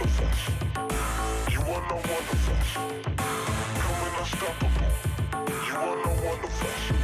wonderful. You are no wonderful. Coming unstoppable. You are no wonderful.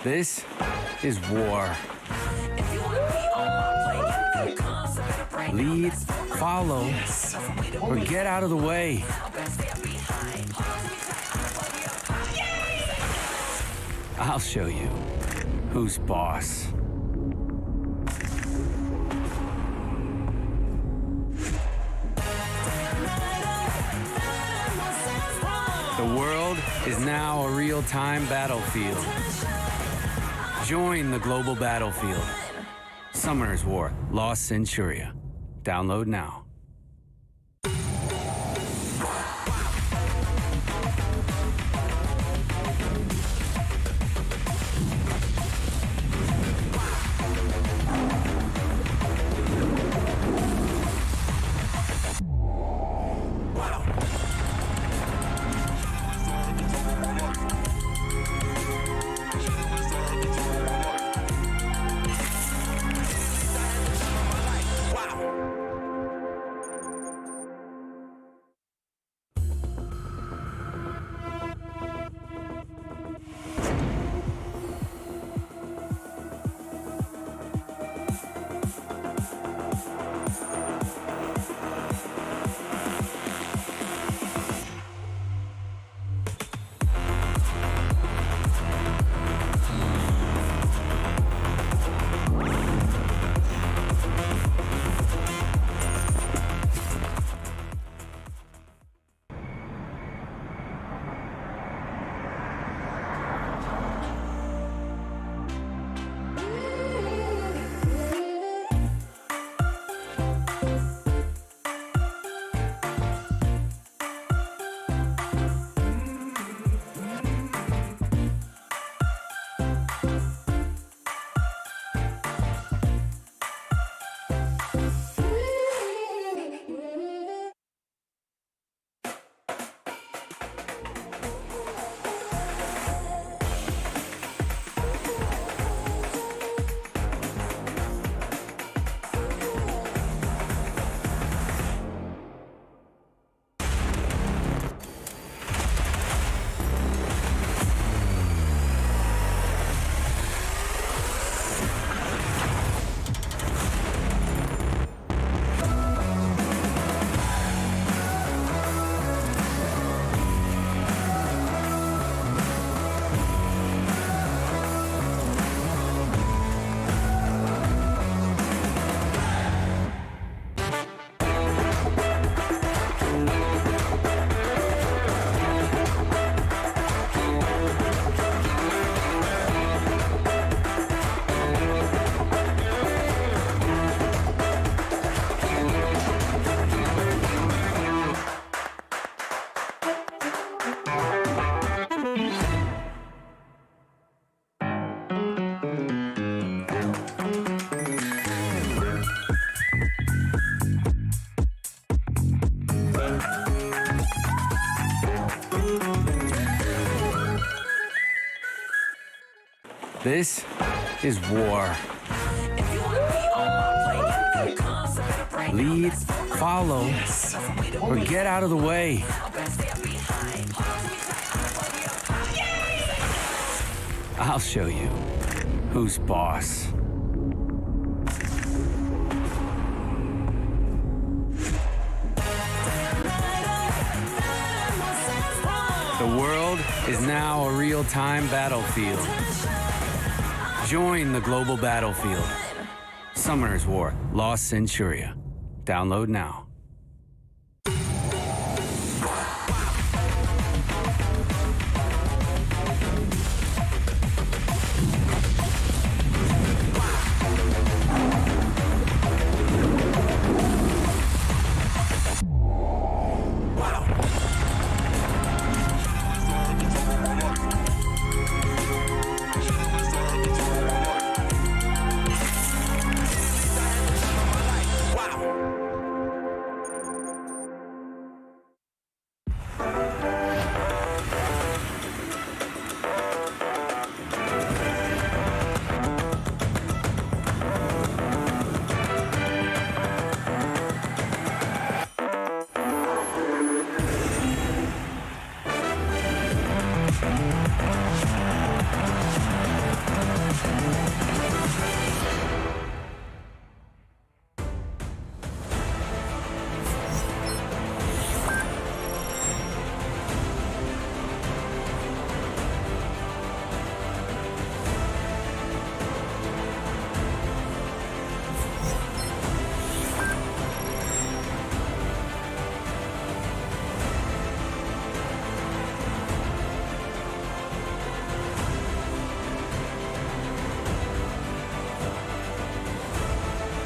This is war. Lead, follow, or get out of the way. I'll show you who's boss. The world is now a real-time battlefield. Join the global battlefield. Summoner's War, Lost Centuria. Download now. This is war. Lead, follow, or get out of the way. I'll show you who's boss. The world is now a real-time battlefield. Join the global battlefield. Summoner's War, Lost Centuria. Download now.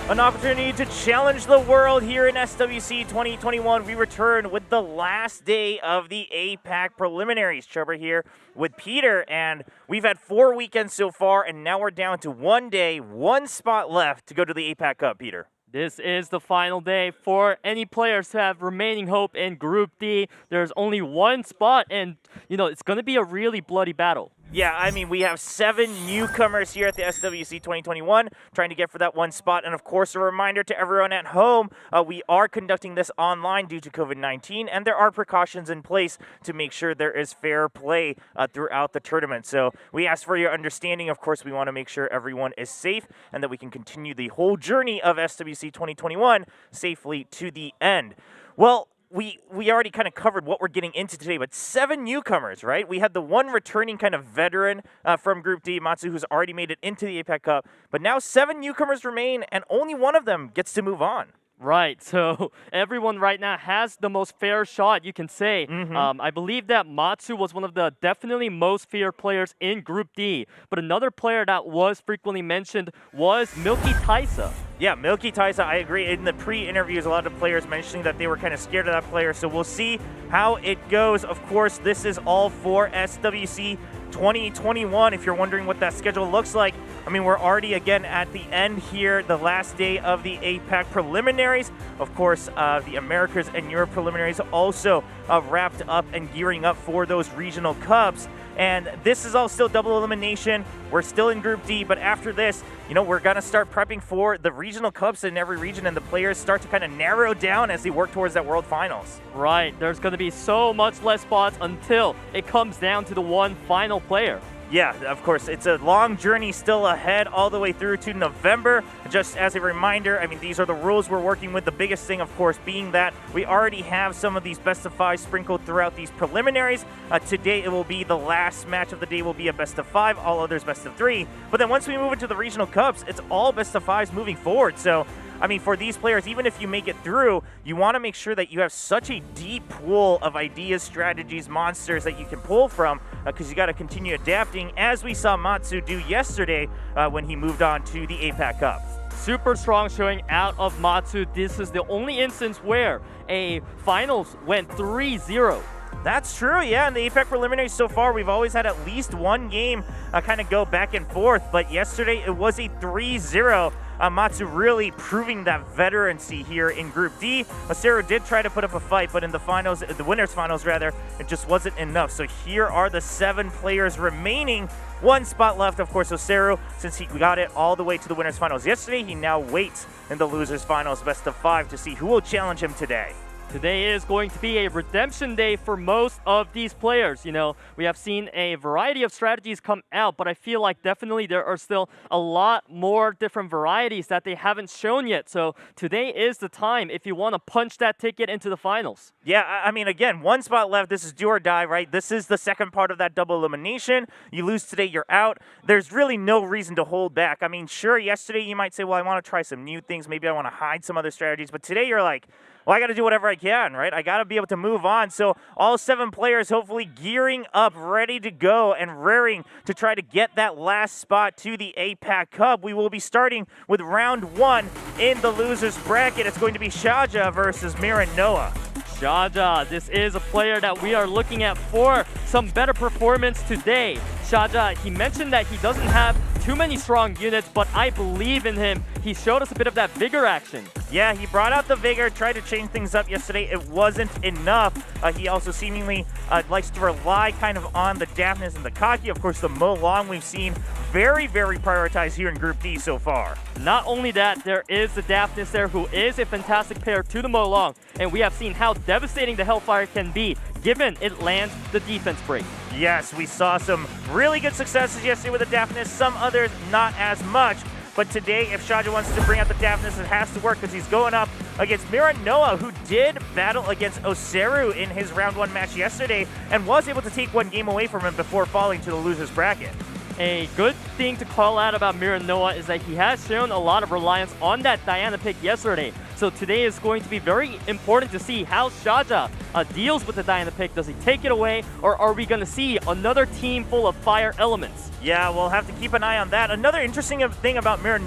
An opportunity to challenge the world here in SWC 2021. We return with the last day of the APAC preliminaries. Trevor here with Peter, and we've had 4 weekends so far, and now we're down to 1 day, 1 spot left to go to the APAC Cup, Peter. This is the final day for any players to have remaining hope in Group D. There's only 1 spot, and, it's going to be a really bloody battle. Yeah, I mean, we have 7 newcomers here at the SWC 2021 trying to get for that 1 spot. And, of course, a reminder to everyone at home, we are conducting this online due to COVID-19, and there are precautions in place to make sure there is fair play throughout the tournament. So we ask for your understanding. Of course, we want to make sure everyone is safe and that we can continue the whole journey of SWC 2021 safely to the end. Well, we already kind of covered what we're getting into today, but 7 newcomers, right? We had the 1 returning kind of veteran from Group D, Matsu, who's already made it into the APAC Cup, but now 7 newcomers remain, and only 1 of them gets to move on. Right, so everyone right now has the most fair shot, you can say. I believe that Matsu was one of the definitely most feared players in Group D, but another player that was frequently mentioned was MILKY TAISA. Yeah, MILKY TAISA, I agree. In the pre-interviews, a lot of players mentioning that they were kind of scared of that player, so we'll see how it goes. Of course, this is all for SWC 2021. If you're wondering what that schedule looks like, I mean, we're already again at the end here, the last day of the APAC preliminaries. Of course, the Americas and Europe preliminaries also wrapped up and gearing up for those regional cups. And this is all still double elimination. We're still in Group D, but after this, we're going to start prepping for the regional cups in every region, and the players start to kind of narrow down as they work towards that World Finals. Right. There's going to be so much less spots until it comes down to the 1 final player. Yeah, of course, it's a long journey still ahead all the way through to November. Just as a reminder, I mean, these are the rules we're working with. The biggest thing, of course, being that we already have some of these best of 5 sprinkled throughout these preliminaries. Today, it will be the last match of the day will be a best of 5, all others best of 3. But then once we move into the regional cups, it's all best of 5s moving forward. So, I mean, for these players, even if you make it through, you want to make sure that you have such a deep pool of ideas, strategies, monsters that you can pull from, because you got to continue adapting, as we saw Matsu do yesterday when he moved on to the APAC Cup. Super strong showing out of Matsu. This is the only instance where a finals went 3-0. That's true, yeah. In the APAC preliminaries so far, we've always had at least 1 game kind of go back and forth, but yesterday it was a 3-0. Matsu really proving that veterancy here in Group D. OSSERU did try to put up a fight, but in the finals, the winners finals rather, it just wasn't enough. So here are the 7 players remaining. 1 spot left, of course, OSSERU, since he got it all the way to the winners finals yesterday, he now waits in the losers finals best of 5 to see who will challenge him today. Today is going to be a redemption day for most of these players. You know, we have seen a variety of strategies come out, but I feel like definitely there are still a lot more different varieties that they haven't shown yet. So today is the time if you want to punch that ticket into the finals. Yeah, I mean, again, 1 spot left. This is do or die, right? This is the second part of that double elimination. You lose today, you're out. There's really no reason to hold back. I mean, sure, yesterday you might say, well, I want to try some new things. Maybe I want to hide some other strategies. But today you're like, well, I got to do whatever I can, right? I got to be able to move on. So all 7 players hopefully gearing up, ready to go, and raring to try to get that last spot to the APAC Cup. We will be starting with round 1 in the losers bracket. It's going to be SHAJA versus MIRAN. SHAJA, this is a player that we are looking at for some better performance today. SHAJA, he mentioned that he doesn't have too many strong units, but I believe in him. He showed us a bit of that vigor action. Yeah, he brought out the vigor, tried to change things up yesterday. It wasn't enough. He also seemingly likes to rely kind of on the Daphnis and the Kaki. Of course, the Mo Long we've seen very, very prioritized here in Group D so far. Not only that, there is the Daphnis there who is a fantastic pair to the Mo Long, and we have seen how devastating the Hellfire can be given it lands the defense break. Yes, we saw some really good successes yesterday with the Daphnis, some others not as much. But today, if SHAJA wants to bring out the Daphnis, it has to work because he's going up against MIRAN, who did battle against OSSERU in his round 1 match yesterday and was able to take 1 game away from him before falling to the losers bracket. A good thing to call out about MIRAN is that he has shown a lot of reliance on that Diana pick yesterday. So today is going to be very important to see how SHAJA deals with the Diana pick. Does he take it away, or are we going to see another team full of fire elements? Yeah, we'll have to keep an eye on that. Another interesting thing about MIRAN,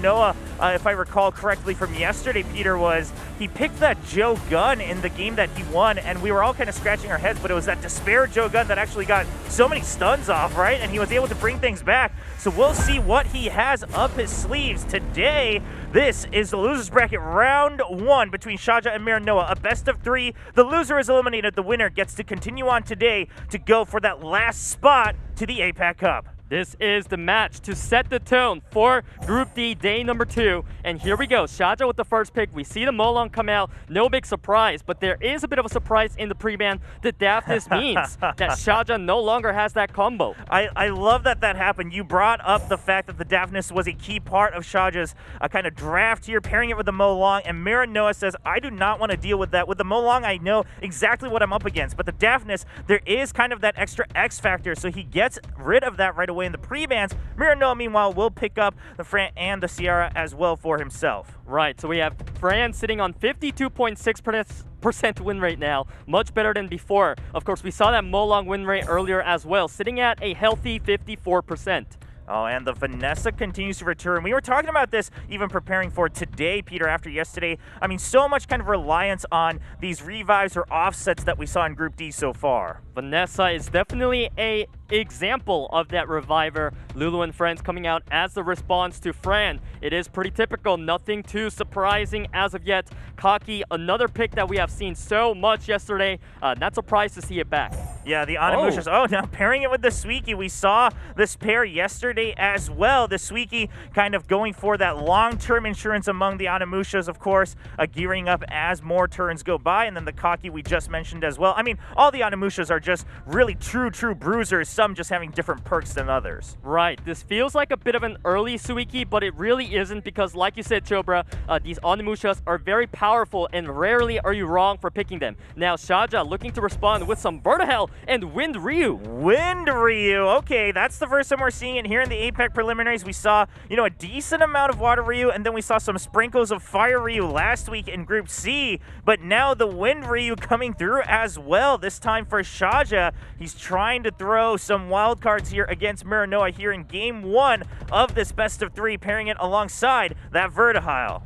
if I recall correctly from yesterday, Peter, was he picked that Joe gun in the game that he won, and we were all kind of scratching our heads, but it was that Despair Joe gun that actually got so many stuns off, right? And he was able to bring things back. So we'll see what he has up his sleeves today. This is the losers bracket round 1 between SHAJA and MIRAN, a best of 3. The loser is eliminated. The winner gets to continue on today to go for that last spot to the APAC Cup. This is the match to set the tone for Group D, day number 2. And here we go. SHAJA with the first pick. We see the Mo Long come out. No big surprise, but there is a bit of a surprise in the pre-ban. The Daphnis means that SHAJA no longer has that combo. I love that happened. You brought up the fact that the Daphnis was a key part of SHAJA's kind of draft here, pairing it with the Mo Long. And MIRAN says, I do not want to deal with that. With the Mo Long, I know exactly what I'm up against. But the Daphnis, there is kind of that extra X factor. So he gets rid of that right away in the pre-bans. MIRAN, meanwhile, will pick up the Fran and the Sierra as well for himself. Right, so we have Fran sitting on 52.6% win rate now, much better than before. Of course, we saw that Mo Long win rate earlier as well, sitting at a healthy 54%. Oh, and the Vanessa continues to return. We were talking about this even preparing for today, Peter, after yesterday. I mean, so much kind of reliance on these revives or offsets that we saw in Group D so far. Vanessa is definitely a example of that reviver. Lulu and friends coming out as the response to Fran. It is pretty typical, nothing too surprising as of yet. Kaki, another pick that we have seen so much yesterday. Not surprised to see it back. Yeah, the Onimushas. Oh, now pairing it with the Suiki. We saw this pair yesterday as well. The Suiki kind of going for that long-term insurance among the Onimushas, of course, gearing up as more turns go by. And then the Kaki we just mentioned as well. I mean, all the Onimushas are just really true bruisers, some just having different perks than others. Right, this feels like a bit of an early Suiki, but it really isn't because, like you said, Chobra, these Onimushas are very powerful and rarely are you wrong for picking them. Now, SHAJA looking to respond with some Vertihell and Wind Ryu. Wind Ryu, okay, that's the first time we're seeing it here in the APAC preliminaries. We saw, a decent amount of Water Ryu, and then we saw some sprinkles of Fire Ryu last week in Group C, but now the Wind Ryu coming through as well, this time for SHAJA. He's trying to throw some wild cards here against MIRAN here in Game 1 of this best of 3, pairing it alongside that Vertihile.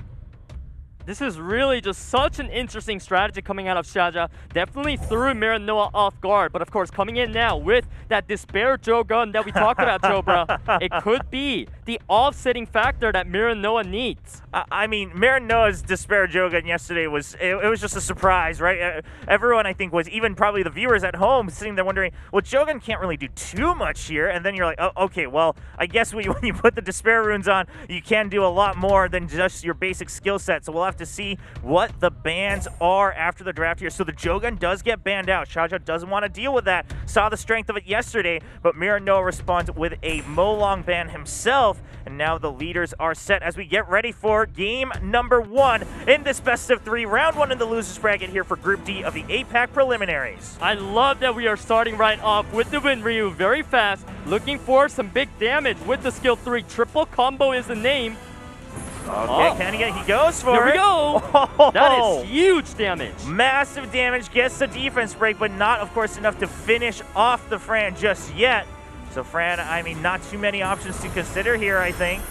This is really just such an interesting strategy coming out of SHAJA. Definitely threw MIRAN off guard, but of course coming in now with that Despair Joe gun that we talked about, Chobra, it could be the offsetting factor that MIRAN needs. I mean, MIRAN Despair Jogan yesterday was just a surprise, right? Everyone, I think, was, even probably the viewers at home, sitting there wondering, well, Jogan can't really do too much here. And then you're like, oh, okay, well, I guess when you put the Despair runes on, you can do a lot more than just your basic skill set. So we'll have to see what the bans are after the draft here. So the Jogan does get banned out. SHAJA doesn't want to deal with that. Saw the strength of it yesterday, but MIRAN responds with a Molong ban himself. And now the leaders are set as we get ready for game number 1 in this best of 3, round 1 in the losers bracket here for Group D of the APAC preliminaries. I love that we are starting right off with the Wind Ryu very fast, looking for some big damage with the skill 3. Triple combo is the name. Okay, can he get? He goes for it. Here we go. Oh, that is huge damage. Massive damage, gets the defense break, but not, of course, enough to finish off the Fran just yet. So Fran, I mean, not too many options to consider here, I think.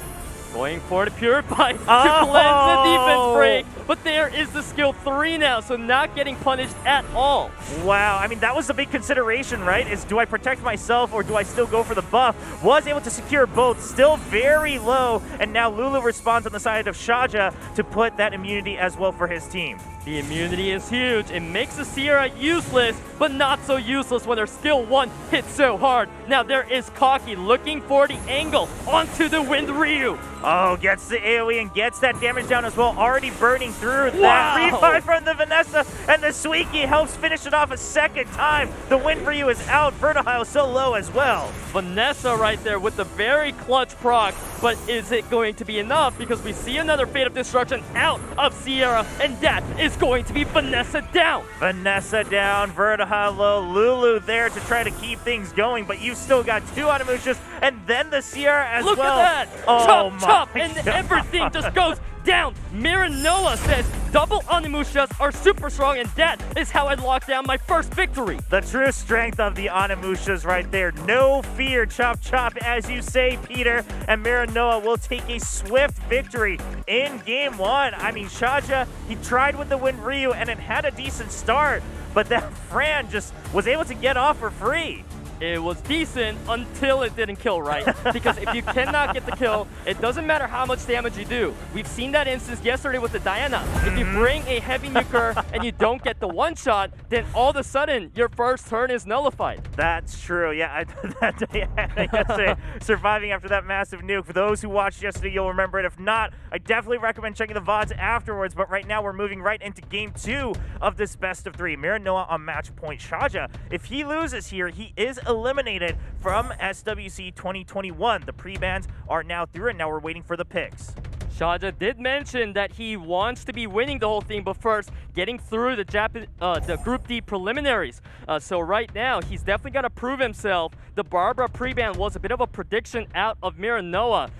Going for the Purify to cleanse the defense break. But there is the skill 3 now, so not getting punished at all. Wow, I mean, that was the big consideration, right? Is do I protect myself or do I still go for the buff? Was able to secure both, still very low. And now Lulu responds on the side of SHAJA to put that immunity as well for his team. The immunity is huge. It makes the Sierra useless, but not so useless when her skill 1 hits so hard. Now there is Kaki looking for the angle onto the Wind Ryu. Oh, gets the AoE and gets that damage down as well. Already burning through that revive from the Vanessa, and the Suiki helps finish it off a second time. The Wind Ryu is out. Vertihile so low as well. Vanessa right there with the very clutch proc, but is it going to be enough? Because we see another Fate of Destruction out of Sierra, and that is going to be Vanessa down. Vanessa down, Vertihile low, Lulu there to try to keep things going, but you've still got 2 Onimushas and then the Sierra as Look well. Look at that! Oh Chop, my and God. everything just goes down. MIRAN says double Onimushas are super strong, and that is how I lock down my first victory. The true strength of the Onimushas right there. No fear, chop chop, as you say, Peter. And MIRAN will take a swift victory in game 1. I mean, SHAJA, he tried with the Wind Ryu, and it had a decent start, but that Fran just was able to get off for free. It was decent until it didn't kill, right? Because if you cannot get the kill, it doesn't matter how much damage you do. We've seen that instance yesterday with the Diana. If you bring a heavy nuker and you don't get the one shot, then all of a sudden your first turn is nullified. That's true. Yeah, that yesterday, surviving after that massive nuke. For those who watched yesterday, you'll remember it. If not, I definitely recommend checking the VODs afterwards. But right now, we're moving right into game 2 of this best of 3. MIRAN on match point. SHAJA, if he loses here, he is eliminated from SWC 2021. The pre-bans are now through, and now we're waiting for the picks. SHAJA did mention that he wants to be winning the whole thing, but first getting through the Group D preliminaries. So right now, he's definitely got to prove himself. The Barbara pre-ban was a bit of a prediction out of MIRAN,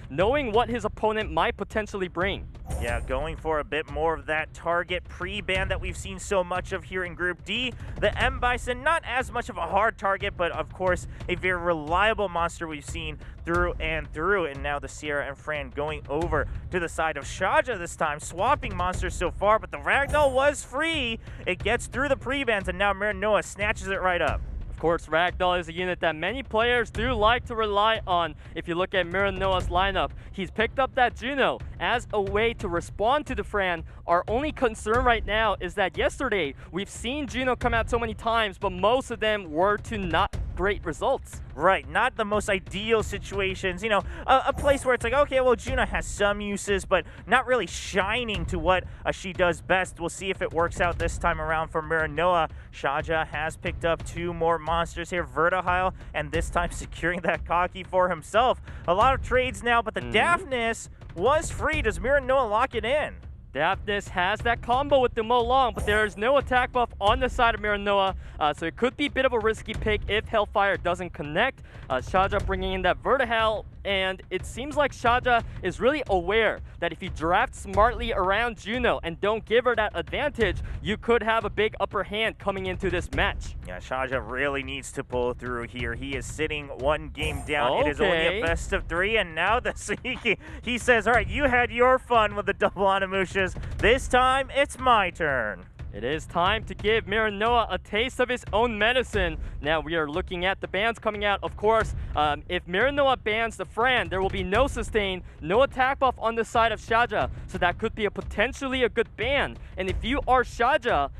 knowing what his opponent might potentially bring. Yeah, going for a bit more of that target pre-ban that we've seen so much of here in Group D. The M Bison, not as much of a hard target, but of course a very reliable monster we've seen through and through. And now the Sierra and Fran going over to the side of SHAJA this time, swapping monsters so far, but the Ragdoll was free. It gets through the pre-bans, and now MIRAN snatches it right up. Of course, Ragdoll is a unit that many players do like to rely on. If you look at MIRAN lineup, he's picked up that Juno as a way to respond to the Fran. Our only concern right now is that yesterday, we've seen Juno come out so many times, but most of them were to not great results. Right, not the most ideal situations. You know, a place where it's like, okay, well, Juno has some uses, but not really shining to what she does best. We'll see if it works out this time around for MIRAN. SHAJA has picked up 2 more monsters here, Vertihile, and this time securing that Kaki for himself. A lot of trades now, but the Daphnis was free. Does MIRAN lock it in? Daphnis has that combo with the Molong, but there is no attack buff on the side of MIRAN, so it could be a bit of a risky pick if Hellfire doesn't connect. SHAJA bringing in that Vertihile, and it seems like SHAJA is really aware that if you draft smartly around Juno and don't give her that advantage, you could have a big upper hand coming into this match. Yeah, SHAJA really needs to pull through here. He is sitting 1 game down. Okay. It is only a best of 3, and now he says, all right, you had your fun with the double Onimushas. This time, it's my turn. It is time to give MIRAN a taste of his own medicine. Now we are looking at the bans coming out. Of course, if MIRAN bans the Fran, there will be no sustain, no attack buff on the side of SHAJA. So that could be potentially a good ban. And if you are SHAJA,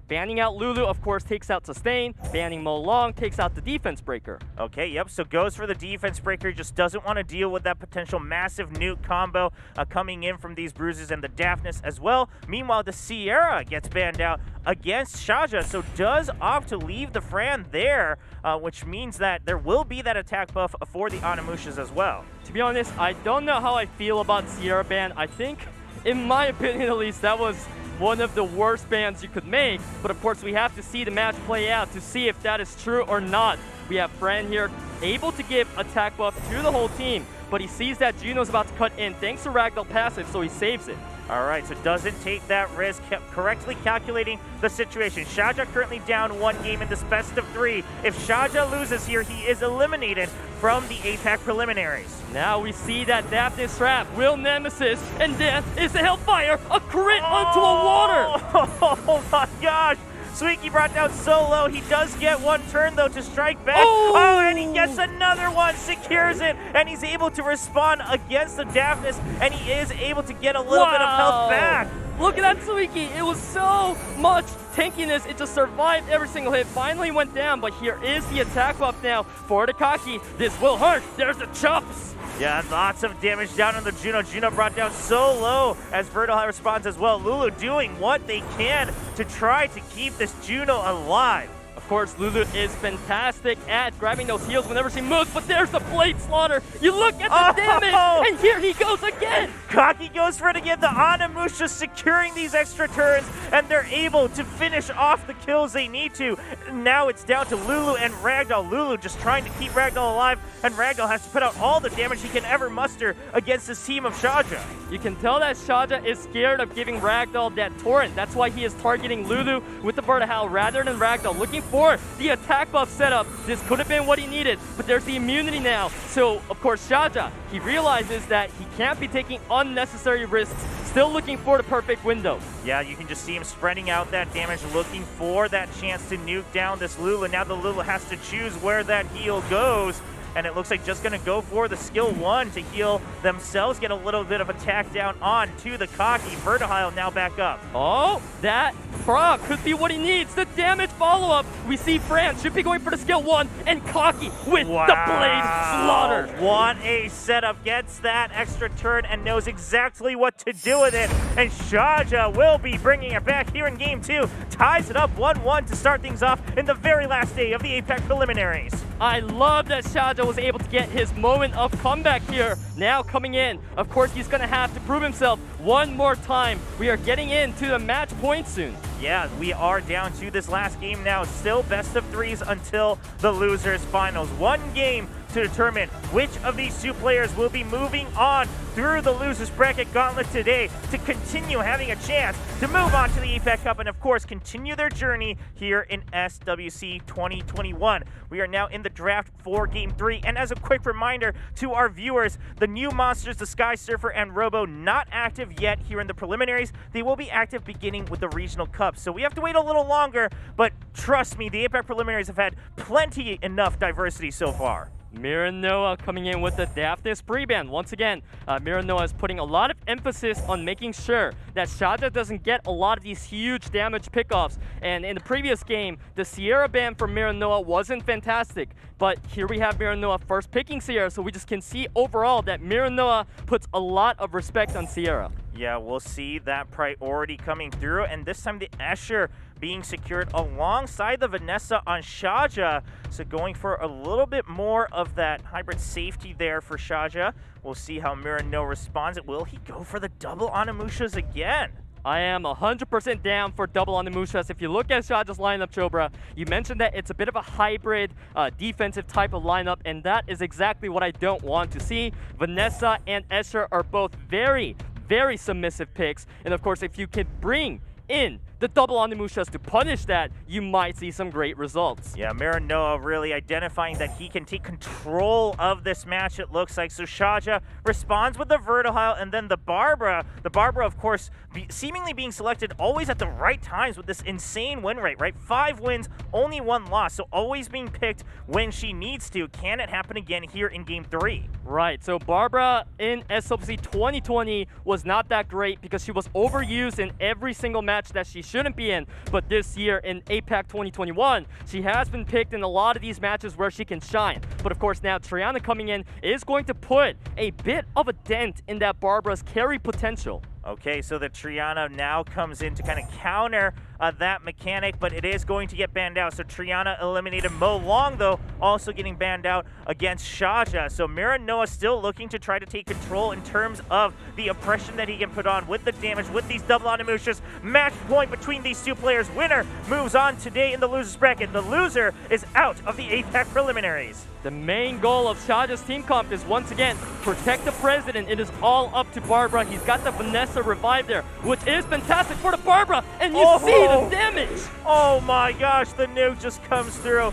banning out Lulu, of course, takes out sustain. Banning Mo Long takes out the defense breaker. Okay, yep, so goes for the defense breaker. Just doesn't want to deal with that potential massive nuke combo coming in from these bruises and the Daphnis as well. Meanwhile, the Sierra gets banned out against SHAJA, so does opt to leave the Fran there, which means that there will be that attack buff for the Onimushas as well. To be honest, I don't know how I feel about Sierra ban. I think, in my opinion at least, that was one of the worst bans you could make. But of course, we have to see the match play out to see if that is true or not. We have Fran here able to give attack buff to the whole team, but he sees that Juno's about to cut in thanks to Ragdoll passive, so he saves it. All right, so doesn't take that risk, kept correctly calculating the situation. SHAJA currently down 1 game in this best of 3. If SHAJA loses here, he is eliminated from the APAC preliminaries. Now we see that Daphnis trap, Will Nemesis, and death is the Hellfire, a crit onto a water! Oh my gosh! Suiki brought down solo. He does get 1 turn, though, to strike back. Oh, and he gets another one, secures it, and he's able to respond against the Daphnis, and he is able to get a little bit of health back. Look at that Suiki. It was so much tankiness. It just survived every single hit. Finally went down, but here is the attack buff now for Takaki. This will hurt. There's the chops. Yeah, lots of damage down on the Juno. Juno brought down so low as Vertihigh responds as well. Lulu doing what they can to try to keep this Juno alive. Of course, Lulu is fantastic at grabbing those heals whenever she moves, but there's the Blade Slaughter. You look at the damage, and here he goes again. Kaki goes for it again. The Onimusha securing these extra turns, and they're able to finish off the kills they need to. Now it's down to Lulu and Ragdoll. Lulu just trying to keep Ragdoll alive, and Ragdoll has to put out all the damage he can ever muster against this team of SHAJA. You can tell that SHAJA is scared of giving Ragdoll that torrent. That's why he is targeting Lulu with the Vertihigh rather than Ragdoll, looking for the attack buff setup. This could have been what he needed, but there's the immunity now. So, of course, SHAJA, he realizes that he can't be taking unnecessary risks, still looking for the perfect window. Yeah, you can just see him spreading out that damage, looking for that chance to nuke down this Lulu. Now the Lulu has to choose where that heal goes. And it looks like just going to go for the skill 1 to heal themselves, get a little bit of attack down on to the Kaki. Vertihigh now back up. Oh, that proc could be what he needs. The damage follow-up. We see Fran should be going for the skill 1, and Kaki with the Blade Slaughter. What a setup. Gets that extra turn and knows exactly what to do with it. And SHAJA will be bringing it back here in game 2. Ties it up 1-1 to start things off in the very last day of the APAC preliminaries. I love that SHAJA was able to get his moment of comeback here. Now coming in, of course, he's going to have to prove himself one more time. We are getting into the match point soon. Yeah, we are down to this last game now. Still best of 3s until the losers finals. 1 game to determine which of these 2 players will be moving on through the losers bracket gauntlet today to continue having a chance to move on to the APAC Cup and, of course, continue their journey here in SWC 2021. We are now in the draft for Game 3, and as a quick reminder to our viewers, the new monsters, the Sky Surfer and Robo, not active yet here in the preliminaries. They will be active beginning with the Regional Cup, so we have to wait a little longer, but trust me, the APAC preliminaries have had plenty enough diversity so far. MIRAN coming in with the Daphnis pre-ban. Once again, MIRAN is putting a lot of emphasis on making sure that SHAJA doesn't get a lot of these huge damage pickoffs. And in the previous game, the Sierra ban for MIRAN wasn't fantastic. But here we have MIRAN first picking Sierra, so we just can see overall that MIRAN puts a lot of respect on Sierra. Yeah, we'll see that priority coming through, and this time the Escher being secured alongside the Vanessa on SHAJA. So going for a little bit more of that hybrid safety there for SHAJA. We'll see how MIRAN responds. Will he go for the double Onimushas again? I am 100% down for double Onimushas. If you look at SHAJA's lineup, Chobra, you mentioned that it's a bit of a hybrid defensive type of lineup, and that is exactly what I don't want to see. Vanessa and Escher are both very submissive picks. And of course, if you could bring in the double Onimushas to punish that, you might see some great results. Yeah, MIRAN really identifying that he can take control of this match, it looks like. So SHAJA responds with the Vertihile, and then the Barbara, of course, seemingly being selected always at the right times with this insane win rate, right? 5 wins, only 1 loss, so always being picked when she needs to. Can it happen again here in Game 3? Right, so Barbara in SWC 2020 was not that great because she was overused in every single match that she shouldn't be in. But this year in APAC 2021, she has been picked in a lot of these matches where she can shine. But of course now Triana coming in is going to put a bit of a dent in that Barbara's carry potential. Okay, so the Triana now comes in to kind of counter that mechanic, but it is going to get banned out. So Triana eliminated Mo Long, though, also getting banned out against SHAJA. So MIRAN still looking to try to take control in terms of the oppression that he can put on with the damage, with these double Onimushas. Match point between these two players. Winner moves on today in the loser's bracket. The loser is out of the APAC preliminaries. The main goal of SHAJA's team comp is once again, protect the president. It is all up to Barbara. He's got the Vanessa revive there, which is fantastic for the Barbara. And you see the damage. Oh my gosh, the nuke just comes through.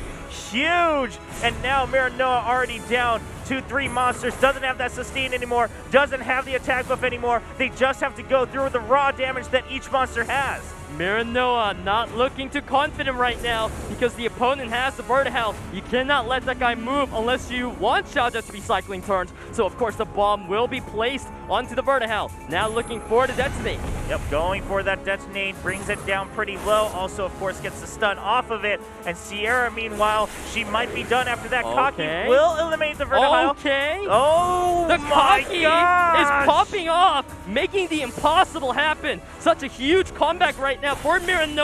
Huge. And now MIRAN already down to 3 monsters. Doesn't have that sustain anymore. Doesn't have the attack buff anymore. They just have to go through the raw damage that each monster has. MIRAN not looking too confident right now because the opponent has the Vertihile. You cannot let that guy move unless you want SHAJA to be cycling turns. So of course the bomb will be placed onto the Vertihile. Now looking for the detonate. Yep, going for that detonate, brings it down pretty low. Also, of course, gets the stun off of it. And Sierra, meanwhile, she might be done after that. Kaki will eliminate the Vertihile. Okay. Oh, the my Kaki gosh. is popping off, making the impossible happen. Such a huge comeback right now for MIRAN,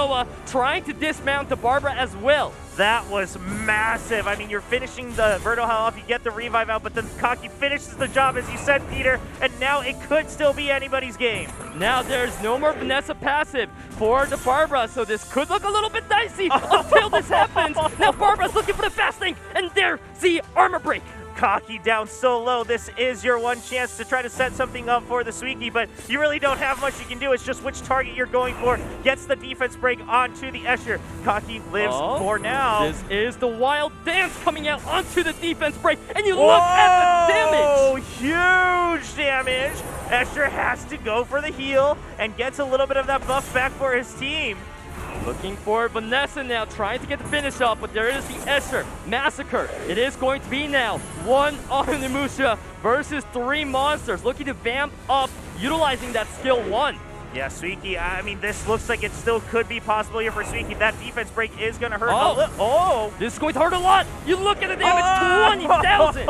trying to dismount the Barbara as well. That was massive. I mean, you're finishing the Vertihile off, you get the revive out, but then Kaki finishes the job, as you said, Peter, and now it could still be anybody's game. Now there's no more Vanessa passive for the Barbara, so this could look a little bit dicey until this happens. Now Barbara's looking for the fast link, and there's the armor break. Kaki down so low. This is your one chance to try to set something up for the Suiki, but you really don't have much you can do. It's just which target you're going for. Gets the defense break onto the Escher. Kaki lives for now. This is the wild dance coming out onto the defense break, and you look at the damage. Oh, huge damage. Escher has to go for the heal and gets a little bit of that buff back for his team. Looking for Vanessa now, trying to get the finish off, but there is the Escher Massacre. It is going to be now 1 Onimusha versus 3 monsters, looking to vamp up, utilizing that skill 1. Yeah, Suiki, I mean, this looks like it still could be possible here for Suiki. That defense break is going to hurt a little. This is going to hurt a lot. You look at the damage, 20,000.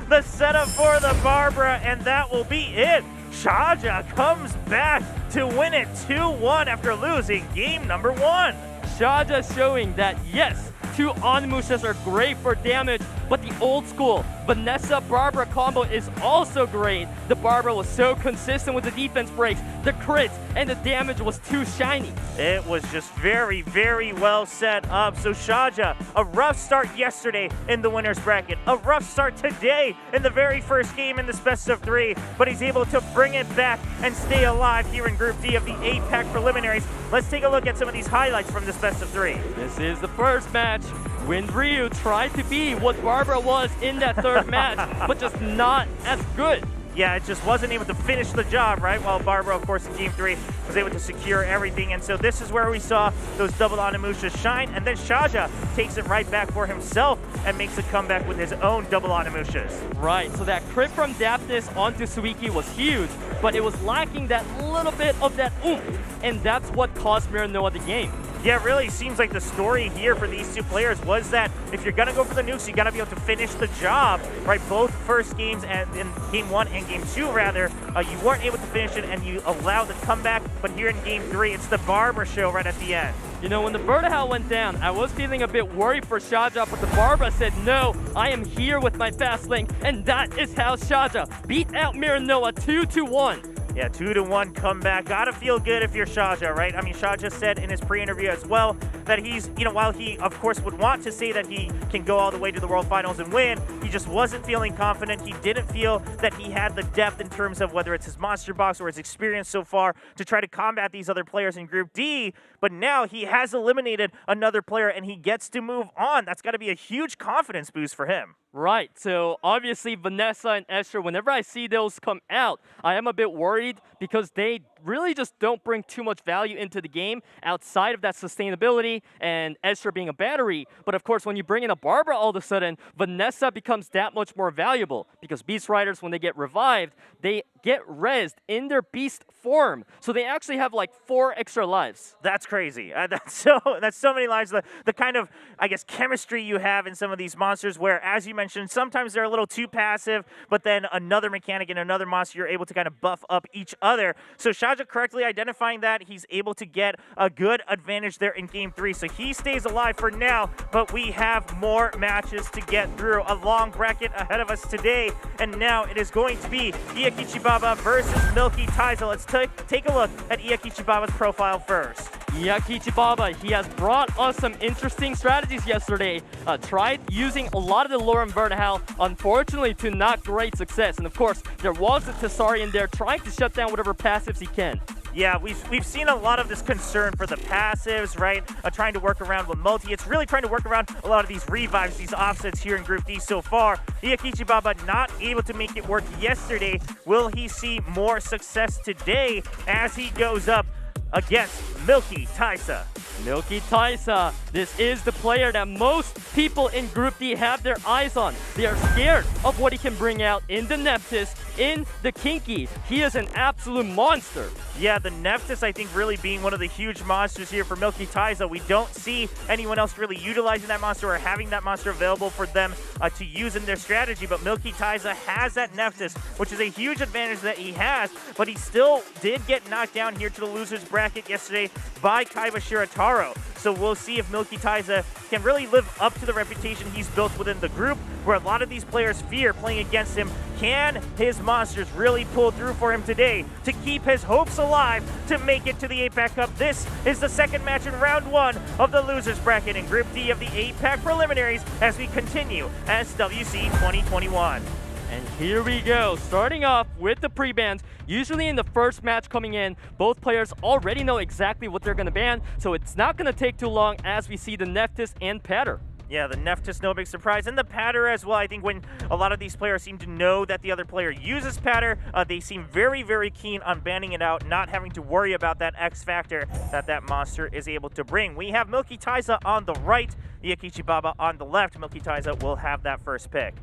The setup for the Barbara, and that will be it. SHAJA comes back to win it 2-1 after losing game number 1. SHAJA showing that, yes, 2 Onimushas are great for damage, but the old school Vanessa-Barbara combo is also great. The Barbara was so consistent with the defense breaks, the crits, and the damage was too shiny. It was just very, very well set up. So SHAJA, a rough start yesterday in the winner's bracket, a rough start today in the very first game in this best of 3, but he's able to bring it back and stay alive here in Group D of the APAC preliminaries. Let's take a look at some of these highlights from this best of 3. This is the first match. Wind Ryu tried to be what Barbara was in that third match, but just not as good. Yeah, it just wasn't able to finish the job, right? While Barbara, of course, in Game 3 was able to secure everything. And so this is where we saw those double Onimushas shine. And then SHAJA takes it right back for himself and makes a comeback with his own double Onimushas. Right, so that crit from Daphnis onto Suiki was huge, but it was lacking that little bit of that oomph. And that's what cost MIRAN the game. Yeah, it really seems like the story here for these two players was that if you're going to go for the nukes, you got to be able to finish the job, right? Both first games, and in Game 1 and Game 2, rather, you weren't able to finish it and you allowed the comeback. But here in Game 3, it's the Barbara show right at the end. You know, when the Vertihile went down, I was feeling a bit worried for SHAJA, but the Barbara said, no, I am here with my fast link, and that is how SHAJA beat out MIRAN 2-1. Yeah, 2-1 comeback. Gotta feel good if you're SHAJA, right? I mean, SHAJA said in his pre-interview as well that he's, while he, of course, would want to say that he can go all the way to the World Finals and win, he just wasn't feeling confident. He didn't feel that he had the depth in terms of whether it's his monster box or his experience so far to try to combat these other players in Group D. But now he has eliminated another player and he gets to move on. That's got to be a huge confidence boost for him. Right, so obviously Vanessa and Esther, whenever I see those come out, I am a bit worried because they really just don't bring too much value into the game outside of that sustainability and Esther being a battery. But of course, when you bring in a Barbara all of a sudden, Vanessa becomes that much more valuable because Beast Riders, when they get revived, they get rezzed in their beast form. So they actually have like 4 extra lives. That's crazy. That's so many lives. The kind of, I guess, chemistry you have in some of these monsters where, as you mentioned, sometimes they're a little too passive, but then another mechanic and another monster, you're able to kind of buff up each other. So SHAJA correctly identifying that, he's able to get a good advantage there in Game 3. So he stays alive for now, but we have more matches to get through. A long bracket ahead of us today, and now it is going to be IYAKICHI versus MILKY TAISA. Let's take a look at IYAKICHI profile first. IYAKICHI, he has brought us some interesting strategies yesterday. Tried using a lot of the lure and Vertihal, unfortunately to not great success. And of course, there was a Tessari in there trying to shut down whatever passives he can. Yeah, we've seen a lot of this concern for the passives, right? Trying to work around with multi. It's really trying to work around a lot of these revives, these offsets here in Group D so far. IYAKICHI not able to make it work yesterday. Will he see more success today as he goes up against MILKY TAISA? MILKY TAISA, this is the player that most people in Group D have their eyes on. They are scared of what he can bring out in the Nephthys, in the Kinky. He is an absolute monster. Yeah, the Nephthys, I think, really being one of the huge monsters here for MILKY TAISA. We don't see anyone else really utilizing that monster or having that monster available for them to use in their strategy, but MILKY TAISA has that Nephthys, which is a huge advantage that he has, but he still did get knocked down here to the loser's bracket yesterday by KAIBASHIRA TARO. So we'll see if MILKY TAISA can really live up to the reputation he's built within the group, where a lot of these players fear playing against him. Can his monsters really pull through for him today to keep his hopes alive to make it to the APAC Cup? This is the second match in round 1 of the losers bracket in Group D of the APAC preliminaries as we continue SWC 2021. And here we go, starting off with the pre-bans. Usually in the first match coming in, both players already know exactly what they're going to ban, so it's not going to take too long as we see the Nephthys and Patter. Yeah, the Nephthys, no big surprise. And the Patter as well. I think when a lot of these players seem to know that the other player uses Patter, they seem very, very keen on banning it out, not having to worry about that X factor that monster is able to bring. We have MILKY TAISA on the right, IYAKICHI on the left. MILKY TAISA will have that first pick.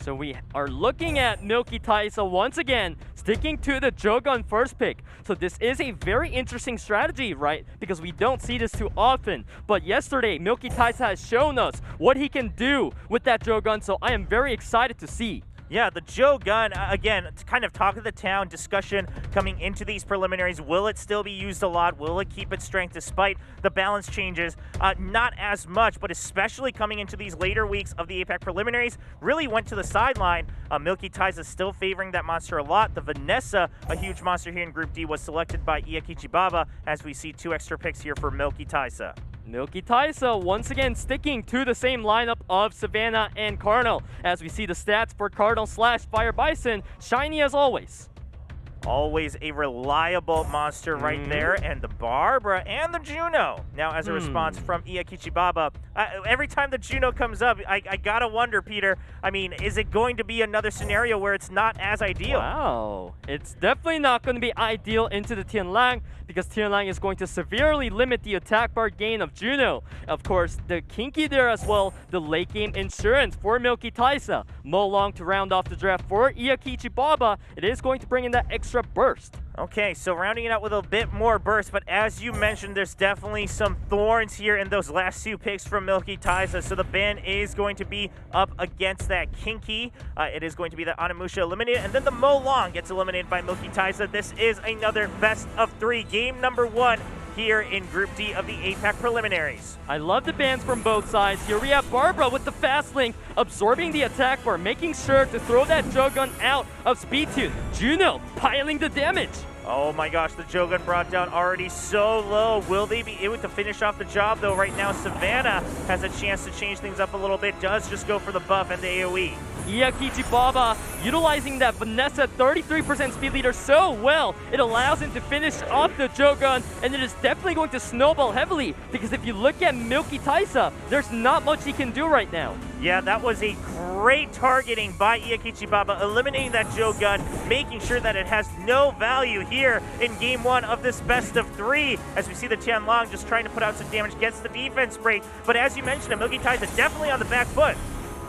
So we are looking at MILKY TAISA once again, sticking to the Jogun first pick. So this is a very interesting strategy, right? Because we don't see this too often. But yesterday, MILKY TAISA has shown us what he can do with that Jogun, so I am very excited to see. Yeah, the Jogun, again, it's kind of talk of the town discussion coming into these preliminaries. Will it still be used a lot? Will it keep its strength despite the balance changes? Not as much, but especially coming into these later weeks of the APAC preliminaries, really went to the sideline. MILKY TAISA still favoring that monster a lot. The Vanessa, a huge monster here in Group D, was selected by IYAKICHI as we see 2 extra picks here for MILKY TAISA. MILKY TAISA once again sticking to the same lineup of Savannah and Cardinal, as we see the stats for Cardinal / Fire Bison, shiny as always. Always a reliable monster right there, and the Barbara and the Juno. Now, as a response from IYAKICHI, every time the Juno comes up, I gotta wonder, Peter, I mean, is it going to be another scenario where it's not as ideal? Wow, it's definitely not going to be ideal into the Tianlang, because Tianlang is going to severely limit the attack bar gain of Juno. Of course, the Kinky there as well, the late game insurance for MILKY TAISA. Mo Long to round off the draft for IYAKICHI. It is going to bring in that extra burst. Okay, so rounding it out with a bit more burst, but as you mentioned, there's definitely some thorns here in those last 2 picks from MILKY TAISA, so the ban is going to be up against that Kinky. It is going to be that Onimusha eliminated, and then the Mo Long gets eliminated by MILKY TAISA. This is another best of 3, game number 1 here in Group D of the APAC preliminaries. I love the bans from both sides. Here we have Barbara with the fast link, absorbing the attack bar, making sure to throw that Jogun out of speed tune. Juno piling the damage. Oh my gosh, the Jogun brought down already so low. Will they be able to finish off the job though? Right now, Savannah has a chance to change things up a little bit. Does just go for the buff and the AoE. IYAKICHI Baba utilizing that Vanessa 33% speed leader so well. It allows him to finish off the Jogun, and it is definitely going to snowball heavily because if you look at Milky TAISA, there's not much he can do right now. Yeah, that was a great targeting by IYAKICHI Baba, eliminating that Jogun, making sure that it has no value here in game 1 of this best of 3. As we see the Tianlong just trying to put out some damage, gets the defense break. But as you mentioned, Milky TAISA definitely on the back foot.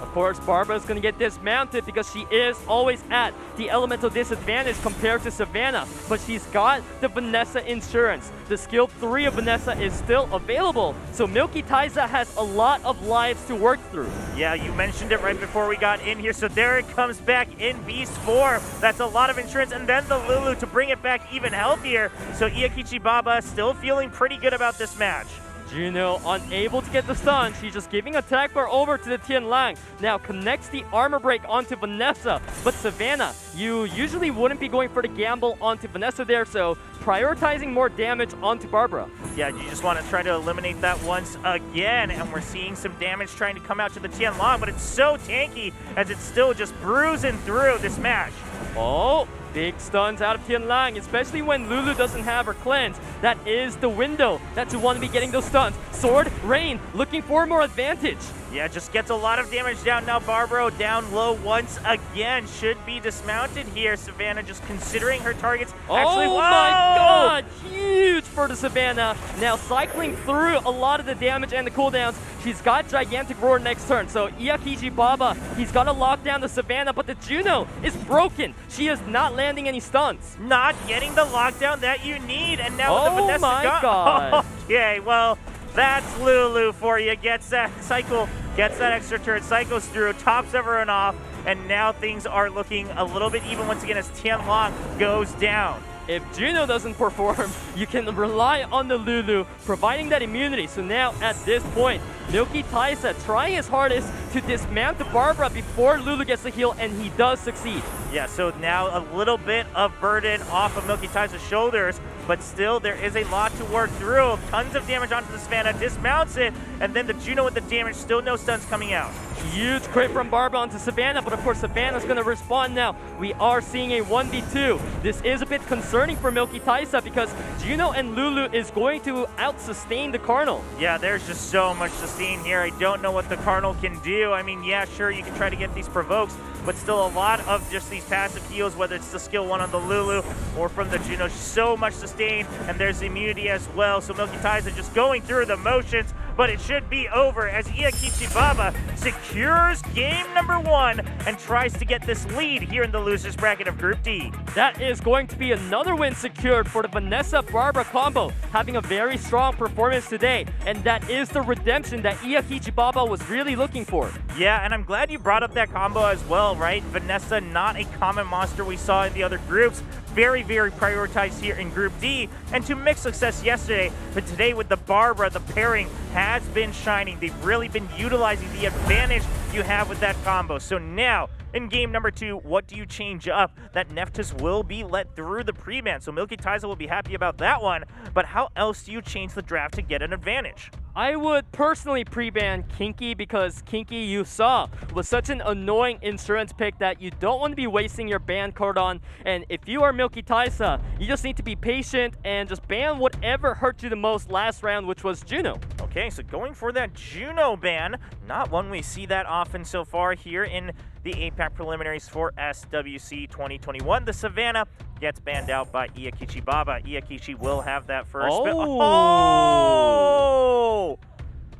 Of course, Barbara is going to get dismounted because she is always at the elemental disadvantage compared to Savannah. But she's got the Vanessa insurance. The skill 3 of Vanessa is still available. So Milky TAISA has a lot of lives to work through. Yeah, you mentioned it right before we got in here. So there it comes back in Beast form. That's a lot of insurance. And then the Lulu to bring it back even healthier. So IYAKICHI Baba still feeling pretty good about this match. Juno unable to get the stun. She's just giving attack bar over to the Tianlang. Now connects the armor break onto Vanessa. But Savannah, you usually wouldn't be going for the gamble onto Vanessa there, so prioritizing more damage onto Barbara. Yeah, you just want to try to eliminate that once again. And we're seeing some damage trying to come out to the Tianlang, but it's so tanky as it's still just bruising through this match. Oh, big stuns out of Tianlang, especially when Lulu doesn't have her cleanse. That is the window that you want to be getting those stuns. Sword, Rain, looking for more advantage. Yeah, just gets a lot of damage down now. Barbaro down low once again. Should be dismounted here. Savannah just considering her targets. Actually, oh whoa! my god, huge for the Savannah. Now cycling through a lot of the damage and the cooldowns. She's got Gigantic Roar next turn. So IYAKICHI Baba, he's got to lock down the Savannah, but the Juno is broken. She is not landing any stuns. Not getting the lockdown that you need. And now with the Vanessa my gun. god. Okay, well, that's Lulu for you. Gets that cycle, gets that extra turn, cycles through, tops everyone off, and now things are looking a little bit even once again as Tianlong goes down. If Juno doesn't perform, you can rely on the Lulu, providing that immunity. So now, at this point, Milky TAISA trying his hardest to dismount the Barbara before Lulu gets the heal, and he does succeed. Yeah, so now a little bit of burden off of Milky TAISA's shoulders, but still there is a lot to work through. Tons of damage onto the Savannah, dismounts it, and then the Juno with the damage, still no stuns coming out. Huge crit from Barbara onto Savannah, but of course Savannah's going to respond now. We are seeing a 1v2. This is a bit concerning for Milky TAISA because Juno and Lulu is going to out-sustain the Cardinal. Yeah, there's just so much sustain here. I don't know what the Cardinal can do. I mean, yeah, sure, you can try to get these provokes, but still a lot of just these passive heals, whether it's the skill 1 on the Lulu or from the Juno. So much sustain, and there's immunity as well. So Milky TAISA just going through the motions, but it should be over as IYAKICHI Baba secures game number 1 and tries to get this lead here in the losers bracket of Group D. That is going to be another win secured for the Vanessa-Barbara combo, having a very strong performance today, and that is the redemption that IYAKICHI Baba was really looking for. Yeah, and I'm glad you brought up that combo as well, right? Vanessa, not a common monster we saw in the other groups. Very, very prioritized here in Group D, and to mixed success yesterday, but today with the Barbara, the pairing has been shining. They've really been utilizing the advantage you have with that combo. So now, in game number 2, what do you change up? That Nephthys will be let through the pre-ban, so Milky TAISA will be happy about that one, but how else do you change the draft to get an advantage? I would personally pre-ban Kinky because Kinky, you saw, was such an annoying insurance pick that you don't want to be wasting your ban card on. And if you are Milky TAISA, you just need to be patient and just ban whatever hurt you the most last round, which was Juno. Okay, so going for that Juno ban, not one we see that often so far here in the APAC preliminaries for SWC 2021. The Savannah gets banned out by IYAKICHI Baba. IYAKICHI will have that first. Oh!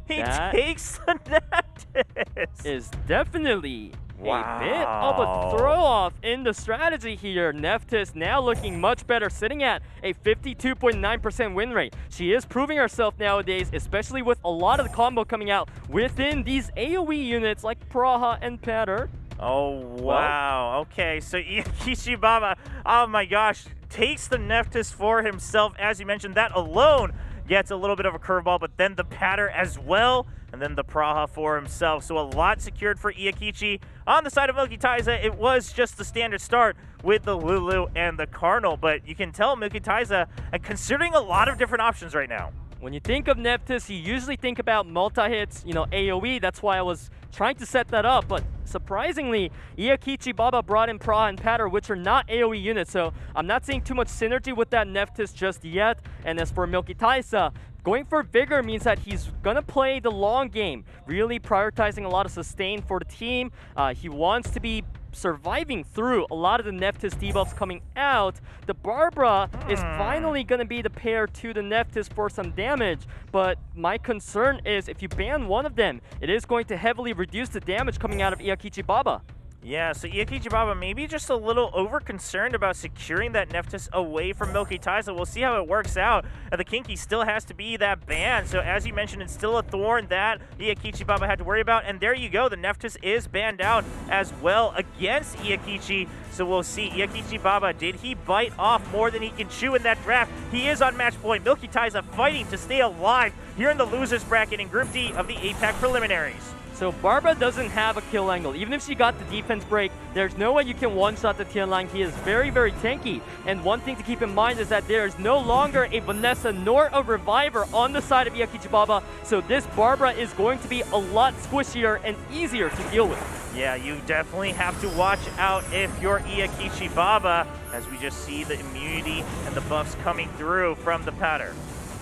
He That takes the Nephthys. Is definitely Wow. a bit of a throw-off in the strategy here. Nephthys now looking much better, sitting at a 52.9% win rate. She is proving herself nowadays, especially with a lot of the combo coming out within these AoE units like Praha and Patter. Oh, wow. Okay, so IYAKICHI Baba, oh my gosh, takes the Nephthys for himself. As you mentioned, that alone gets a little bit of a curveball, but then the Patter as well. and then the Praha for himself. So a lot secured for IYAKICHI. On the side of Milky TAISA, it was just the standard start with the Lulu and the Cardinal, but you can tell Milky TAISA considering a lot of different options right now. When you think of Nephthys, you usually think about multi-hits, AoE. That's why I was trying to set that up, but surprisingly, IYAKICHI Baba brought in Praha and Patter, which are not AoE units, so I'm not seeing too much synergy with that Nephthys just yet. And as for Milky TAISA, going for Vigor means that he's going to play the long game, really prioritizing a lot of sustain for the team. He wants to be surviving through a lot of the Nephthys debuffs coming out. The Barbara is finally going to be the pair to the Nephthys for some damage, but my concern is if you ban one of them, it is going to heavily reduce the damage coming out of IYAKICHI Baba. Yeah, so IYAKICHI Baba maybe just a little over-concerned about securing that Nephthys away from Milky TAISA. We'll see how it works out. The Kinky still has to be that ban, so as you mentioned, it's still a thorn that IYAKICHI Baba had to worry about. And there you go, the Nephthys is banned out as well against IYAKICHI. So we'll see, IYAKICHI Baba, did he bite off more than he can chew in that draft? He is on match point. Milky TAISA fighting to stay alive here in the losers bracket in Group D of the APAC preliminaries. So Barbara doesn't have a kill angle. Even if she got the defense break, there's no way you can one-shot the Tianlang. He is very, very tanky. And one thing to keep in mind is that there is no longer a Vanessa nor a Reviver on the side of IYAKICHI Baba. So this Barbara is going to be a lot squishier and easier to deal with. Yeah, you definitely have to watch out if you're IYAKICHI Baba, as we just see the immunity and the buffs coming through from the pattern.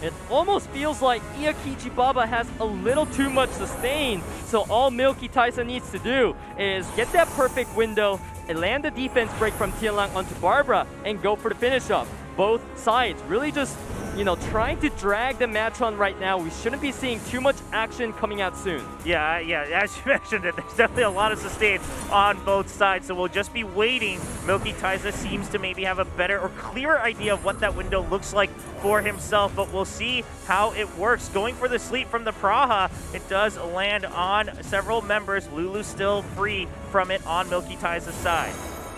It almost feels like IYAKICHI Baba has a little too much sustain, so all Milky TAISA needs to do is get that perfect window and land the defense break from Tianlang onto Barbara and go for the finish up. Both sides really just, trying to drag the match on right now. We shouldn't be seeing too much action coming out soon. Yeah, as you mentioned it, there's definitely a lot of sustain on both sides, so we'll just be waiting. Milky TAISA seems to maybe have a better or clearer idea of what that window looks like for himself, but we'll see how it works. Going for the sleep from the Praha, it does land on several members. Lulu still free from it on Milky TAISA's side.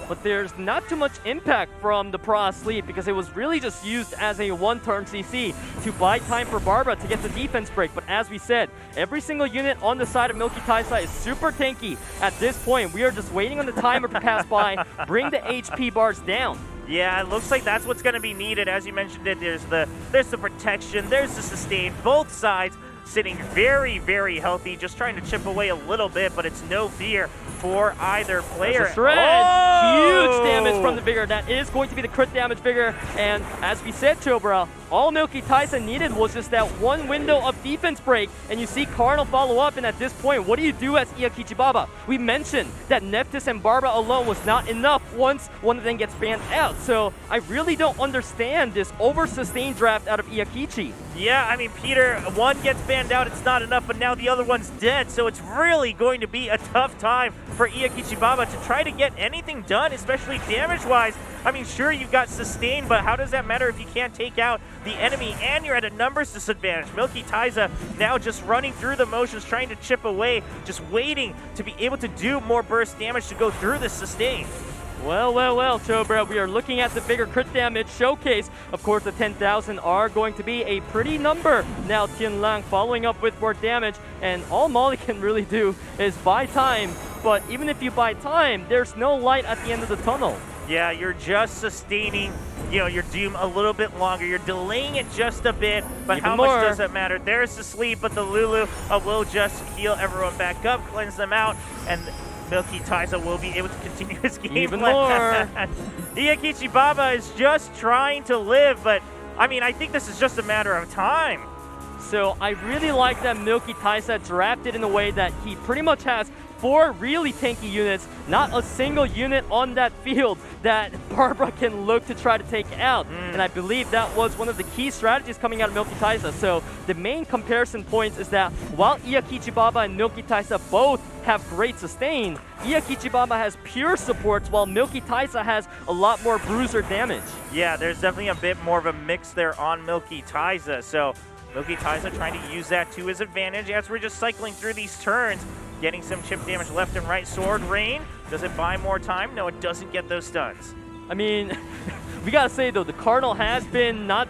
But there's not too much impact from the Praha sleep because it was really just used as a one-turn CC to buy time for Barbara to get the defense break. But as we said, every single unit on the side of Milky TAISA is super tanky. At this point, we are just waiting on the timer to pass by, bring the HP bars down. Yeah, it looks like that's what's going to be needed. As you mentioned it, there's the protection, there's the sustain. Both sides sitting very, very healthy, just trying to chip away a little bit, but it's no fear for either player. There's a shred. Oh! Huge damage from the Vigor. That is going to be the crit damage Vigor. And as we said, Chobra, all Milky TAISA needed was just that one window of defense break. And you see Cardinal follow up, and at this point, what do you do as IYAKICHI Baba? We mentioned that Nephthys and Barbara alone was not enough once one of them gets banned out. So I really don't understand this over-sustained draft out of IYAKICHI. Yeah, I mean, Peter, one gets banned out, it's not enough, but now the other one's dead, so it's really going to be a tough time for IYAKICHI Baba to try to get anything done, especially damage-wise. I mean, sure, you've got sustain, but how does that matter if you can't take out the enemy and you're at a numbers disadvantage? Milky TAISA now just running through the motions, trying to chip away, just waiting to be able to do more burst damage to go through this sustain. Well, Chobra, we are looking at the bigger crit damage showcase. Of course, the 10,000 are going to be a pretty number. Now, Tianlang following up with more damage, and all Molly can really do is buy time. But even if you buy time, there's no light at the end of the tunnel. Yeah, you're just sustaining, your doom a little bit longer. You're delaying it just a bit, but Even how more. much does that matter? There's the sleep, but the Lulu will just heal everyone back up, cleanse them out, and Milky TAISA will be able to continue his game. Even more. IYAKICHI Baba is just trying to live, but I mean, I think this is just a matter of time. So I really like that Milky TAISA drafted in a way that he pretty much has 4 really tanky units, not a single unit on that field that Barbara can look to try to take out. And I believe that was one of the key strategies coming out of Milky TAISA. So the main comparison points is that while IYAKICHI Baba and Milky TAISA both have great sustain, IYAKICHI Baba has pure supports while Milky TAISA has a lot more bruiser damage. Yeah, there's definitely a bit more of a mix there on Milky TAISA. So Milky TAISA trying to use that to his advantage as we're just cycling through these turns, getting some chip damage left and right. Sword Rain, does it buy more time? No, it doesn't get those stuns. I mean, we gotta say though, the Cardinal has been not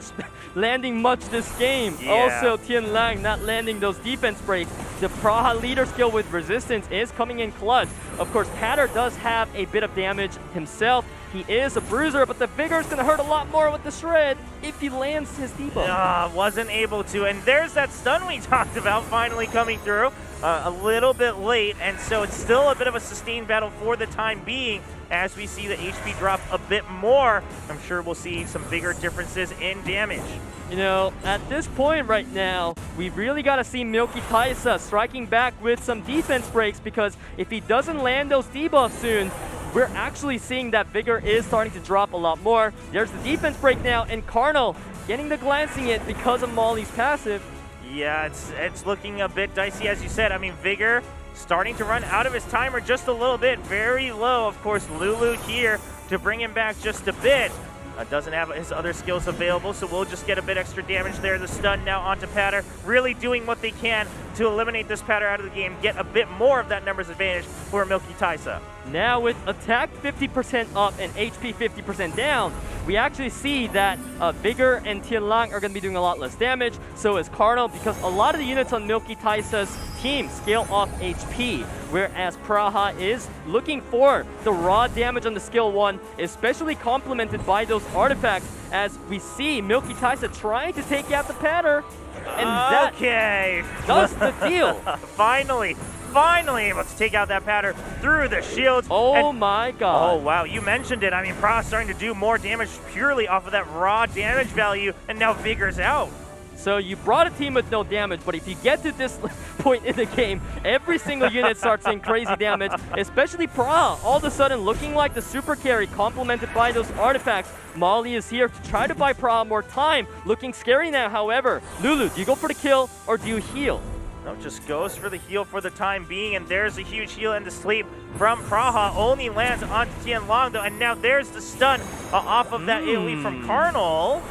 landing much this game. Yeah. Also, Tianlang not landing those defense breaks. the Praha leader skill with resistance is coming in clutch. Of course, Patter does have a bit of damage himself. He is a bruiser, but the Vigor is going to hurt a lot more with the Shred if he lands his debuff. Wasn't able to, and there's that stun we talked about finally coming through. A little bit late, and so it's still a bit of a sustained battle for the time being. As we see the HP drop a bit more, I'm sure we'll see some bigger differences in damage. You know, at this point right now, we really got to see Milky TAISA striking back with some defense breaks, because if he doesn't land those debuffs soon, we're actually seeing that Vigor is starting to drop a lot more. There's the defense break now, and Carnal getting the glancing it because of Molly's passive. Yeah, it's looking a bit dicey, as you said. I mean, Vigor starting to run out of his timer just a little bit. Very low, of course, Lulu here to bring him back just a bit. Doesn't have his other skills available, so we'll just get a bit extra damage there. The stun now onto Patter, really doing what they can to eliminate this Patter out of the game, get a bit more of that numbers advantage for Milky TAISA. Now with attack 50% up and HP 50% down, we actually see that Vigor and Tianlang are going to be doing a lot less damage. So is Carnal, because a lot of the units on Milky TAISA's team scale off HP, whereas Praha is looking for the raw damage on the skill 1, especially complemented by those artifacts, as we see Milky TAISA trying to take out the Patter. And that does the deal. Finally able to take out that Patter through the shields. Oh my god. Oh wow, you mentioned it. I mean, Pra's starting to do more damage purely off of that raw damage value, and now Vigor's out. So you brought a team with no damage, but if you get to this point in the game, every single unit starts seeing crazy damage, especially Pra. All of a sudden looking like the super carry complemented by those artifacts. Molly is here to try to buy Pra more time. Looking scary now, however. Lulu, do you go for the kill or do you heal? No, just goes for the heal for the time being, and there's a huge heal into sleep from Praha. Only lands onto Tianlang, though, and now there's the stun off of that AoE from Carnal.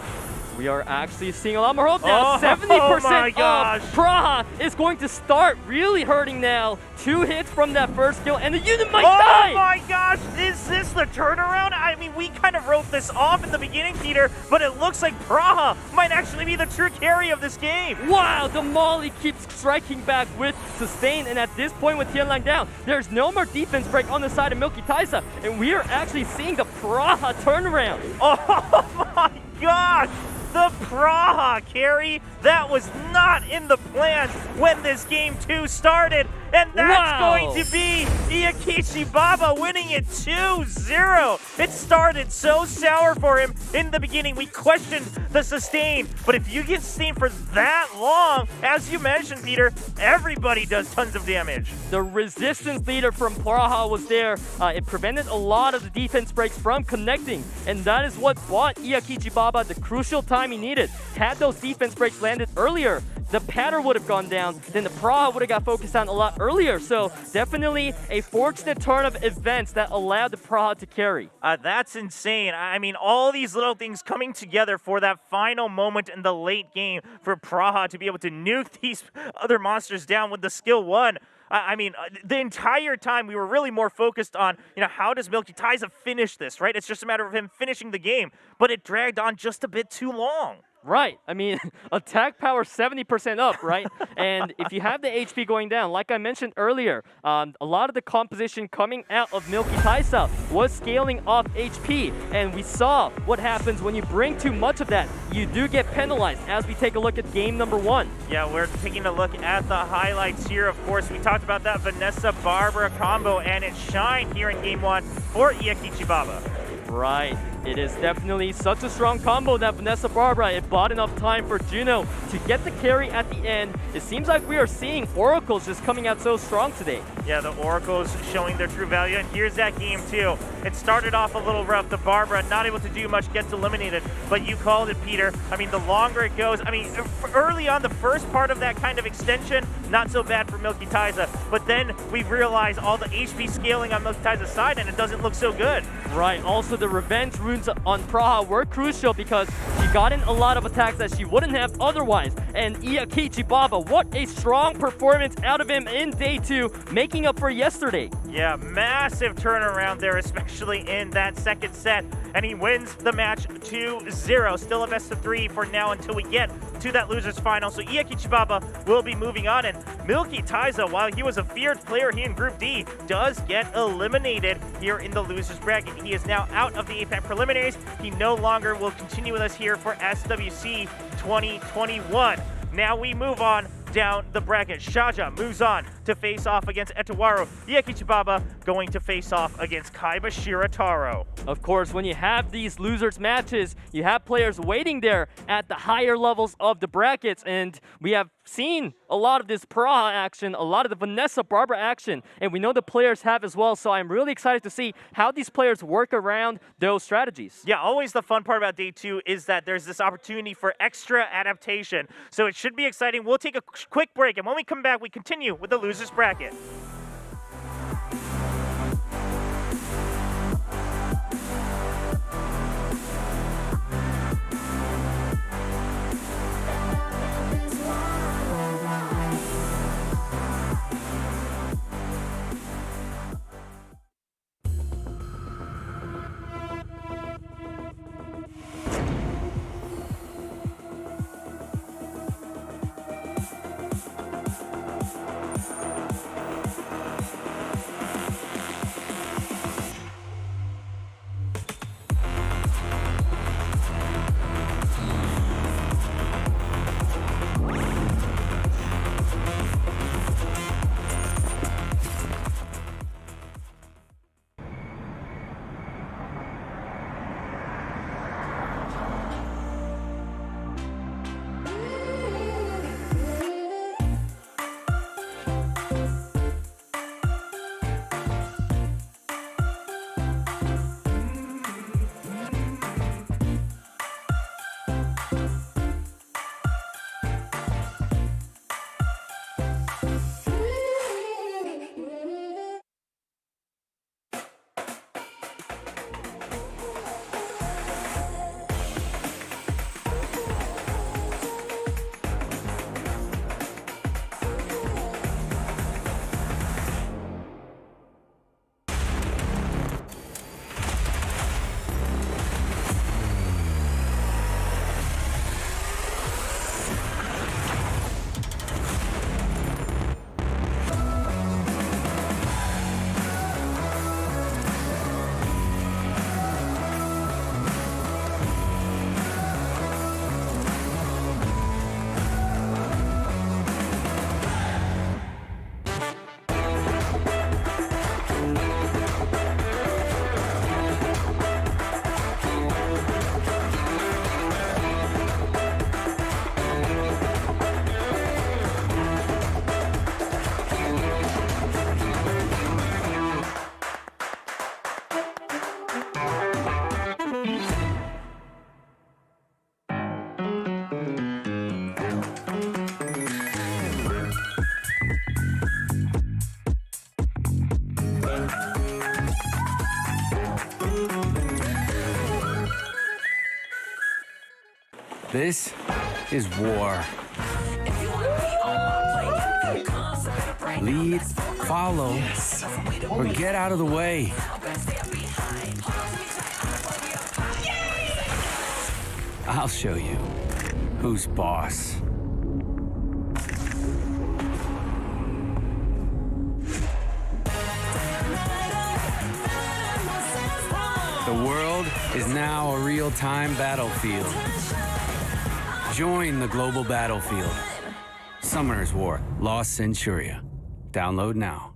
We are actually seeing a lot more hope now. 70% of Praha is going to start really hurting now. 2 hits from that first kill, and the unit might die! Oh my gosh, is this the turnaround? I mean, we kind of wrote this off in the beginning, Peter, but it looks like Praha might actually be the true carry of this game. Wow, the Molly keeps striking back with sustain, and at this point with Tianlang down, there's no more defense break on the side of Milky TAISA, and we are actually seeing the Praha turnaround. Oh my gosh! The Praha carry that was not in the plans when this game 2 started, and that's going to be IYAKICHI Baba winning it 2-0. It started so sour for him in the beginning. We questioned the sustain, but if you get sustained for that long, as you mentioned, Peter, everybody does tons of damage. The resistance leader from Praha was there. It prevented a lot of the defense breaks from connecting, and that is what bought IYAKICHI Baba the crucial time he needed. Had those defense breaks landed earlier, the Patter would have gone down, then the Praha would have got focused on a lot earlier. So definitely a fortunate turn of events that allowed the Praha to carry. That's insane. I mean, all these little things coming together for that final moment in the late game for Praha to be able to nuke these other monsters down with the skill 1. I mean, the entire time we were really more focused on, how does Milky TAISA finish this, right? It's just a matter of him finishing the game, but it dragged on just a bit too long. Right. I mean, attack power 70% up, right? And if you have the HP going down, like I mentioned earlier, a lot of the composition coming out of Milky TAISA was scaling off HP. And we saw what happens when you bring too much of that. You do get penalized as we take a look at game number 1. Yeah, we're taking a look at the highlights here. Of course, we talked about that Vanessa-Barbara combo, and it shined here in game 1 for IYAKICHI Baba. Right. It is definitely such a strong combo that Vanessa-Barbara, it bought enough time for Juno to get the carry at the end. It seems like we are seeing Oracles just coming out so strong today. Yeah, the Oracles showing their true value, and here's that game too. It started off a little rough. The Barbara not able to do much, gets eliminated, but you called it, Peter. I mean, the longer it goes, I mean, early on, the first part of that kind of extension, not so bad for Milky TAISA, but then we realize all the HP scaling on Milky TAISA's side, and it doesn't look so good. Right, also the revenge runes on Praha were crucial because she got in a lot of attacks that she wouldn't have otherwise. And IYAKICHI Baba, what a strong performance out of him in day 2, making up for yesterday. Yeah, massive turnaround there, especially in that second set. And he wins the match 2-0. Still a best of 3 for now until we get to that losers final. So IYAKICHI will be moving on, and MILKY TAISA, while he was a feared player here in Group D, does get eliminated here in the losers bracket. He is now out of the APAC preliminaries. He no longer will continue with us here for SWC 2021. Now we move on down the bracket. SHAJA moves on to face off against ETOWARU. IYAKICHI going to face off against KAIBASHIRA TARO. Of course, when you have these losers matches, you have players waiting there at the higher levels of the brackets, and we have seen a lot of this Praha action, a lot of the Vanessa Barbara action, and we know the players have as well, so I'm really excited to see how these players work around those strategies. Yeah, always the fun part about day 2 is that there's this opportunity for extra adaptation, so it should be exciting. We'll take a quick break, and when we come back, we continue with the losers bracket. This is war. Lead, follow, or get out of the way. I'll show you who's boss. The world is now a real-time battlefield. Join the global battlefield. Summoner's War, Lost Centuria. Download now.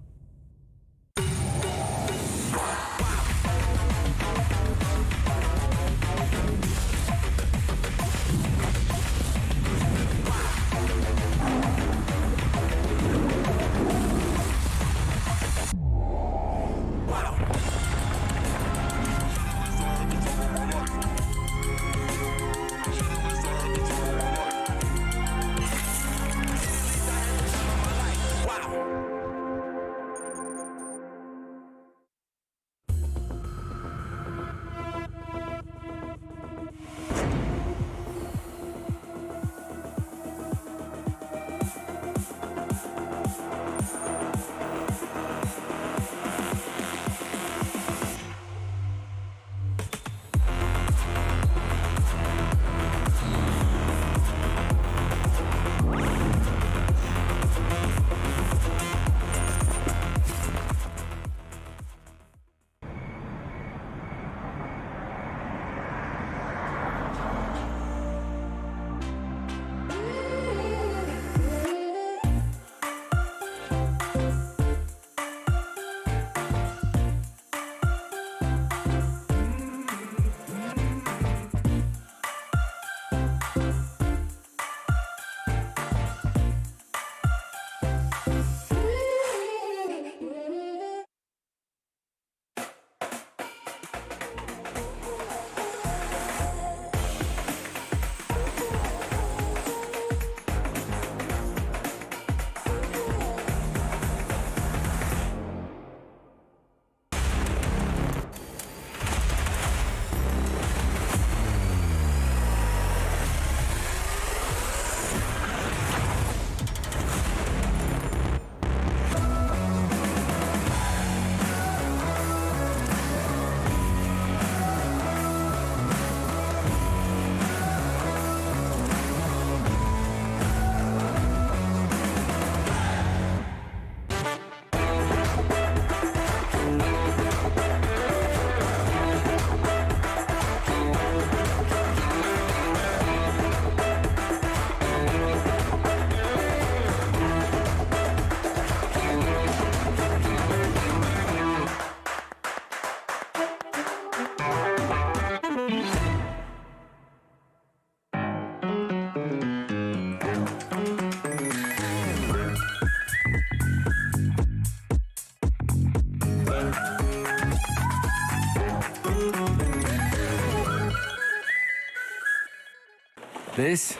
This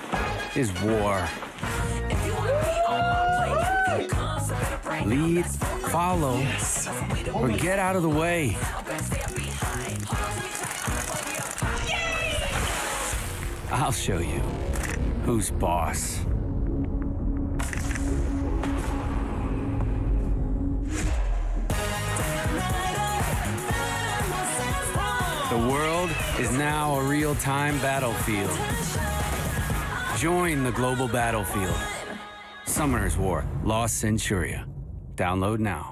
is war. Lead, follow, or get out of the way. I'll show you who's boss. The world is now a real-time battlefield. Join the global battlefield. Summoner's War, Lost Centuria. Download now.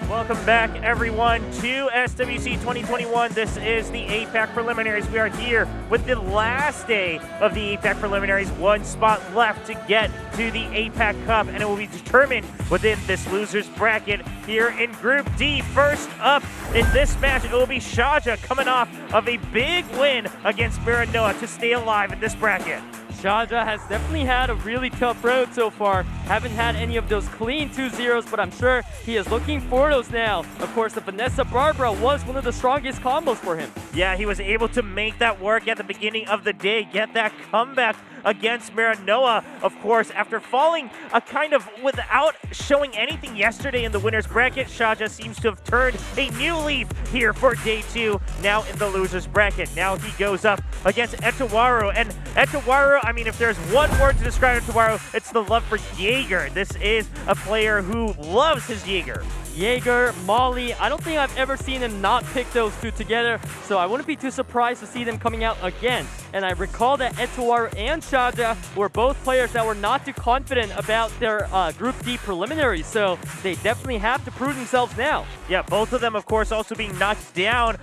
Welcome back, everyone, to SWC 2021. This is the APAC preliminaries. We are here with the last day of the APAC preliminaries. One spot left to get to the APAC Cup, and it will be determined within this loser's bracket here in Group D. First up in this match, it will be SHAJA coming off of a big win against MIRAN to stay alive in this bracket. SHAJA has definitely had a really tough road so far. Haven't had any of those clean 2-0s, but I'm sure he is looking for those now. Of course, the Vanessa Barbara was one of the strongest combos for him. Yeah, he was able to make that work at the beginning of the day, get that comeback against MIRAN, of course, after falling kind of without showing anything yesterday in the winner's bracket. SHAJA seems to have turned a new leaf here for day 2, now in the loser's bracket. Now he goes up against ETOWARU, and ETOWARU, I mean, if there's one word to describe ETOWARU, it's the love for Jaeger. This is a player who loves his Jaeger. Jaeger, Molly, I don't think I've ever seen him not pick those two together, so I wouldn't be too surprised to see them coming out again. And I recall that ETOWARU and SHAJA were both players that were not too confident about their Group D preliminaries, so they definitely have to prove themselves now. Yeah, both of them, of course, also being knocked down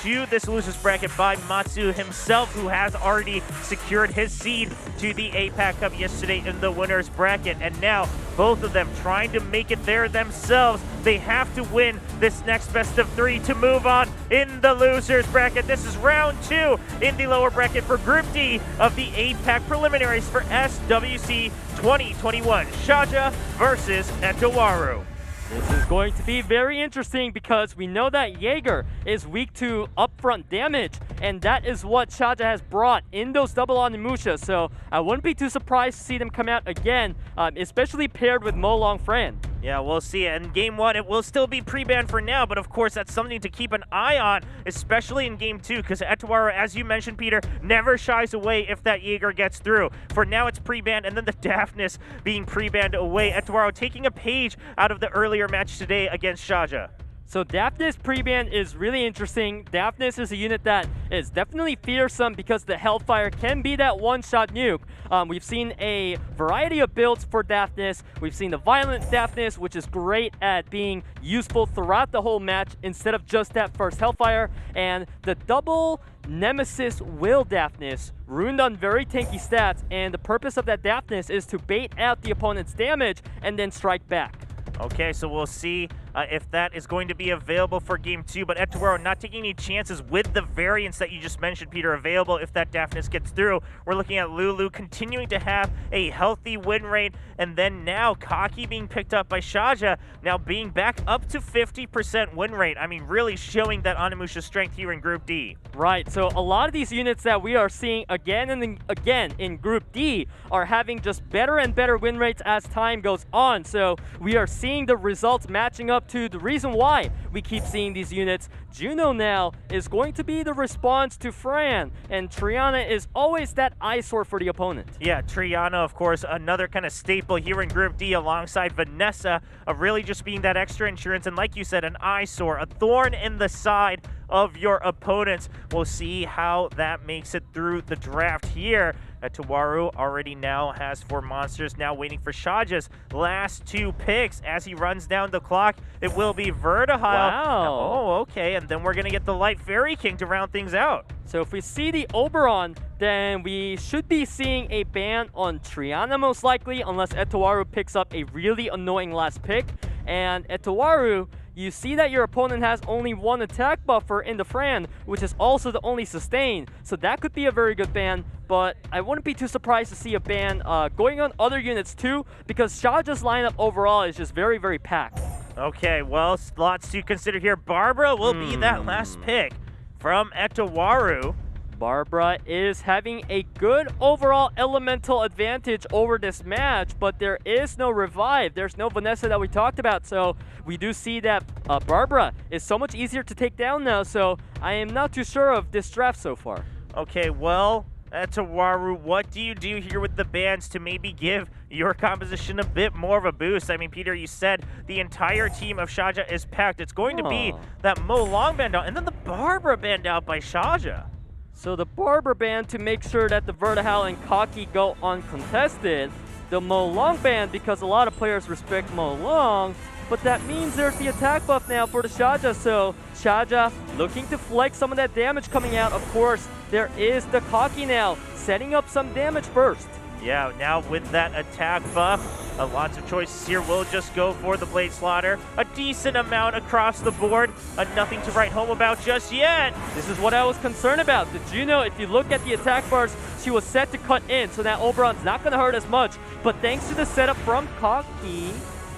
to this loser's bracket by Matsu himself, who has already secured his seed to the APAC Cup yesterday in the winner's bracket. And now, both of them trying to make it there themselves. They have to win this next best of 3 to move on in the loser's bracket. This is round 2 in the lower bracket for Group D of the APAC preliminaries for SWC 2021. SHAJA versus ETOWARU. This is going to be very interesting because we know that Jaeger is weak to upfront damage, and that is what SHAJA has brought in those double Onimusha, so I wouldn't be too surprised to see them come out again, especially paired with Mo Long Fran. Yeah, we'll see. In Game 1, it will still be pre-banned for now, but of course, that's something to keep an eye on, especially in Game 2, because ETOWARU, as you mentioned, Peter, never shies away if that Jaeger gets through. For now, it's pre-banned, and then the Daphnis being pre-banned away. ETOWARU taking a page out of the earlier match today against SHAJA. So Daphnis pre-ban is really interesting. Daphnis is a unit that is definitely fearsome because the Hellfire can be that one-shot nuke. We've seen a variety of builds for Daphnis. We've seen the Violent Daphnis, which is great at being useful throughout the whole match instead of just that first Hellfire. And the double Nemesis Will Daphnis ruined on very tanky stats, and the purpose of that Daphnis is to bait out the opponent's damage and then strike back. Okay, so we'll see if that is going to be available for Game 2, but ETOWARU not taking any chances with the variants that you just mentioned, Peter, available if that Daphnis gets through. We're looking at Lulu continuing to have a healthy win rate, and then now Kaki being picked up by SHAJA, now being back up to 50% win rate. I mean, really showing that Onimusha strength here in Group D. Right, so a lot of these units that we are seeing again and again in Group D are having just better and better win rates as time goes on. So we are seeing the results matching up to the reason why we keep seeing these units. Juno now is going to be the response to Fran, and Triana is always that eyesore for the opponent. Yeah, Triana, of course, another kind of staple here in Group D alongside Vanessa of really just being that extra insurance and, like you said, an eyesore, a thorn in the side of your opponents. We'll see how that makes it through the draft here. ETOWARU already now has 4 monsters, now waiting for SHAJA's last 2 picks as he runs down the clock. It will be Vertihile. Wow. Oh, okay, and then we're going to get the Light Fairy King to round things out. So if we see the Oberon, then we should be seeing a ban on Triana most likely, unless ETOWARU picks up a really annoying last pick. And ETOWARU, you see that your opponent has only 1 attack buffer in the Fran, which is also the only sustain. So that could be a very good ban, but I wouldn't be too surprised to see a ban going on other units too, because SHAJA's lineup overall is just very, very packed. Okay, well, lots to consider here. Barbara will be that last pick from ETOWARU. Barbara is having a good overall elemental advantage over this match, but there is no revive. There's no Vanessa that we talked about, so we do see that Barbara is so much easier to take down now, so I am not too sure of this draft so far. Okay, well, ETOWARU, what do you do here with the bans to maybe give your composition a bit more of a boost? I mean, Peter, you said the entire team of SHAJA is packed. It's going to be that Mo Long banned out, and then the Barbara banned out by SHAJA. So the Barbara ban to make sure that the Vertihile and Kaki go uncontested. The Mo Long ban because a lot of players respect Mo Long, but that means there's the attack buff now for the SHAJA. So SHAJA looking to flex some of that damage coming out. Of course, there is the Kaki now setting up some damage first. Yeah, now with that attack buff, lots of choices here. We'll just go for the Blade Slaughter. A decent amount across the board. Nothing to write home about just yet. This is what I was concerned about. The Juno, if you look at the attack bars, she was set to cut in, so that Oberon's not going to hurt as much. But thanks to the setup from Kaki...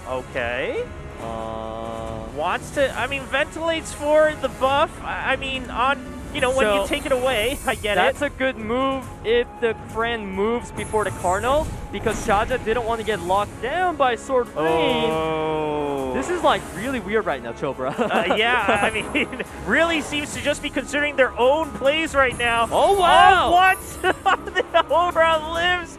Okay. Wants to, I mean, ventilates for the buff. I mean, on... You know, when you take it away, I get That's a good move if the friend moves before the Cardinal, because SHAJA didn't want to get locked down by Sword Rain. Oh. This is like really weird right now, Chobra. Yeah, I mean, really seems to just be considering their own plays right now. Oh, wow. Oh, what? The Oberon lives.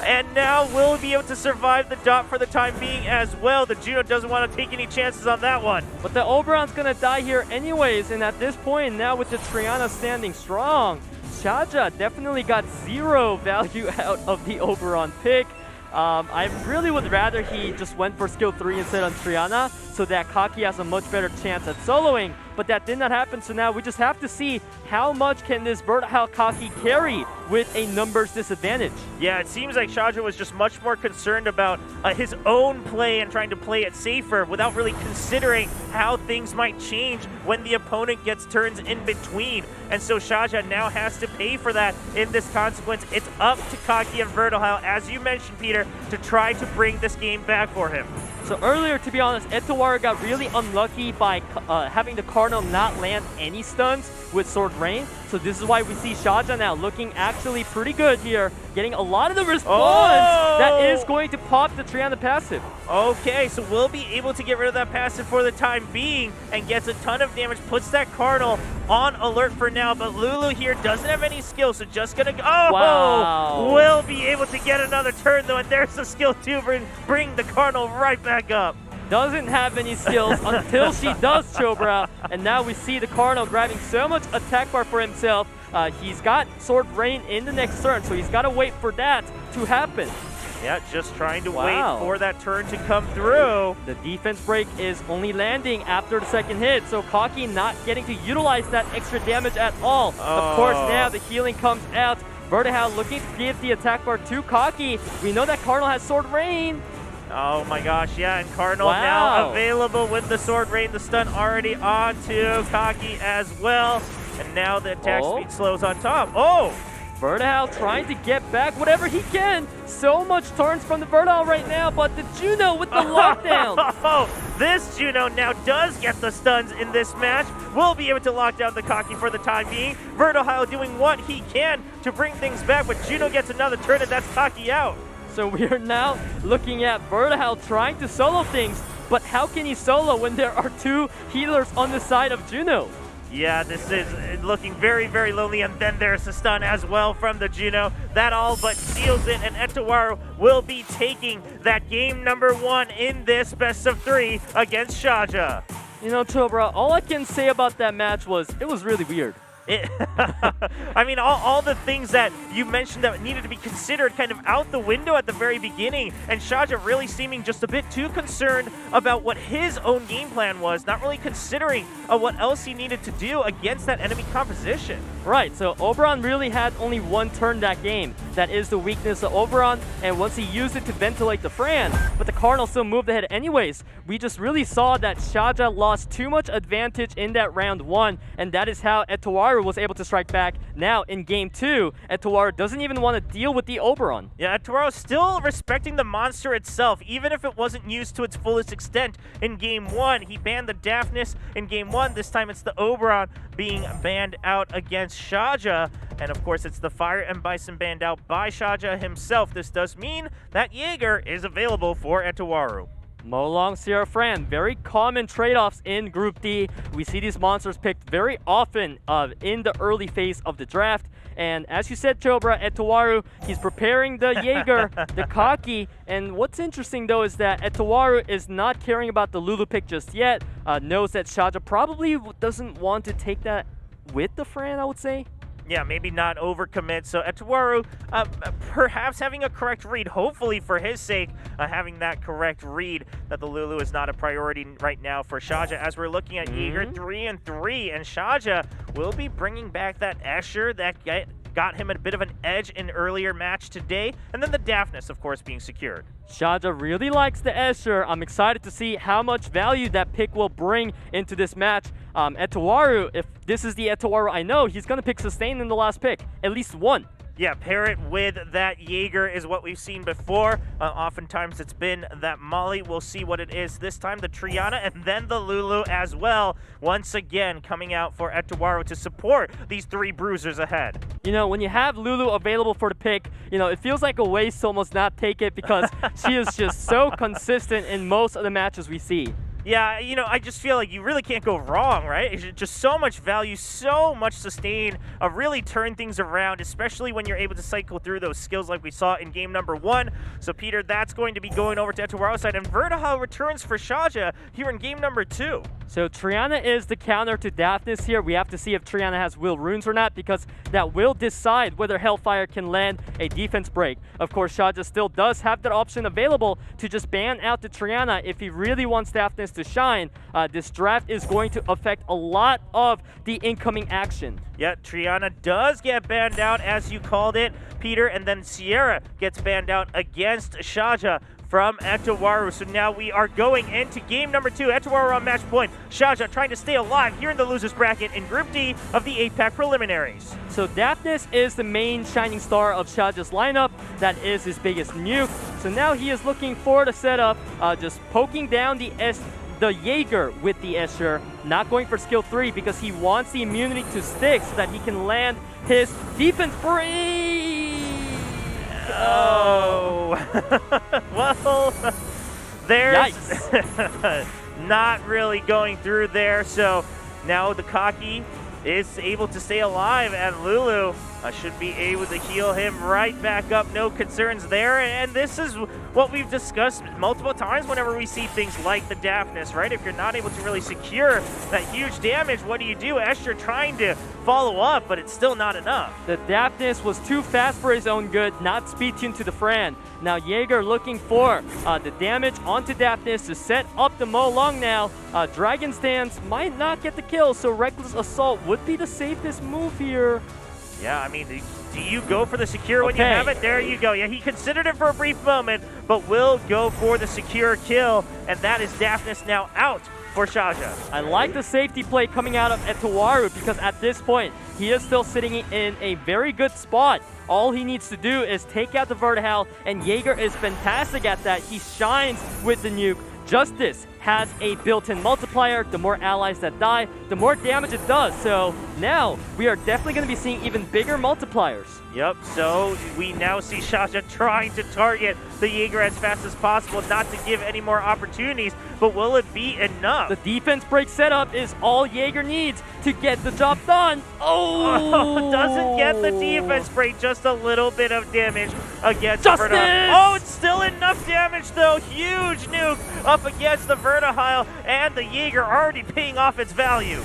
And now will be able to survive the dot for the time being as well. The Juno doesn't want to take any chances on that one. But the Oberon's going to die here anyways, and at this point, now with the Triana standing strong, SHAJA definitely got 0 value out of the Oberon pick. I really would rather he just went for skill 3 instead on Triana, so that Kaki has a much better chance at soloing, but that did not happen, so now we just have to see how much can this Vertihile Kaki carry with a numbers disadvantage. Yeah, it seems like SHAJA was just much more concerned about his own play and trying to play it safer without really considering how things might change when the opponent gets turns in between. And so SHAJA now has to pay for that in this consequence. It's up to Kaki and Vertihile, as you mentioned, Peter, to try to bring this game back for him. So earlier, to be honest, ETOWARU got really unlucky by having the Cardinal not land any stuns with Sword Rain. So this is why we see SHAJA now looking actually pretty good here, getting a lot of the response that is going to pop the Triana passive. Okay, so we'll be able to get rid of that passive for the time being and gets a ton of damage, puts that Cardinal on alert for now, but Lulu here doesn't have any skill, so just gonna go. Wow. Will be able to get another turn though, and there's the skill to bring the Cardinal right back up. Doesn't have any skills until she does, Chobra. And now we see the Cardinal grabbing so much attack bar for himself. He's got Sword Rain in the next turn, so he's got to wait for that to happen. Yeah, just trying to wait for that turn to come through. The defense break is only landing after the second hit, so Kaki not getting to utilize that extra damage at all. Of course, now the healing comes out. Vertihile looking to give the attack bar to Kaki. We know that Cardinal has Sword Rain. Oh my gosh, yeah, and Cardinal now available with the Sword Rain, the stun already onto Kaki as well. And now the attack speed slows on top. Oh! Vertihile trying to get back whatever he can. So much turns from the Vertihile right now, but the Juno with the lockdown. Oh, this Juno now does get the stuns in this match. Will be able to lock down the Kaki for the time being. Vertihile doing what he can to bring things back, but Juno gets another turn and that's Kaki out. So we are now looking at Vertihile trying to solo things. but how can he solo when there are 2 healers on the side of Juno? Yeah, this is looking very, very lonely, and then there's a stun as well from the Juno. That all but seals it, and ETOWARU will be taking that game number 1 in this best of 3 against SHAJA. You know, Chobra, all I can say about that match was it was really weird. I mean, all the things that you mentioned that needed to be considered kind of out the window at the very beginning, and SHAJA really seeming just a bit too concerned about what his own game plan was, not really considering what else he needed to do against that enemy composition. Right, so Oberon really had only 1 turn that game. That is the weakness of Oberon, and once he used it to ventilate the Fran, but the Cardinal still moved ahead anyways. We just really saw that SHAJA lost too much advantage in that round 1, and that is how ETOWARU was able to strike back. Now in game 2, ETOWARU doesn't even want to deal with the Oberon. Yeah, ETOWARU still respecting the monster itself, even if it wasn't used to its fullest extent in game 1. He banned the Daphnis in game 1. This time it's the Oberon being banned out against SHAJA. And of course, it's the Fire and Bison banned out by SHAJA himself. This does mean that Jaeger is available for ETOWARU. Molong, Sierra Fran, very common trade-offs in Group D. We see these monsters picked very often in the early phase of the draft. And as you said, Chobra, ETOWARU, he's preparing the Jaeger, the Kaki. And what's interesting, though, is that ETOWARU is not caring about the Lulu pick just yet. Knows that SHAJA probably doesn't want to take that with the Fran, I would say. Yeah, maybe not overcommit. So ETOWARU perhaps having a correct read, hopefully for his sake, having that correct read that the Lulu is not a priority right now for SHAJA, as we're looking at Jaeger 3-3, and SHAJA will be bringing back that Escher that got him a bit of an edge in earlier match today, and then the Daphnis, of course, being secured. SHAJA really likes the Escher. I'm excited to see how much value that pick will bring into this match. ETOWARU, if this is the ETOWARU I know, he's going to pick Sustain in the last pick. At least 1. Yeah, pair it with that Jaeger is what we've seen before. Oftentimes it's been that Molly. We'll see what it is this time. The Triana and then the Lulu as well. Once again, coming out for ETOWARU to support these 3 bruisers ahead. You know, when you have Lulu available for the pick, you know, it feels like a waste to almost not take it because she is just so consistent in most of the matches we see. Yeah, you know, I just feel like you really can't go wrong, right? It's just so much value, so much sustain, really turn things around, especially when you're able to cycle through those skills like we saw in game number 1. So, Peter, that's going to be going over to ETOWARU's side, and Vertihal returns for SHAJA here in game number 2. So, Triana is the counter to Daphnis here. We have to see if Triana has Will Runes or not, because that will decide whether Hellfire can land a defense break. Of course, SHAJA still does have that option available to just ban out the Triana if he really wants Daphnis to shine. This draft is going to affect a lot of the incoming action. Yeah, Triana does get banned out, as you called it, Peter, and then Sierra gets banned out against SHAJA from ETOWARU. So now we are going into game number 2. ETOWARU on match point. SHAJA trying to stay alive here in the losers bracket in Group D of the APAC preliminaries. So Daphnis is the main shining star of SHAJA's lineup. That is his biggest nuke. So now he is looking for the setup, just poking down the Jaeger with the Escher, not going for skill 3 because he wants the immunity to stick so that he can land his defense break. Oh, well, there's not really going through there. So now the Kaki is able to stay alive, and Lulu should be able to heal him right back up. No concerns there. And this is what we've discussed multiple times whenever we see things like the Daphnis, right? If you're not able to really secure that huge damage, what do you do? Escher trying to follow up, but it's still not enough. The Daphnis was too fast for his own good, not speed tuned to the Fran. Now Jaeger looking for the damage onto Daphnis to set up the Molong now. Dragon's Dance might not get the kill, so Reckless Assault would be the safest move here. Yeah, I mean, do you go for the secure when you have it? There you go. Yeah, he considered it for a brief moment, but will go for the secure kill, and that is Daphnis now out for SHAJA. I like the safety play coming out of ETOWARU because at this point, he is still sitting in a very good spot. All he needs to do is take out the Vertihal, and Jaeger is fantastic at that. He shines with the nuke. Justice has a built-in multiplier. The more allies that die, the more damage it does. So now we are definitely going to be seeing even bigger multipliers. Yep, so we now see SHAJA trying to target the Jaeger as fast as possible, not to give any more opportunities, but will it be enough? The defense break setup is all Jaeger needs to get the job done. Oh! Doesn't get the defense break, just a little bit of damage against Justice! Vertihile. Oh, it's still enough damage though. Huge nuke up against the Vertihile, and the Jaeger already paying off its value.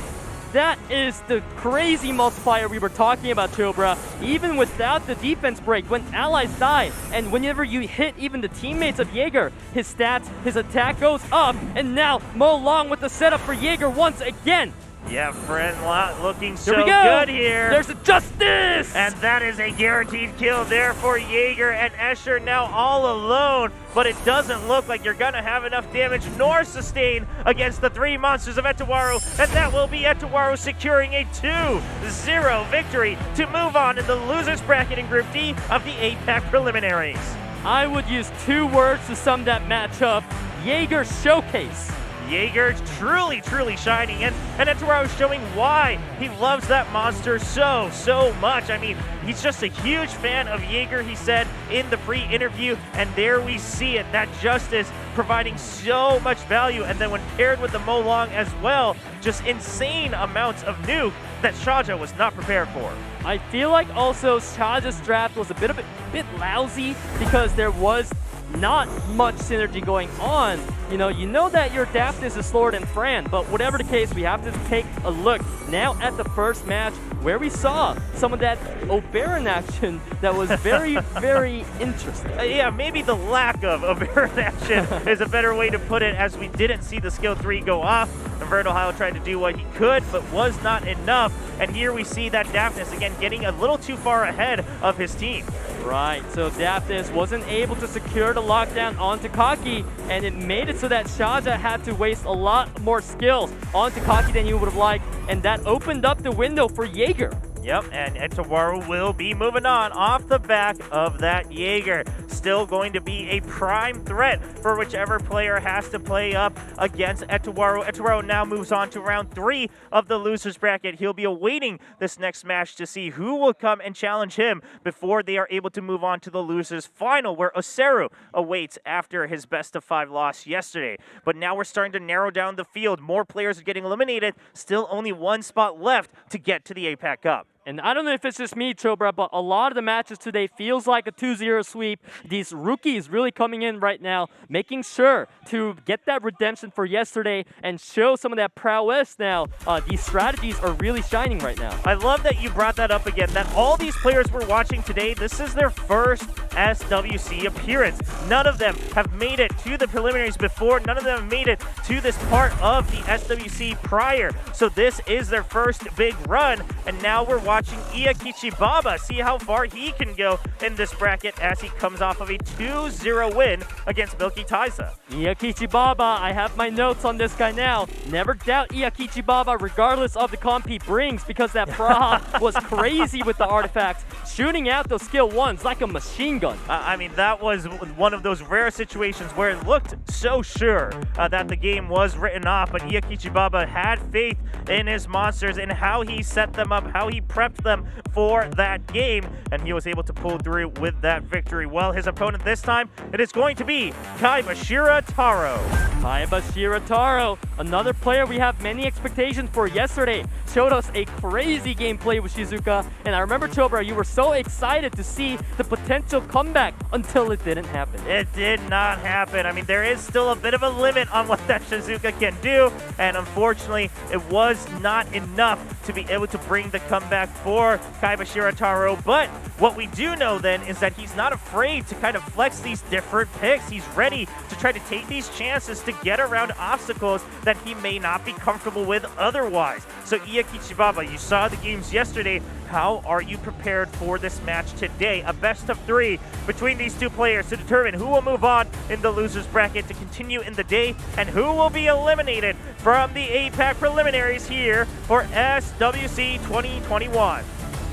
That is the crazy multiplier we were talking about, Chobra. Even without the defense break, when allies die, and whenever you hit even the teammates of Jaeger, his stats, his attack goes up, and now Mo Long with the setup for Jaeger once again. Yeah, friend looking so Here we go. good here. There's a justice! And that is a guaranteed kill there for Jaeger, and Escher now all alone. But it doesn't look like you're going to have enough damage nor sustain against the three monsters of ETOWARU. And that will be ETOWARU securing a 2-0 victory to move on in the losers bracket in Group D of the APAC preliminaries. I would use 2 words to sum that matchup. Jaeger showcase. Jaeger truly shining, and ETOWARU showing why he loves that monster so much. I mean, he's just a huge fan of Jaeger, he said in the pre-interview, and there we see it, that Justice providing so much value, and then when paired with the Mo Long as well, just insane amounts of nuke that SHAJA was not prepared for. I feel like also SHAJA's draft was a bit lousy because there was not much synergy going on. You know that your Daphnis is slower than Fran, but whatever the case, we have to take a look now at the first match where we saw some of that Oberon action that was very, very interesting. Yeah, maybe the lack of Oberon action is a better way to put it, as we didn't see the skill 3 go off. Vertihile tried to do what he could, but was not enough. And here we see that Daphnis again getting a little too far ahead of his team. Right, so Daphnis wasn't able to secure the lockdown on Takaki, and it made it so that SHAJA had to waste a lot more skills on Takaki than you would have liked, and that opened up the window for Jaeger. Yep, and ETOWARU will be moving on off the back of that Jaeger. Still going to be a prime threat for whichever player has to play up against ETOWARU. ETOWARU now moves on to round 3 of the losers bracket. He'll be awaiting this next match to see who will come and challenge him before they are able to move on to the losers final, where OSSERU awaits after his best-of-5 loss yesterday. But now we're starting to narrow down the field. More players are getting eliminated. Still only 1 spot left to get to the APAC Cup. And I don't know if it's just me, Chobra, but a lot of the matches today feels like a 2-0 sweep. These rookies really coming in right now, making sure to get that redemption for yesterday and show some of that prowess now. These strategies are really shining right now. I love that you brought that up again, that all these players we're watching today, this is their first SWC appearance. None of them have made it to the preliminaries before. None of them have made it to this part of the SWC prior. So this is their first big run, and now we're watching IYAKICHI Baba see how far he can go in this bracket as he comes off of a 2-0 win against MILKY TAISA. IYAKICHI Baba, I have my notes on this guy now. Never doubt IYAKICHI Baba regardless of the comp he brings, because that Praha was crazy with the artifacts, shooting out those skill 1s like a machine gun. I mean, that was one of those rare situations where it looked so sure that the game was written off, but IYAKICHI Baba had faith in his monsters and how he set them up, how he prepped them for that game, and he was able to pull through with that victory. Well, his opponent this time, it is going to be KAIBASHIRA TARO. KAIBASHIRA TARO, another player we have many expectations for. Yesterday showed us a crazy gameplay with Shizuka, and I remember, Chobra, you were so excited to see the potential comeback until it didn't happen. It did not happen. I mean, there is still a bit of a limit on what that Shizuka can do, and unfortunately, it was not enough to be able to bring the comeback for KAIBASHIRA TARO. But what we do know then is that he's not afraid to kind of flex these different picks. He's ready to try to take these chances to get around obstacles that he may not be comfortable with otherwise. So IYAKICHI Baba, you saw the games yesterday. How are you prepared for this match today? A best of 3 between these two players to determine who will move on in the losers bracket to continue in the day and who will be eliminated from the APAC preliminaries here for SWC 2021.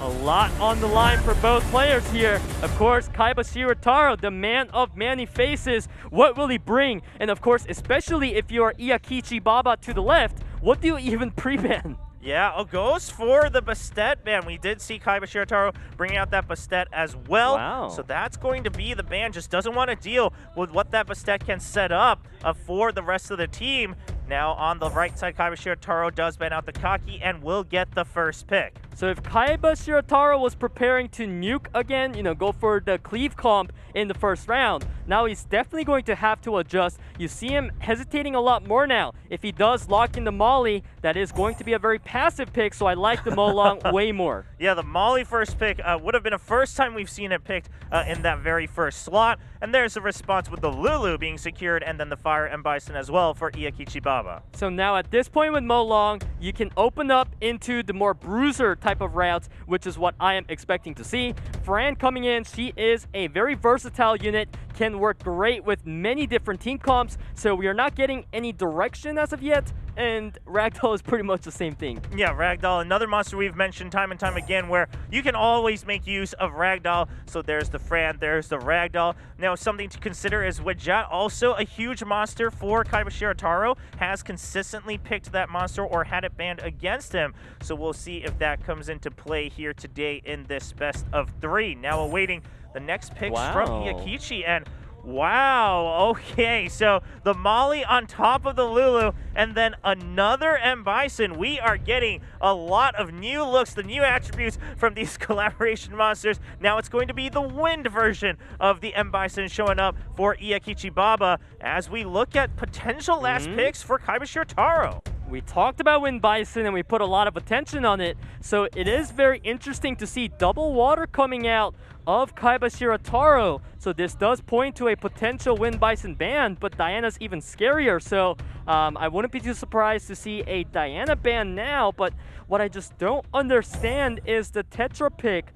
A lot on the line for both players here. Of course, KAIBASHIRA TARO, the man of many faces. What will he bring? And of course, especially if you are IYAKICHI Baba to the left, what do you even pre-ban? Yeah, goes for the Bastet ban. We did see KAIBASHIRA TARO bringing out that Bastet as well. Wow. So that's going to be the ban. Just doesn't want to deal with what that Bastet can set up for the rest of the team. Now on the right side, KAIBASHIRA TARO does ban out the Kaki and will get the first pick. So if KAIBASHIRA TARO was preparing to nuke again, go for the cleave comp in the first round, now he's definitely going to have to adjust. You see him hesitating a lot more now. If he does lock in the Molly, that is going to be a very passive pick, so I like the Molong way more. Yeah, the Molly first pick would have been a first time we've seen it picked in that very first slot. And there's the response with the Lulu being secured and then the Fire and Bison as well for IYAKICHI Baba. So now at this point with Molong, you can open up into the more bruiser type of routes, which is what I am expecting to see. Fran coming in, she is a very versatile unit, can work great with many different team comps, so we are not getting any direction as of yet, and Ragdoll is pretty much the same thing. Yeah, Ragdoll, another monster we've mentioned time and time again where you can always make use of Ragdoll. So there's the Fran, there's the Ragdoll. Now something to consider is Wajat, also a huge monster for KAIBASHIRA TARO, has consistently picked that monster or had it banned against him. So we'll see if that comes into play here today in this best of 3. Now awaiting the next picks from IYAKICHI, and wow, okay, so the Molly on top of the Lulu, and then another M. Bison. We are getting a lot of new looks, the new attributes from these collaboration monsters. Now it's going to be the wind version of the M. Bison showing up for IYAKICHI Baba as we look at potential last picks for KAIBASHIRA TARO. We talked about Wind Bison and we put a lot of attention on it, so it is very interesting to see double water coming out of KAIBASHIRA TARO. So this does point to a potential Wind Bison ban, but Diana's even scarier, so I wouldn't be too surprised to see a Diana ban now. But what I just don't understand is the Tetra pick.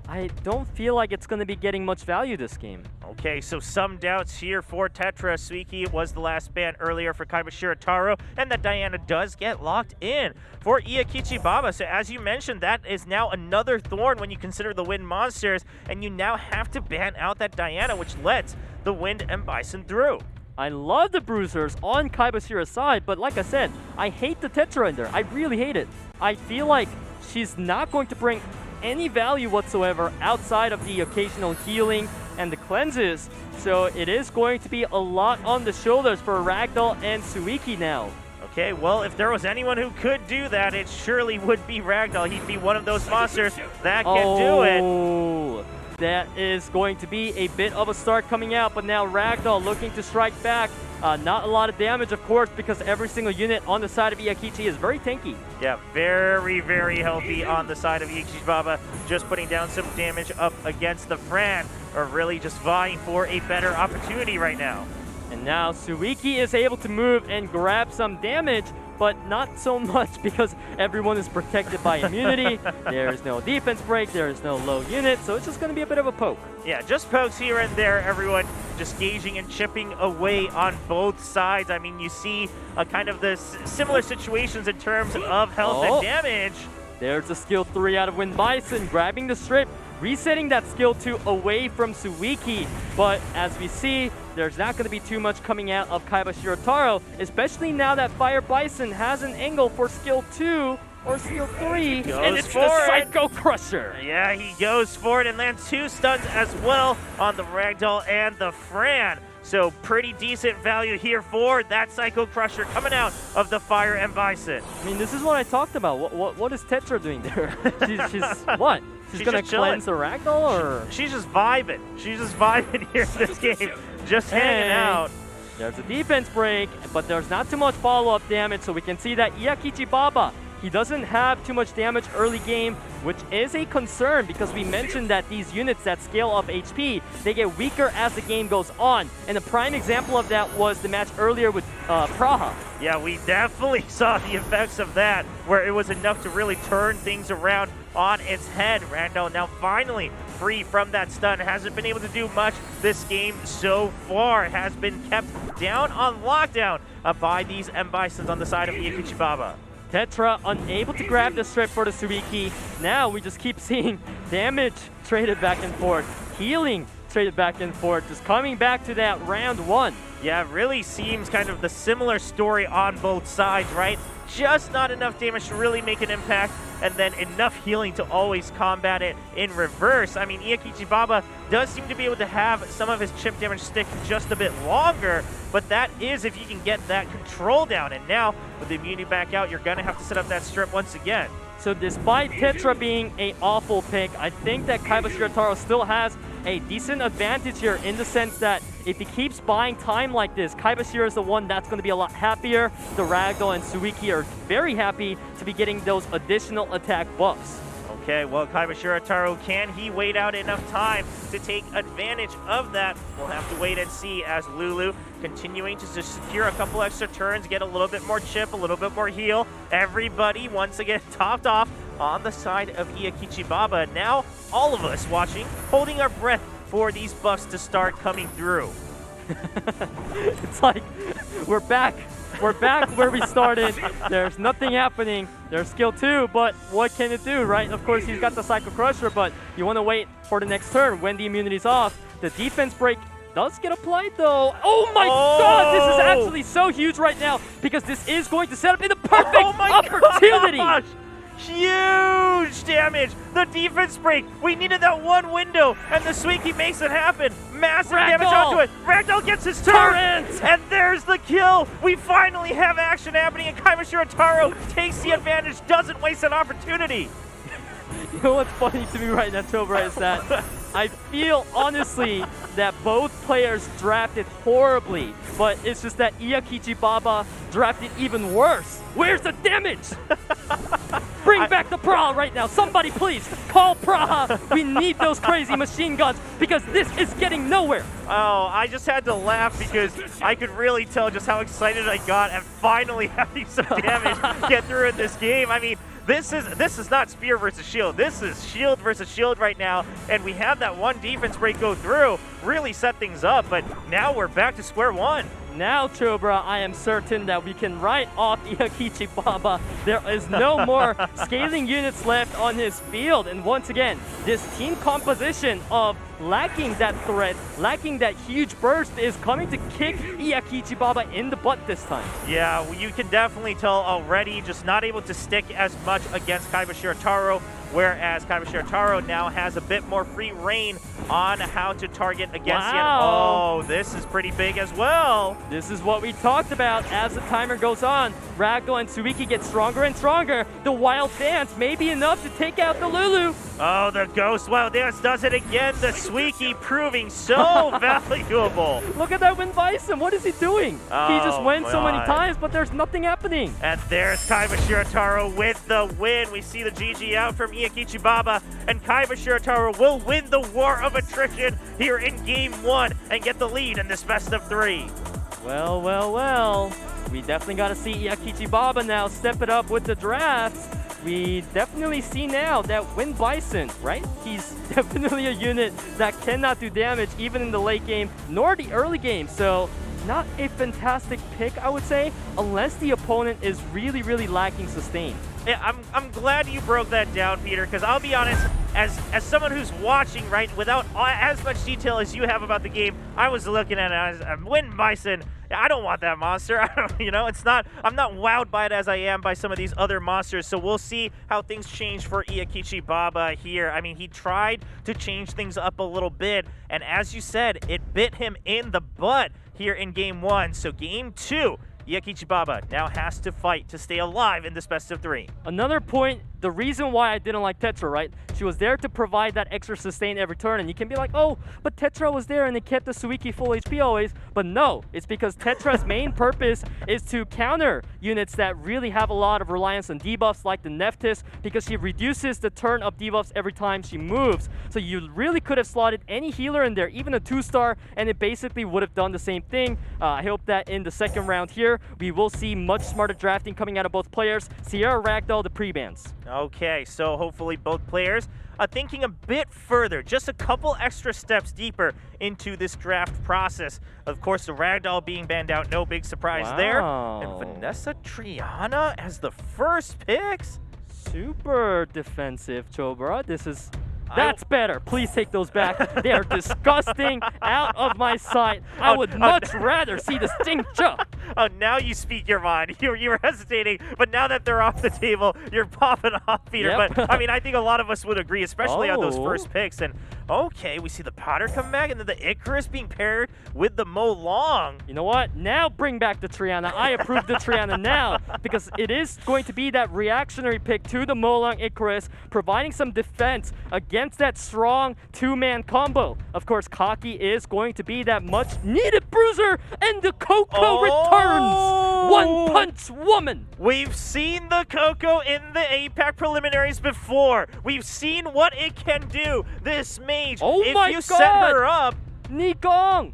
I don't feel like it's going to be getting much value this game. Okay, so some doubts here for Tetra. Suiki was the last ban earlier for KAIBASHIRA TARO, and that Diana does get locked in for IYAKICHI Baba. So as you mentioned, that is now another thorn when you consider the wind monsters, and you now have to ban out that Diana, which lets the wind and Bison through. I love the bruisers on KAIBASHIRA's side, but like I said, I hate the Tetra in there. I really hate it. I feel like she's not going to bring any value whatsoever outside of the occasional healing and the cleanses. So it is going to be a lot on the shoulders for Ragdoll and Suiki now. Okay, well, if there was anyone who could do that, it surely would be Ragdoll. He'd be one of those monsters that can do it. That is going to be a bit of a start coming out, but now Ragdoll looking to strike back. Not a lot of damage, of course, because every single unit on the side of IYAKICHI is very tanky. Yeah, very, very healthy on the side of IYAKICHI Baba, just putting down some damage up against the Fran, or really just vying for a better opportunity right now. And now Suiki is able to move and grab some damage, but not so much because everyone is protected by immunity. There is no defense break, there is no low unit, so it's just going to be a bit of a poke. Yeah, just pokes here and there, everyone just gauging and chipping away on both sides. I mean, you see kind of the similar situations in terms of health and damage. There's a skill 3 out of Wind Bison, grabbing the strip, resetting that skill 2 away from Suiki. But as we see, there's not going to be too much coming out of KAIBASHIRA TARO, especially now that Fire Bison has an angle for skill 2 or skill 3, and it's the Psycho Crusher. Yeah, he goes for it and lands 2 stuns as well on the Ragdoll and the Fran. So pretty decent value here for that Psycho Crusher coming out of the Fire and Bison. I mean, this is what I talked about. What is Tetra doing there? she's what? She's gonna cleanse the Ragdoll, or she's just vibing. She's just vibing here in this game, just hanging out. There's a defense break, but there's not too much follow-up damage, so we can see that IYAKICHI Baba, he doesn't have too much damage early game, which is a concern because we mentioned that these units that scale up HP, they get weaker as the game goes on. And a prime example of that was the match earlier with Praha. Yeah, we definitely saw the effects of that, where it was enough to really turn things around on its head. Ragdoll now finally free from that stun. Hasn't been able to do much this game so far. Has been kept down on lockdown by these M. Bisons on the side of IYAKICHI Baba. Tetra unable to grab the strip for the Suiki. Now we just keep seeing damage traded back and forth, healing traded back and forth, just coming back to that round 1. Yeah, it really seems kind of the similar story on both sides, right? Just not enough damage to really make an impact, and then enough healing to always combat it in reverse. I mean, IYAKICHI Baba does seem to be able to have some of his chip damage stick just a bit longer, but that is if you can get that control down. And now, with the immunity back out, you're going to have to set up that strip once again. So despite Tetra being an awful pick, I think that KAIBASHIRA TARO still has a decent advantage here in the sense that if he keeps buying time like this, KAIBASHIRA is the one that's going to be a lot happier. The Ragdoll and Suiki are very happy to be getting those additional attack buffs. Okay, well, KAIBASHIRA TARO, can he wait out enough time to take advantage of that? We'll have to wait and see as Lulu continuing to just secure a couple extra turns, get a little bit more chip, a little bit more heal. Everybody, once again, topped off on the side of IYAKICHI Baba. Now, all of us watching, holding our breath for these buffs to start coming through. It's like, we're back. We're back where we started. There's nothing happening. There's skill 2, but what can it do, right? Of course, he's got the Psycho Crusher, but you want to wait for the next turn when the immunity's off. The defense break does get applied, though. Oh my god, this is actually so huge right now because this is going to set up in the perfect opportunity. Gosh. Huge damage. The defense break. We needed that one window, and the Suiki makes it happen. Massive damage onto it. Ragdoll gets his turn, and there's the kill. We finally have action happening, and KAIBASHIRA TARO takes the advantage, doesn't waste an opportunity. You know what's funny to me right now, Tobra, is that I feel, honestly, that both players drafted horribly, but it's just that IYAKICHI Baba drafted even worse. Where's the damage? Bring back the Praha right now. Somebody please call Praha. We need those crazy machine guns because this is getting nowhere. Oh, I just had to laugh because I could really tell just how excited I got at finally having some damage get through in this game. I mean, this is not spear versus shield. This is shield versus shield right now, and we have that one defense break go through, really set things up, but now we're back to square one. Now, Chobra, I am certain that we can write off IYAKICHI Baba. There is no more scaling units left on his field. And once again, this team composition of lacking that threat, lacking that huge burst is coming to kick IYAKICHI Baba in the butt this time. Yeah, you can definitely tell already, just not able to stick as much against KAIBASHIRA TARO, whereas KAIBASHIRA TARO now has a bit more free reign on how to target against it. Oh, this is pretty big as well. This is what we talked about as the timer goes on. Ragdoll and Suiki get stronger and stronger. The Wild Dance may be enough to take out the Lulu. Oh, the Ghost Wild Dance does it again. The Suiki proving so valuable. Look at that Wind Bison. What is he doing? He just went so many times, but there's nothing happening. And there's KAIBASHIRA TARO with the win. We see the GG out from IYAKICHI Baba, and KAIBASHIRA TARO will win the war of attrition here in Game 1 and get the lead in this best of 3. Well, well, well. We definitely got to see IYAKICHI Baba now step it up with the drafts. We definitely see now that Wind Bison, right? He's definitely a unit that cannot do damage even in the late game nor the early game. So not a fantastic pick, I would say, unless the opponent is really, really lacking sustain. Yeah, I'm glad you broke that down, Peter, because I'll be honest, as someone who's watching, right, without as much detail as you have about the game, I was looking at it as Wind Bison. I don't want that monster. I'm not wowed by it as I am by some of these other monsters. So we'll see how things change for IYAKICHI Baba here. I mean, he tried to change things up a little bit, and as you said, it bit him in the butt here in Game 1. So Game 2, IYAKICHI Baba now has to fight to stay alive in this best of 3. Another point, the reason why I didn't like Tetra, right? She was there to provide that extra sustain every turn, and you can be like, oh, but Tetra was there and it kept the Suiki full HP always. But no, it's because Tetra's main purpose is to counter units that really have a lot of reliance on debuffs like the Nephthys, because she reduces the turn up debuffs every time she moves. So you really could have slotted any healer in there, even a 2-star, and it basically would have done the same thing. I hope that in the second round here, we will see much smarter drafting coming out of both players. Sierra Ragdoll, the pre-bans. Okay, so hopefully both players are thinking a bit further, just a couple extra steps deeper into this draft process. Of course, the Ragdoll being banned out, no big surprise there. And Vanessa Triana as the first picks. Super defensive, Chobra. That's better. Please take those back. They are disgusting. Out of my sight. I would much rather see the Stingcha. Oh, now you speak your mind. You were hesitating, but now that they're off the table, you're popping off, Peter. Yep. But I mean, I think a lot of us would agree, especially on those first picks. And okay, we see the Potter come back, and then the Icarus being paired with the Mo Long. You know what? Now bring back the Triana. I approve the Triana now because it is going to be that reactionary pick to the Mo Long Icarus, providing some defense against that strong two-man combo. Of course, Kaki is going to be that much-needed bruiser, and the Coco returns. One Punch Woman. We've seen the Coco in the APAC preliminaries before. We've seen what it can do. This mage, if you set her up... Nigong!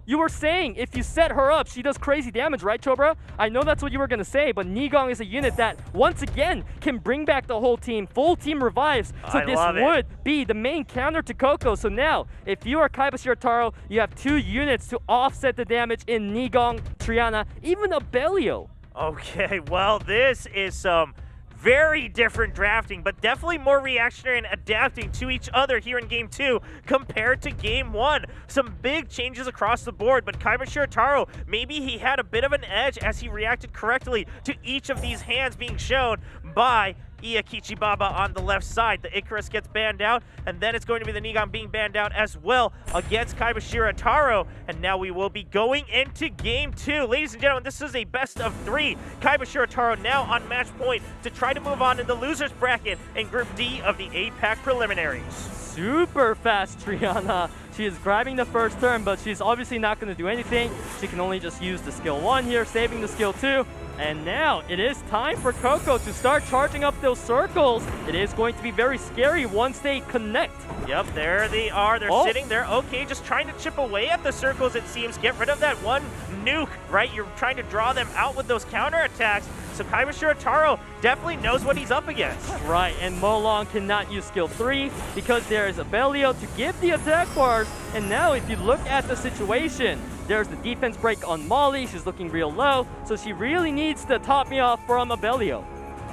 You were saying if you set her up, she does crazy damage, right, Chobra? I know that's what you were going to say, but Nigong is a unit that, once again, can bring back the whole team. Full team revives. So this would be the main counter to Coco. So now, if you are KAIBASHIRA Taro, you have 2 units to offset the damage in Nigong, Triana, even Abelio. Okay, well, this is some very different drafting, but definitely more reactionary and adapting to each other here in Game 2 compared to Game 1. Some big changes across the board, but KAIBASHIRA Taro, maybe he had a bit of an edge as he reacted correctly to each of these hands being shown by IYAKICHI Baba on the left side. The Icarus gets banned out, and then it's going to be the Nigong being banned out as well against KAIBASHIRA Taro. And now we will be going into Game 2. Ladies and gentlemen, this is a best of 3. KAIBASHIRA Taro now on match point to try to move on in the losers bracket in Group D of the APAC preliminaries. Super fast Triana. She is grabbing the first turn, but she's obviously not going to do anything. She can only just use the skill 1 here, saving the skill 2. And now it is time for Coco to start charging up those circles. It is going to be very scary once they connect. Yep, there they are. They're sitting there. Okay, just trying to chip away at the circles, it seems. Get rid of that one nuke, right? You're trying to draw them out with those counterattacks. So KAIBASHIRA Taro definitely knows what he's up against. Right, and Mo Long cannot use skill 3 because there is Abelio to give the attack bars. And now if you look at the situation, there's the defense break on Molly. She's looking real low, so she really needs to top me off from Abelio.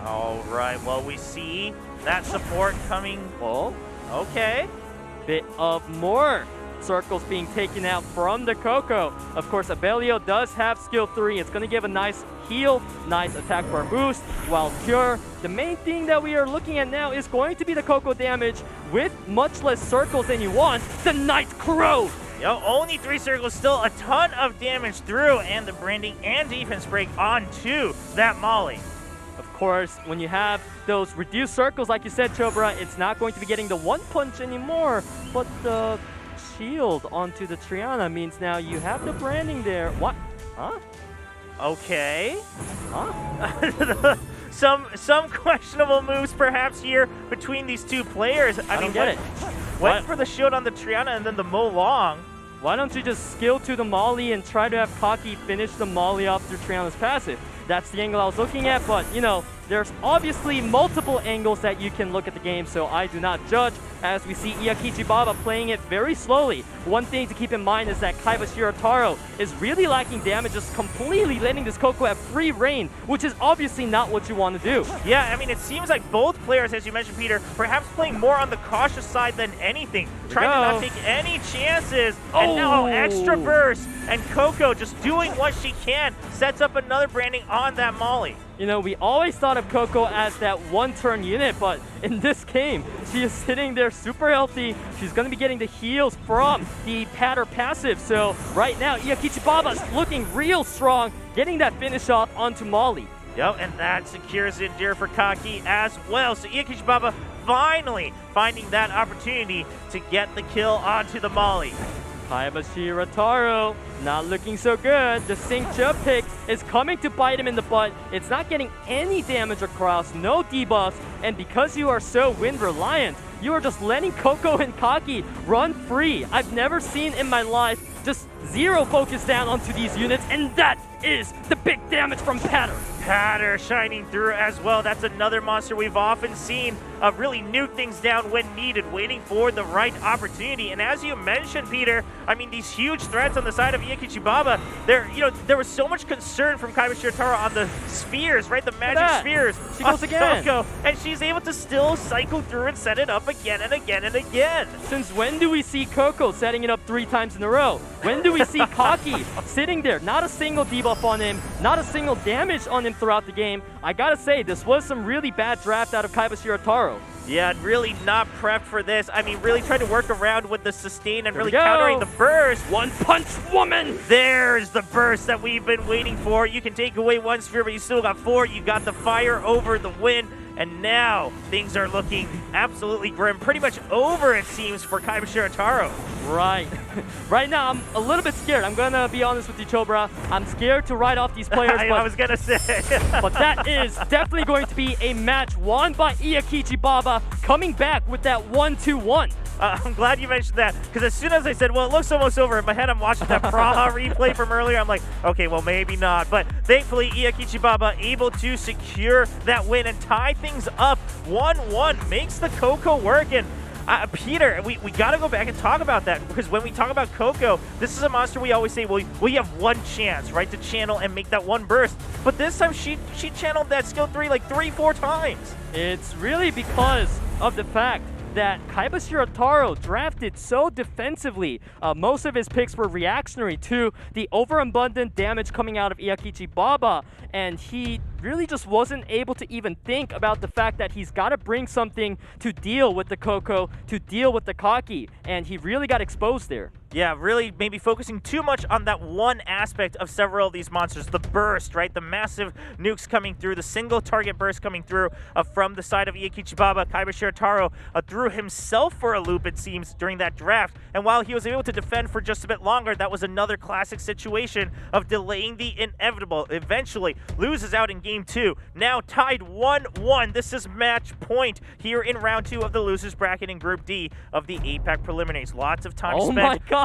All right, well, we see that support coming. Oh, okay. Bit of more circles being taken out from the Coco. Of course, Abelio does have skill 3. It's going to give a nice heal, nice attack bar boost, while Cure, the main thing that we are looking at now is going to be the Coco damage with much less circles than you want. The Night Crow! Yo, only 3 circles, still a ton of damage through, and the branding and defense break onto that Molly. Of course, when you have those reduced circles, like you said, Chobra, it's not going to be getting the 1 punch anymore, but the shield onto the Triana means now you have the branding there. What? Huh? Okay. Huh? Some questionable moves perhaps here between these 2 players. I don't get it. Went for the shield on the Triana and then the Mo Long. Why don't you just skill to the Molly and try to have Kaki finish the Molly off through Triana's passive? That's the angle I was looking at, but, you know, there's obviously multiple angles that you can look at the game, so I do not judge, as we see IYAKICHI Baba playing it very slowly. One thing to keep in mind is that KAIBASHIRA Taro is really lacking damage, just completely letting this Coco have free reign, which is obviously not what you want to do. Yeah, I mean, it seems like both players, as you mentioned, Peter, perhaps playing more on the cautious side than anything, trying to not take any chances, and now extra burst, and Coco just doing what she can, sets up another branding on that Molly. You know, we always thought of Coco as that one-turn unit, but in this game, she is sitting there super healthy. She's going to be getting the heals from the Patter passive. So right now, IYAKICHI Baba's looking real strong, getting that finish off onto Molly. Yep, and that secures Endear for Kaki as well. So IYAKICHI Baba finally finding that opportunity to get the kill onto the Molly. KAIBASHIRA Taro, not looking so good. The Singcha pick is coming to bite him in the butt. It's not getting any damage across, no debuffs, and because you are so wind reliant, you are just letting Coco and Kaki run free. I've never seen in my life just zero focus down onto these units, and that is the big damage from Patter. Patter shining through as well. That's another monster we've often seen really nuke things down when needed, waiting for the right opportunity. And as you mentioned, Peter, I mean, these huge threats on the side of IYAKICHI Baba, there was so much concern from KAIBASHIRA TARO on the spheres, right? The magic spheres. She goes again. Coco, and she's able to still cycle through and set it up again and again and again. Since when do we see Coco setting it up 3 times in a row? When do we see Kaki sitting there? Not a single debuff on him, not a single damage on him throughout the game. I gotta say, this was some really bad draft out of KAIBASHIRA TARO. Yeah, really not prepped for this. I mean, really trying to work around with the sustain and really countering the burst. One punch woman! There's the burst that we've been waiting for. You can take away 1 sphere, but you still got 4. You got the fire over the wind. And now things are looking absolutely grim. Pretty much over, it seems, for KAIBASHIRA TARO. Right. Right now, I'm a little bit scared. I'm gonna be honest with you, Chobra. I'm scared to write off these players. I was gonna say. But that is definitely going to be a match won by IYAKICHI Baba, coming back with that 1-2-1. I'm glad you mentioned that, because as soon as I said, well, it looks almost over, in my head I'm watching that Praha replay from earlier. I'm like, okay, well, maybe not. But thankfully, IYAKICHI Baba able to secure that win and tie things up 1-1. Makes the Coco work. And Peter, we got to go back and talk about that, because when we talk about Coco, this is a monster we always say, well, we have one chance, right, to channel and make that one burst. But this time she channeled that skill 3 like 3-4 times. It's really because of the fact that KAIBASHIRA TARO drafted so defensively. Most of his picks were reactionary to the overabundant damage coming out of IYAKICHI Baba, and he really just wasn't able to even think about the fact that he's got to bring something to deal with the Coco, to deal with the Kaki, and he really got exposed there. Yeah, really maybe focusing too much on that one aspect of several of these monsters. The burst, right? The massive nukes coming through, the single target burst coming through from the side of IYAKICHI Baba. KAIBASHIRA TARO threw himself for a loop, it seems, during that draft. And while he was able to defend for just a bit longer, that was another classic situation of delaying the inevitable. Eventually loses out in game 2. Now tied 1-1. This is match point here in round 2 of the losers bracket in Group D of the APAC preliminaries. Lots of time spent. Oh my god!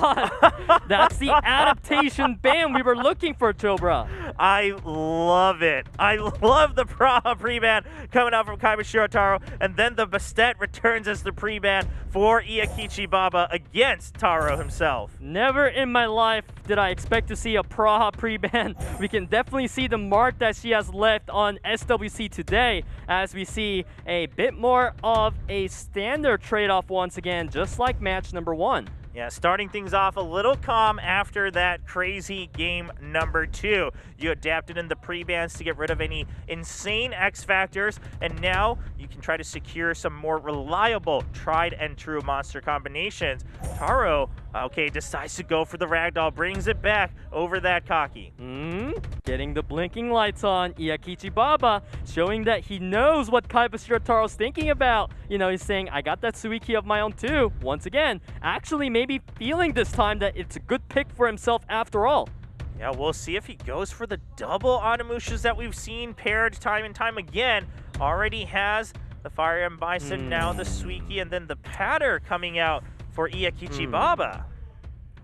That's the adaptation ban we were looking for, Chobra. I love it. I love the Praha pre-ban coming out from KAIBASHIRA TARO, and then the Bastet returns as the pre-ban for IYAKICHI Baba against Taro himself. Never in my life did I expect to see a Praha pre-ban. We can definitely see the mark that she has left on SWC today, as we see a bit more of a standard trade-off once again, just like match number 1. Yeah, starting things off a little calm after that crazy game number 2. You adapted in the pre-bans to get rid of any insane X factors, and now you can try to secure some more reliable, tried and true monster combinations. Taro, okay, decides to go for the ragdoll, brings it back over that Kaki. Getting the blinking lights on. IYAKICHI Baba showing that he knows what KAIBASHIRA TARO's thinking about. You know, he's saying, I got that Suiki of my own too. Once again, actually maybe feeling this time that it's a good pick for himself after all. Yeah, we'll see if he goes for the double Onimushas that we've seen paired time and time again. Already has the Fire Emblem Bison, now the Suiki, and then the Patter coming out for IYAKICHI Baba.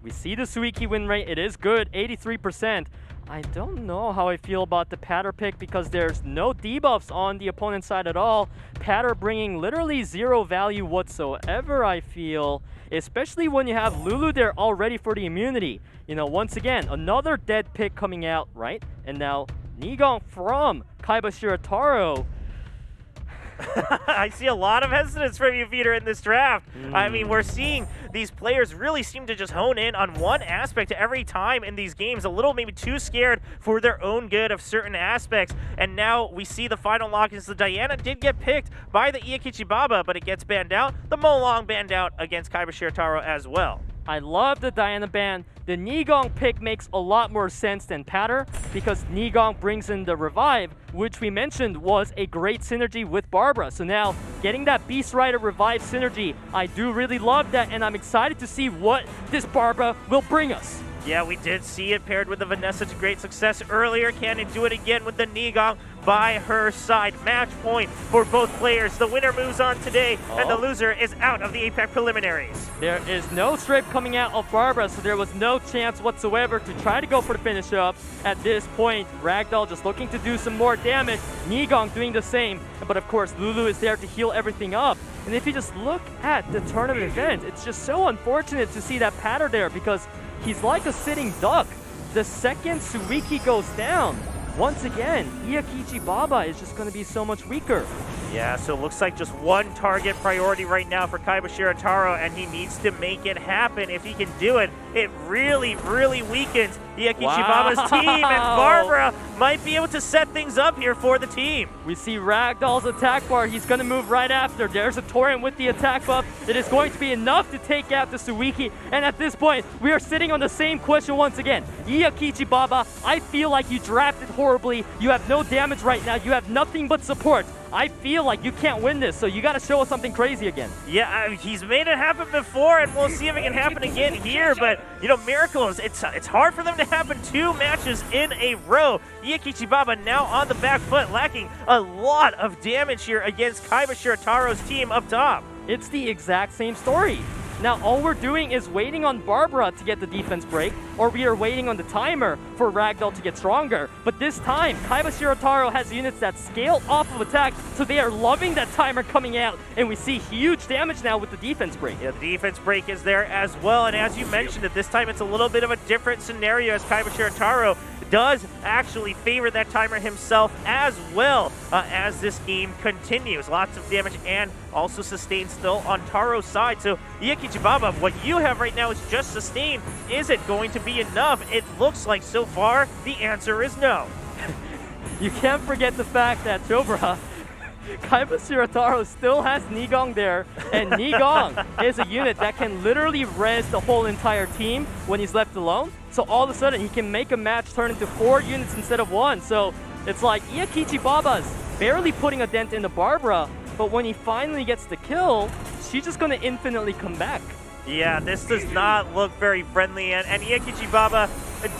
We see the Suiki win rate. It is good, 83%. I don't know how I feel about the Patter pick, because there's no debuffs on the opponent's side at all. Patter bringing literally 0 value whatsoever, I feel. Especially when you have Lulu there already for the immunity. You know, once again, another dead pick coming out, right? And now Nigong from KAIBASHIRA TARO. I see a lot of hesitance from you, Peter, in this draft. I mean, we're seeing these players really seem to just hone in on one aspect every time in these games, a little maybe too scared for their own good of certain aspects. And now we see the final lock is the Diana did get picked by the IYAKICHI Baba, but it gets banned out. The Molong banned out against KAIBASHIRA TARO as well. I love the Diana ban. The Nigong pick makes a lot more sense than Patter, because Nigong brings in the revive, which we mentioned was a great synergy with Barbara. So now getting that Beast Rider revive synergy, I do really love that, and I'm excited to see what this Barbara will bring us. Yeah, we did see it paired with the Vanessa to great success earlier. Can it do it again with the Nigong? by her side. Match point for both players. The winner moves on today, and the loser is out of the APAC preliminaries. There is no strafe coming out of Barbara, so there was no chance whatsoever to try to go for the finish up. At this point, Ragdoll just looking to do some more damage. Nigong doing the same, but of course Lulu is there to heal everything up. And if you just look at the tournament event, it's just so unfortunate to see that pattern there because he's like a sitting duck. The second Suiki goes down, once again, IYAKICHI Baba is just going to be so much weaker. Yeah, so it looks like just one target priority right now for KAIBASHIRA TARO, and he needs to make it happen. If he can do it, it really, really weakens IYAKICHI Baba's team, and Barbara might be able to set things up here for the team. We see Ragdoll's attack bar. He's going to move right after. There's a torrent with the attack buff. It is going to be enough to take out the Suiki. And at this point, we are sitting on the same question once again. IYAKICHI Baba, I feel like you drafted horribly. You have no damage right now. You have nothing but support. I feel like you can't win this, so you got to show us something crazy again. Yeah, he's made it happen before, and we'll see if it can happen again here. But, you know, miracles, it's hard for them to happen 2 matches in a row. IYAKICHI Baba now on the back foot, lacking a lot of damage here against KAIBASHIRA TARO's team up top. It's the exact same story. Now all we're doing is waiting on Barbara to get the defense break, or we are waiting on the timer for Ragdoll to get stronger. But this time, KAIBASHIRA TARO has units that scale off of attack, so they are loving that timer coming out, and we see huge damage now with the defense break. Yeah, the defense break is there as well, and as you mentioned it, this time it's a little bit of a different scenario as KAIBASHIRA TARO does actually favor that timer himself as well as this game continues. Lots of damage and also sustained still on Taro's side. So IYAKICHI Baba, what you have right now is just sustained. Is it going to be enough? It looks like so far the answer is no. You can't forget the fact that Chobra, KAIBASHIRA TARO still has Nigong there, and Nigong is a unit that can literally res the whole entire team when he's left alone. So all of a sudden he can make a match turn into 4 units instead of 1. So it's like IYAKICHI Baba's barely putting a dent into Barbara, but when he finally gets the kill, she's just gonna infinitely come back. Yeah, this does not look very friendly, and IYAKICHI Baba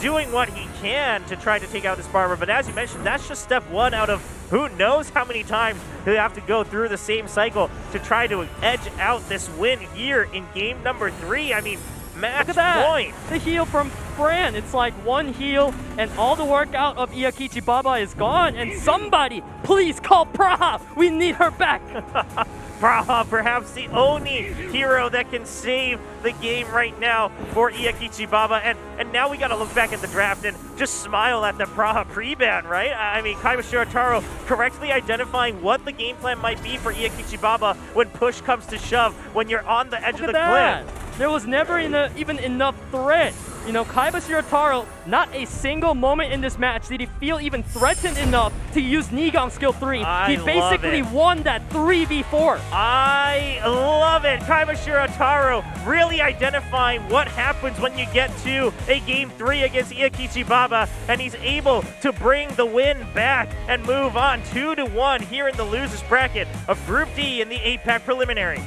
doing what he can to try to take out this Barbara, but as you mentioned, that's just step 1 out of who knows how many times he'll have to go through the same cycle to try to edge out this win here in game number 3. I mean, match point. The heal from Fran, it's like 1 heal and all the work out of IYAKICHI Baba is gone, and somebody please call Praha, we need her back. Praha, perhaps the only hero that can save the game right now for IYAKICHI Baba. And now we got to look back at the draft and just smile at the Praha pre-ban, right? I mean, KAIBASHIRA TARO correctly identifying what the game plan might be for IYAKICHI Baba when push comes to shove, when you're on the edge of the cliff. There was never even enough threat. You know, KAIBASHIRA TARO, not a single moment in this match did he feel even threatened enough to use Nigong skill 3. He basically won that 3v4. I love it. KAIBASHIRA TARO really identifying what happens when you get to a game 3 against IYAKICHI Baba, and he's able to bring the win back and move on 2-1 here in the losers bracket of Group D in the APAC preliminaries.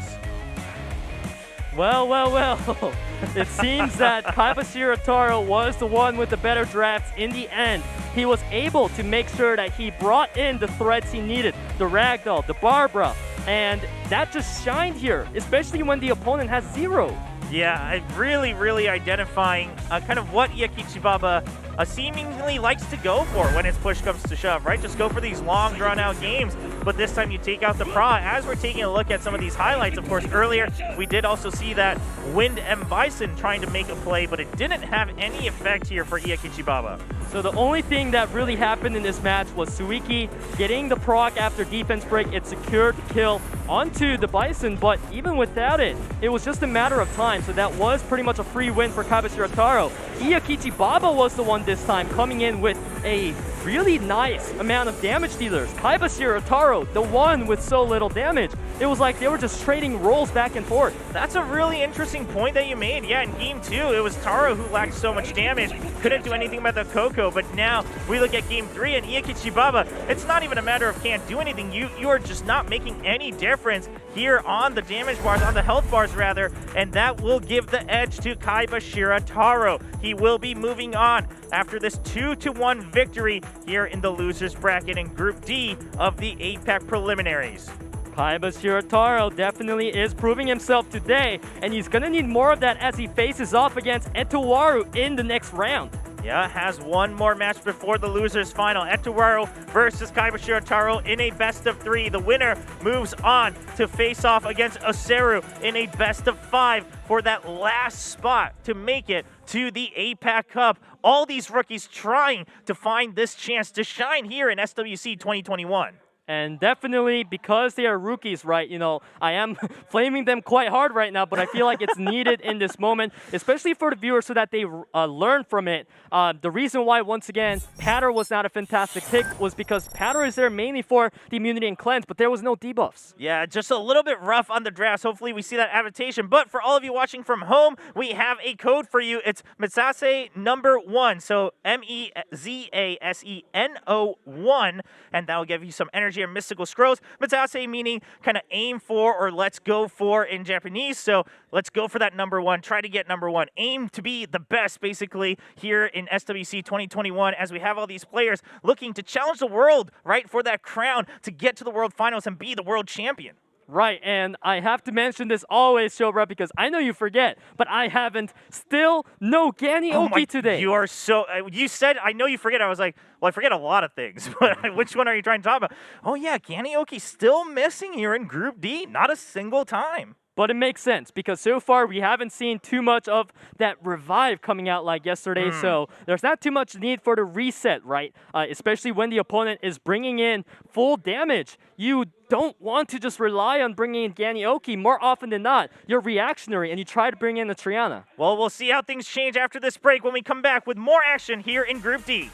Well, well, well. It seems that KAIBASHIRA TARO was the one with the better drafts in the end. He was able to make sure that he brought in the threats he needed, the Ragdoll, the Barbara, and that just shined here, especially when the opponent has 0. Yeah, really, really identifying kind of what IYAKICHI Baba seemingly likes to go for when his push comes to shove, right? Just go for these long, drawn-out games, but this time you take out the Pra. As we're taking a look at some of these highlights, of course, earlier we did also see that Wind M. Bison trying to make a play, but it didn't have any effect here for IYAKICHI Baba. So the only thing that really happened in this match was Suiki getting the proc after defense break. It secured the kill onto the Bison, but even without it, it was just a matter of time. So that was pretty much a free win for KAIBASHIRA TARO. IYAKICHI Baba was the one this time coming in with a really nice amount of damage dealers. KAIBASHIRA TARO, the one with so little damage. It was like they were just trading roles back and forth. That's a really interesting point that you made. Yeah, in game 2, it was Taro who lacked so much damage, couldn't do anything about the Coco, but now we look at game 3 and IYAKICHI Baba, it's not even a matter of can't do anything. You are just not making any difference here on the damage bars, on the health bars rather, and that will give the edge to KAIBASHIRA TARO. He will be moving on after this 2-1 victory here in the losers bracket in Group D of the APAC preliminaries. KAIBASHIRA TARO definitely is proving himself today, and he's gonna need more of that as he faces off against ETOWARU in the next round. Yeah, has one more match before the losers final. ETOWARU versus KAIBASHIRA TARO in a best of 3. The winner moves on to face off against OSSERU in a best of 5 for that last spot to make it to the APAC Cup. All these rookies trying to find this chance to shine here in SWC 2021. And definitely because they are rookies, right? You know, I am flaming them quite hard right now, but I feel like it's needed in this moment, especially for the viewers so that they learn from it. The reason why, once again, Patter was not a fantastic pick was because Patter is there mainly for the immunity and cleanse, but there was no debuffs. Yeah, just a little bit rough on the drafts. Hopefully we see that adaptation. But for all of you watching from home, we have a code for you. It's Mezase number 1. So MEZASENO1. And that will give you some energy or mystical scrolls. Mezase meaning kind of aim for or let's go for in Japanese. So let's go for that number 1. Try to get number 1. Aim to be the best basically here in SWC 2021 as we have all these players looking to challenge the world, right, for that crown to get to the world finals and be the world champion. Right, and I have to mention this always, Shobra, because I know you forget, but I haven't. Still no Ganioki today. You are so... you said, I know you forget. I was like, well, I forget a lot of things, but which one are you trying to talk about? Oh, yeah, Ganioki still missing here in Group D. Not a single time. But it makes sense because so far we haven't seen too much of that revive coming out like yesterday. So there's not too much need for the reset, right? Especially when the opponent is bringing in full damage. You don't want to just rely on bringing in Ganioki. More often than not, you're reactionary and you try to bring in a Triana. Well, we'll see how things change after this break when we come back with more action here in Group D.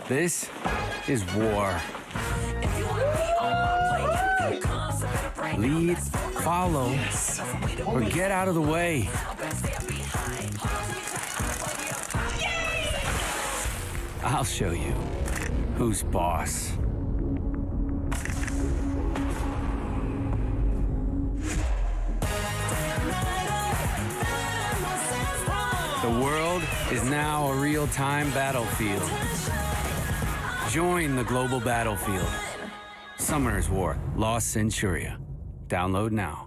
This is war. Lead, follow, or get out of the way. I'll show you who's boss. The world is now a real-time battlefield. Join the global battlefield. Summoner's War, Lost Centuria. Download now.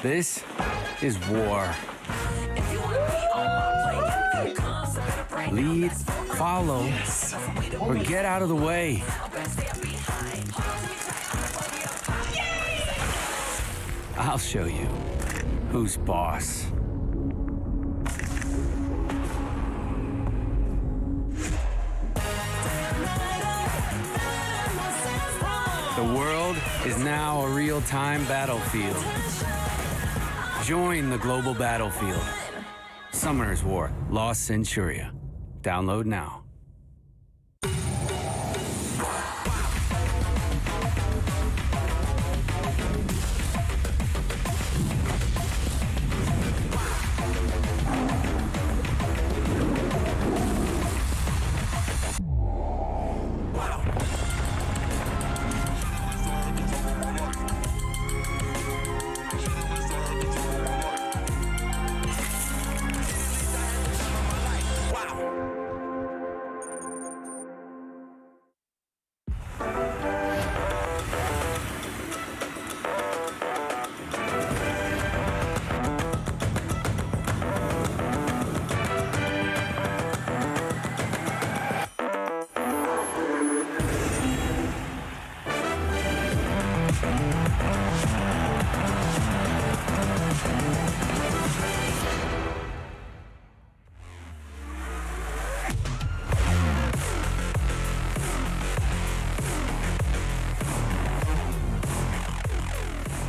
This is war. Lead, follow, or get out of the way. I'll show you who's boss. The world is now a real-time battlefield. Join the global battlefield. Summoner's War, Lost Centuria. Download now.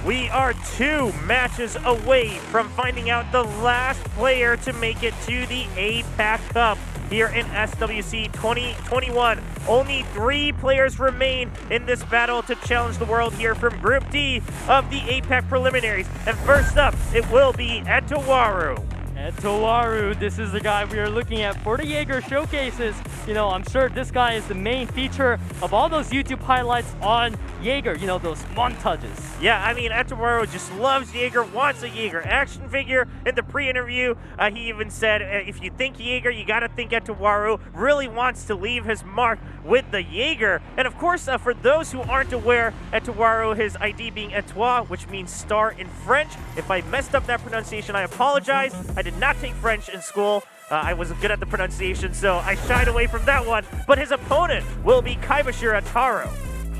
We are 2 matches away from finding out the last player to make it to the APAC Cup. here in SWC 2021. Only 3 players remain in this battle to challenge the world here from Group D of the APAC preliminaries. And first up, it will be ETOWARU. ETOWARU, this is the guy we are looking at for the Jaeger showcases. You know, I'm sure this guy is the main feature of all those YouTube highlights on Jaeger, you know, those montages. Yeah, I mean, ETOWARU just loves Jaeger, wants a Jaeger action figure. In the pre-interview, he even said, if you think Jaeger, you gotta think ETOWARU. Really wants to leave his mark with the Jaeger. And of course, for those who aren't aware, ETOWARU, his ID being Étoile, which means star in French. If I messed up that pronunciation, I apologize. I did not take French in school. I wasn't good at the pronunciation, so I shied away from that one. But his opponent will be KAIBASHIRA TARO.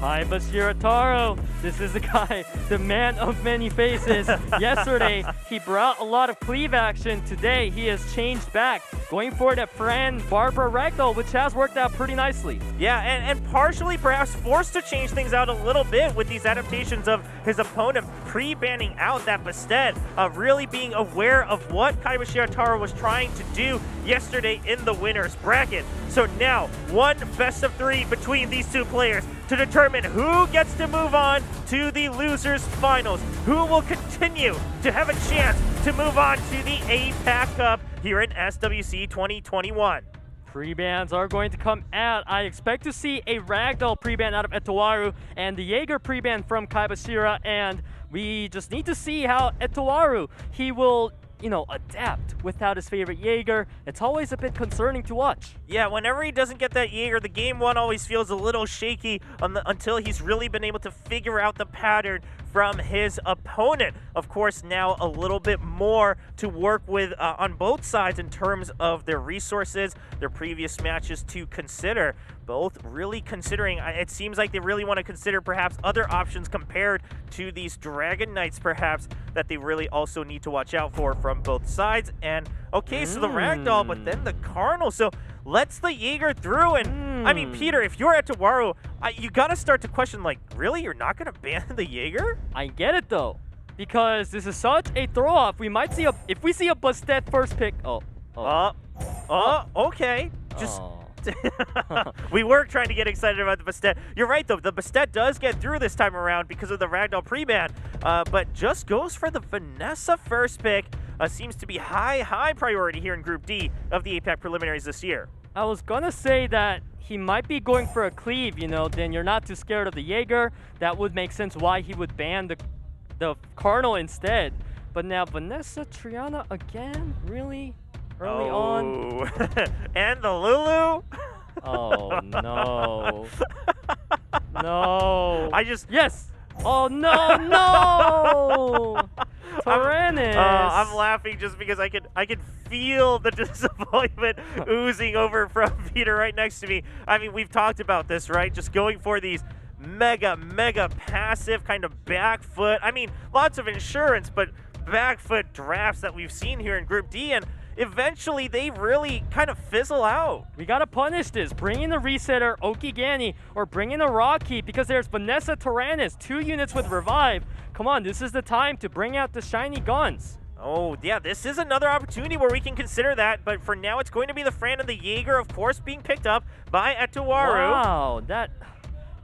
KAIBASHIRA TARO, this is the guy, the man of many faces. Yesterday, he brought a lot of cleave action. Today, he has changed back, going for that Fran Barbara Ragdoll, which has worked out pretty nicely. Yeah, and partially perhaps forced to change things out a little bit with these adaptations of his opponent pre-banning out that Bastet, really being aware of what KAIBASHIRA TARO was trying to do yesterday in the winner's bracket. So now, one best of 3 between these 2 players to determine who gets to move on to the losers finals, who will continue to have a chance to move on to the APAC Cup here in SWC 2021. Pre-bans are going to come out. I expect to see a Ragdoll pre-ban out of ETOWARU and the Jaeger pre-ban from KAIBASHIRA, and we just need to see how ETOWARU, he will, you know, adapt without his favorite Jaeger. It's always a bit concerning to watch. Yeah, whenever he doesn't get that Jaeger, the game 1 always feels a little shaky until he's really been able to figure out the pattern from his opponent. Of course, now a little bit more to work with on both sides in terms of their resources, their previous matches to consider. Both really considering, it seems like they really want to consider perhaps other options compared to these Dragon Knights perhaps that they really also need to watch out for from both sides. And okay, so the Ragdoll, but then the Cardinal. So lets the Jaeger through, and I mean, Peter, if you're at ETOWARU, you gotta start to question, like, really, you're not gonna ban the Jaeger? I get it though, because this is such a throw-off. We might see if we see a Bastet first pick. Okay, just. We were trying to get excited about the Bastet. You're right, though. The Bastet does get through this time around because of the Ragdoll pre-ban, but just goes for the Vanessa first pick. Seems to be high priority here in Group D of the APAC preliminaries this year. I was gonna say that he might be going for a cleave, you know, then you're not too scared of the Jaeger. That would make sense why he would ban the Cardinal instead. But now Vanessa Triana again? Really? Early on? And the Lulu? Oh, no. No. Yes! Oh, no! Tyrannus! I'm laughing just because I could feel the disappointment oozing over from Peter right next to me. I mean, we've talked about this, right? Just going for these mega passive kind of back foot. I mean, lots of insurance, but back foot drafts that we've seen here in Group D, and eventually they really kind of fizzle out. We gotta punish this. Bring in the Resetter, Okigani, or bring in a Rocky, because there's Vanessa Tyrannus, 2 units with Revive. Come on, this is the time to bring out the shiny guns. Oh, yeah, this is another opportunity where we can consider that, but for now it's going to be the Fran and the Jaeger, of course, being picked up by ETOWARU. Wow, that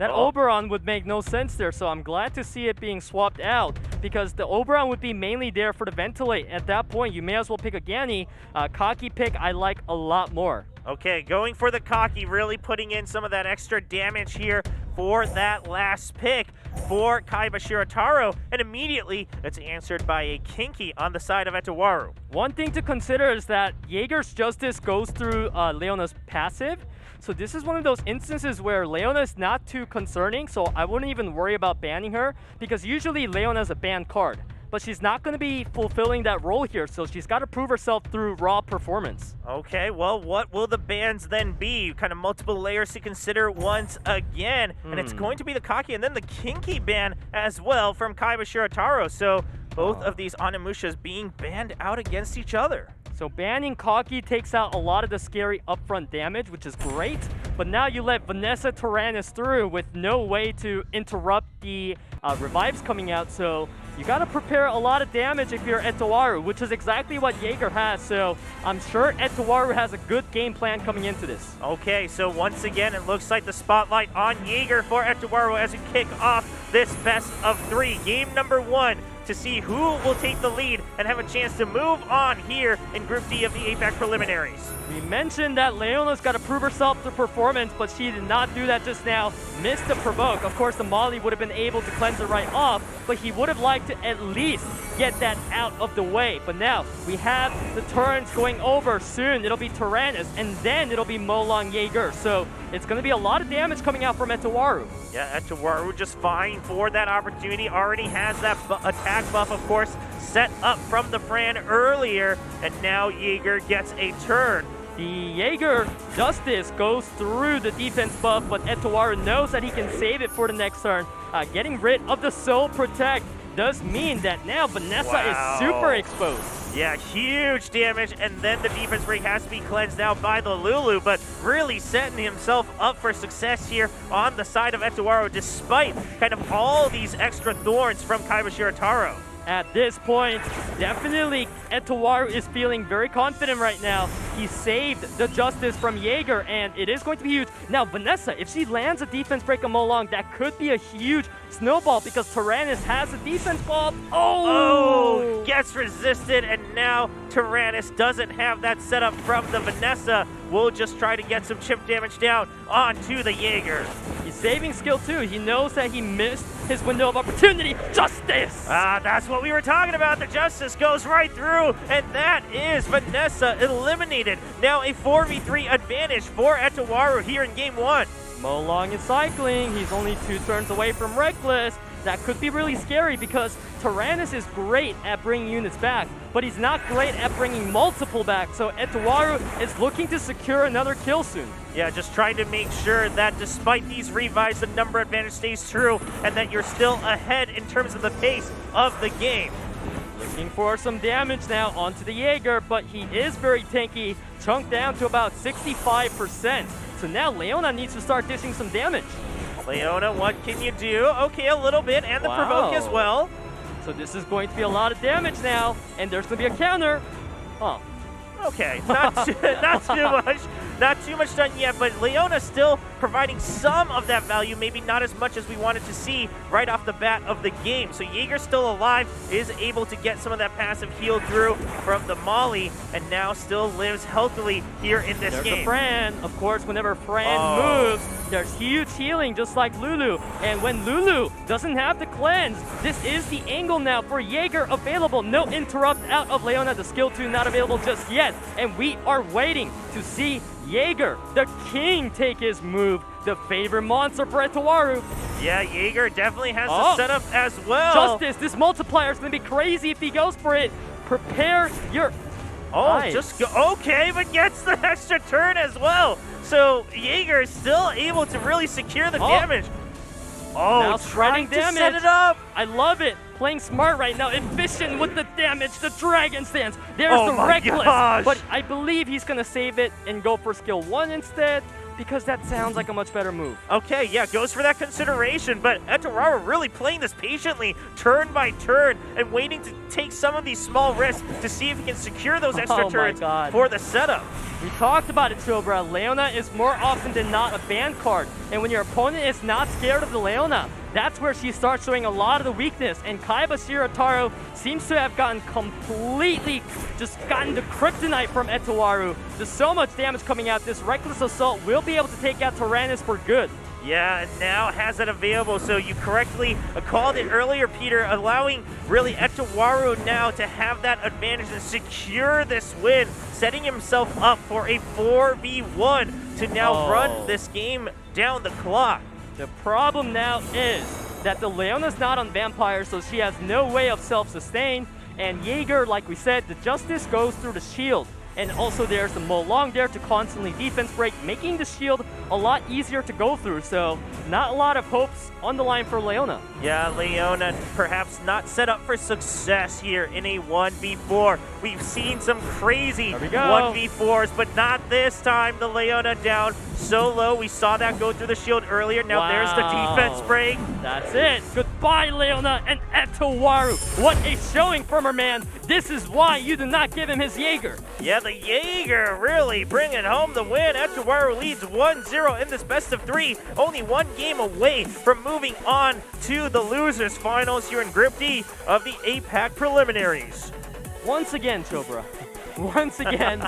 Oberon would make no sense there, so I'm glad to see it being swapped out, because the Oberon would be mainly there for the ventilate. At that point, you may as well pick a Gani. Cocky pick I like a lot more. Okay, going for the Cocky, really putting in some of that extra damage here for that last pick for KAIBASHIRA TARO, and immediately it's answered by a Kinky on the side of ETOWARU. One thing to consider is that Jaeger's Justice goes through Leona's passive. So this is one of those instances where Leona is not too concerning, so I wouldn't even worry about banning her, because usually Leona's a banned card. But she's not going to be fulfilling that role here, so she's got to prove herself through raw performance. Okay, well, what will the bans then be? Kind of multiple layers to consider once again, and it's going to be the Cocky and then the Kinky ban as well from KAIBASHIRA TARO. So both of these Onimushas being banned out against each other. So banning Cocky takes out a lot of the scary upfront damage, which is great. But now you let Vanessa Tyrannus through with no way to interrupt the revives coming out. So you got to prepare a lot of damage if you're ETOWARU, which is exactly what Jaeger has. So I'm sure ETOWARU has a good game plan coming into this. Okay, so once again, it looks like the spotlight on Jaeger for ETOWARU as we kick off this best of 3. Game number 1 to see who will take the lead and have a chance to move on here in Group D of the APAC preliminaries. We mentioned that Leona's got to prove herself through performance, but she did not do that just now. Missed the provoke. Of course, the Molly would have been able to cleanse her right off, but he would have liked to at least get that out of the way. But now we have the turns going over. Soon it'll be Tyrannus, and then it'll be Molong Jaeger. So it's going to be a lot of damage coming out from ETOWARU. Yeah, ETOWARU just fine for that opportunity. Already has that attack buff, of course, set up from the Fran earlier, and now Jaeger gets a turn. The Jaeger Justice goes through the defense buff, but ETOWARU knows that he can save it for the next turn. Getting rid of the Soul Protect does mean that now Vanessa is super exposed. Yeah, huge damage, and then the defense break has to be cleansed out by the Lulu, but really setting himself up for success here on the side of ETOWARU, despite kind of all these extra thorns from KAIBASHIRA TARO. At this point, definitely ETOWARU is feeling very confident right now. He saved the Justice from Jaeger, and it is going to be huge. Now, Vanessa, if she lands a defense break on Molong, that could be a huge snowball because Tyrannus has a defense ball. Oh! Gets resisted, and now Tyrannus doesn't have that setup from the Vanessa. We'll just try to get some chip damage down onto the Jaeger. He's saving skill too. He knows that he missed his window of opportunity. Justice! That's what we were talking about. The Justice goes right through, and that is Vanessa eliminated. Now a 4v3 advantage for ETOWARU here in Game 1. Molong is cycling. He's only 2 turns away from Reckless. That could be really scary because Tyrannus is great at bringing units back, but he's not great at bringing multiple back. So ETOWARU is looking to secure another kill soon. Yeah, just trying to make sure that despite these revives, the number advantage stays true and that you're still ahead in terms of the pace of the game. Looking for some damage now onto the Jaeger, but he is very tanky, chunked down to about 65%. So now Leona needs to start dishing some damage. Leona, what can you do? Okay, a little bit, and the provoke as well. So this is going to be a lot of damage now, and there's going to be a counter. Huh. Okay, not too much done yet, but Leona still providing some of that value, maybe not as much as we wanted to see right off the bat of the game. So Jaeger still alive, is able to get some of that passive heal through from the Molly, and now still lives healthily here in this game. There's a Fran. Of course, whenever Fran moves, there's huge healing, just like Lulu. And when Lulu doesn't have the cleanse, this is the angle now for Jaeger available. No interrupt out of Leona. The skill 2 not available just yet. And we are waiting to see Jaeger, the king, take his move. The favorite monster for ETOWARU. Yeah, Jaeger definitely has the setup as well. Justice, this multiplier is going to be crazy if he goes for it. Prepare your... Oh, just go. Okay, but gets the extra turn as well. So Jaeger is still able to really secure the damage. Now trying to damage. set it up. I love it. Playing smart right now. Efficient with the damage. The Dragon Stance. There's the Reckless. Gosh. But I believe he's going to save it and go for skill 1 instead, because that sounds like a much better move. Okay, yeah, goes for that consideration, but ETOWARU really playing this patiently, turn by turn, and waiting to take some of these small risks to see if he can secure those extra turns for the setup. We talked about it, Chobra. Leona is more often than not a ban card, and when your opponent is not scared of the Leona, that's where she starts showing a lot of the weakness, and KAIBASHIRA TARO seems to have gotten completely, just gotten the kryptonite from ETOWARU. There's so much damage coming out. This Reckless Assault will be able to take out Tyrannus for good. Yeah, and now has it available, so you correctly called it earlier, Peter, allowing really ETOWARU now to have that advantage and secure this win, setting himself up for a 4v1 to now run this game down the clock. The problem now is that the Leona's not on Vampire, so she has no way of self-sustain, and Jaeger, like we said, the Justice goes through the shield. And also there's the Molong there to constantly defense break, making the shield a lot easier to go through. So not a lot of hopes on the line for Leona. Yeah, Leona perhaps not set up for success here in a 1v4. We've seen some crazy 1v4s, but not this time. The Leona down so low. We saw that go through the shield earlier. Now there's the defense break. That's it. Goodbye, Leona and ETOWARU. What a showing from her man. This is why you do not give him his Jaeger. Yeah, the Jaeger really bringing home the win. ETOWARU leads 1-0 in this best of 3. Only one game away from moving on to the losers finals here in Group D of the APAC preliminaries. Once again, Chobra. Once again,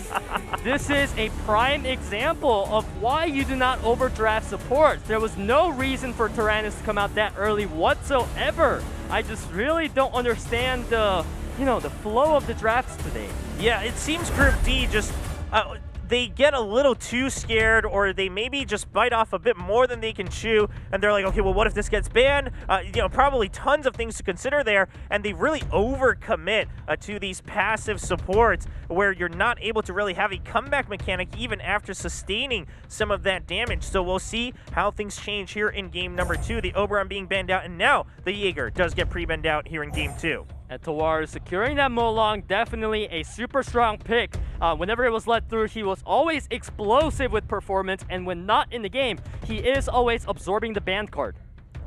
this is a prime example of why you do not overdraft support. There was no reason for Tyrannus to come out that early whatsoever. I just really don't understand the flow of the drafts today. Yeah, it seems Group D just they get a little too scared, or they maybe just bite off a bit more than they can chew, and they're like, okay, well, what if this gets banned? Probably tons of things to consider there, and they really overcommit to these passive supports where you're not able to really have a comeback mechanic even after sustaining some of that damage. So we'll see how things change here in game number 2. The Oberon being banned out, and now the Jaeger does get pre-banned out here in game 2. ETOWARU securing that Molong, definitely a super strong pick. Whenever it was let through, he was always explosive with performance, and when not in the game, he is always absorbing the ban card.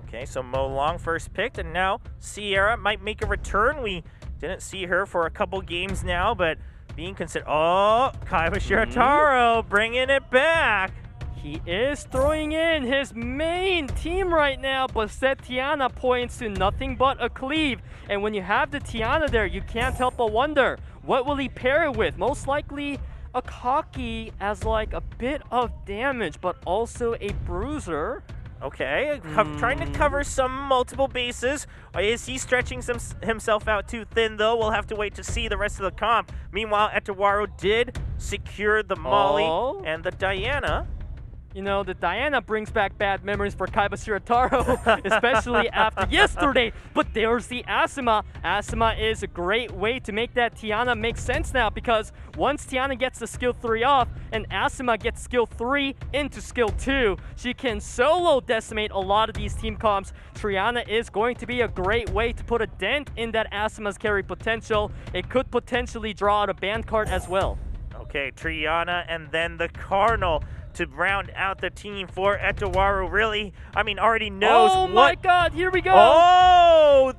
Okay, so Molong first picked, and now Sierra might make a return. We didn't see her for a couple games now, but being considered... Oh, KAIBASHIRA TARO bringing it back. He is throwing in his main team right now, but said Tiana points to nothing but a cleave. And when you have the Tiana there, you can't help but wonder, what will he pair it with? Most likely a Cocky as like a bit of damage, but also a bruiser. Okay, trying to cover some multiple bases. Is he stretching himself out too thin, though? We'll have to wait to see the rest of the comp. Meanwhile, ETOWARU did secure the Molly and the Diana. You know, the Diana brings back bad memories for KAIBASHIRA TARO, especially after yesterday. But there's the Asuma. Asuma is a great way to make that Tiana make sense now, because once Tiana gets the skill 3 off and Asuma gets skill 3 into skill 2, she can solo decimate a lot of these team comps. Triana is going to be a great way to put a dent in that Asuma's carry potential. It could potentially draw out a ban card as well. Okay, Triana and then the Cardinal to round out the team for ETOWARU. Really, I mean, already knows what... Oh my god, here we go! Oh!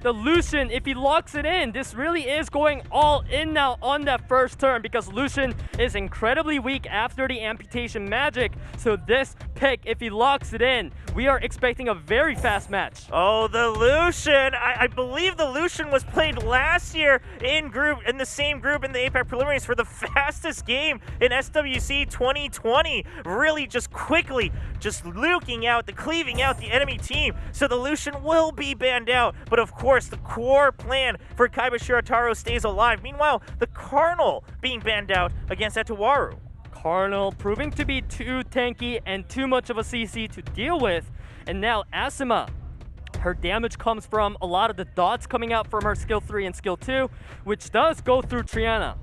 The Lucian, if he locks it in, this really is going all in now on that first turn, because Lucian is incredibly weak after the amputation magic. So this pick, if he locks it in, we are expecting a very fast match. Oh, the Lucian. I believe the Lucian was played last year in the same group in the APAC preliminaries for the fastest game in SWC 2020. Really just quickly, just cleaving out the enemy team. So the Lucian will be banned out. But of course, the core plan for KAIBASHIRA TARO stays alive. Meanwhile, the Cardinal being banned out against ETOWARU. Cardinal proving to be too tanky and too much of a CC to deal with. And now Asuma, her damage comes from a lot of the dots coming out from her skill 3 and skill 2, which does go through Triana.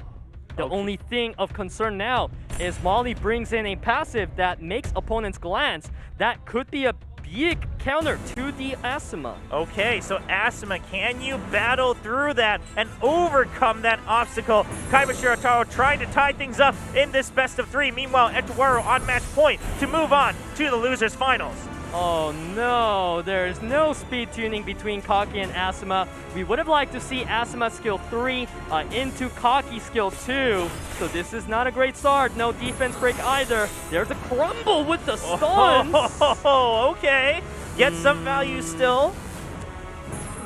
The only thing of concern now is Molly brings in a passive that makes opponents glance. That could be a big counter to the Asuma. Okay, so Asuma, can you battle through that and overcome that obstacle? KAIBASHIRA TARO trying to tie things up in this best of 3. Meanwhile, ETOWARU on match point to move on to the losers finals. Oh no, there's no speed tuning between Kaki and Asuma. We would have liked to see Asuma skill 3 into Kaki skill 2. So this is not a great start. No defense break either. There's a crumble with the stuns. Oh, okay. Get some value still.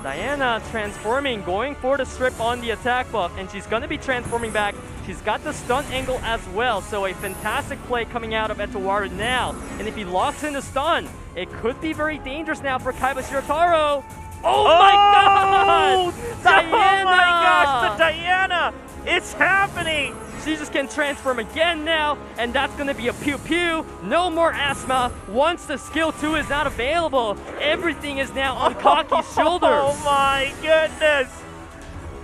Diana transforming, going for the strip on the attack buff, and she's going to be transforming back. She's got the stun angle as well, so a fantastic play coming out of ETOWARU now. And if he locks in the stun, it could be very dangerous now for KAIBASHIRA TARO. Oh my god! Diana! Oh my gosh, the Diana! It's happening! She just can transform again now, and that's gonna be a pew-pew. No more Asuma. Once the skill 2 is not available, everything is now on Kaki's shoulders. Oh my goodness!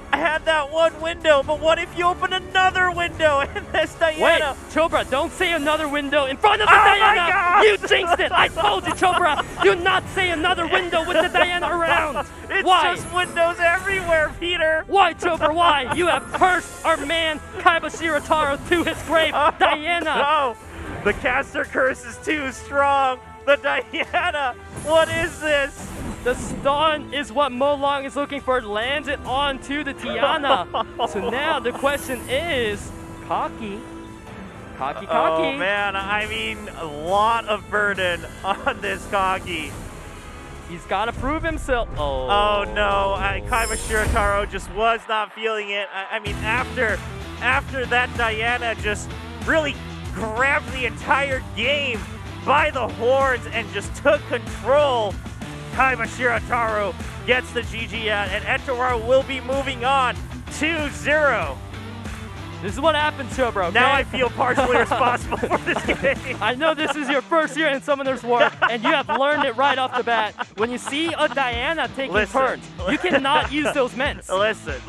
I had that one window, but what if you open another window and this Diana? Wait, Chobra, don't say another window in front of the Diana! You jinxed it! I told you, Chobra! Do not say another window with the Diana around! It's just windows everywhere, Peter! Why, Chobra, why? You have cursed our man, KAIBASHIRA TARO, to his grave, Diana! No! The caster curse is too strong! The Diana! What is this? The stun is what Molong is looking for. Lands it onto the Tiana. So now the question is, Cocky. Oh man, I mean, a lot of burden on this Cocky. He's got to prove himself. Oh no, KAIBASHIRA TARO just was not feeling it. I mean, after that, Diana just really grabbed the entire game by the horns and just took control. KAIBASHIRA TARO gets the GG out, and ETOWARU will be moving on 2-0. This is what happens, Showbro. Okay? Now I feel partially responsible for this game. I know this is your first year in Summoner's War, and you have learned it right off the bat. When you see a Diana taking turns, you cannot use those mints. Listen.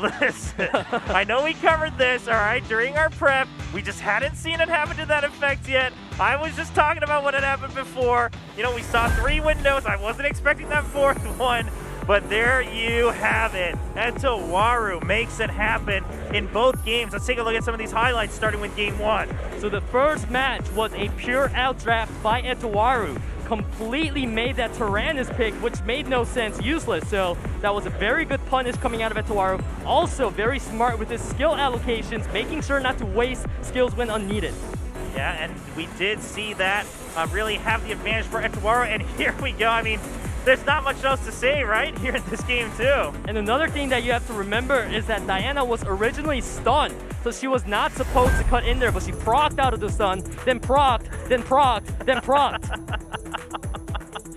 I know we covered this, all right, during our prep. We just hadn't seen it happen to that effect yet. I was just talking about what had happened before. You know, we saw 3 windows. I wasn't expecting that 4th one. But there you have it. ETOWARU makes it happen in both games. Let's take a look at some of these highlights, starting with game 1. So the first match was a pure outdraft by ETOWARU. Completely made that Tyrannus pick, which made no sense, useless. So that was a very good punish coming out of ETOWARU. Also very smart with his skill allocations, making sure not to waste skills when unneeded. Yeah, and we did see that really have the advantage for ETOWARU, and here we go. I mean, there's not much else to say, right, here in this game, too. And another thing that you have to remember is that Diana was originally stunned, so she was not supposed to cut in there, but she procced out of the stun, then procced, then procced, then procced.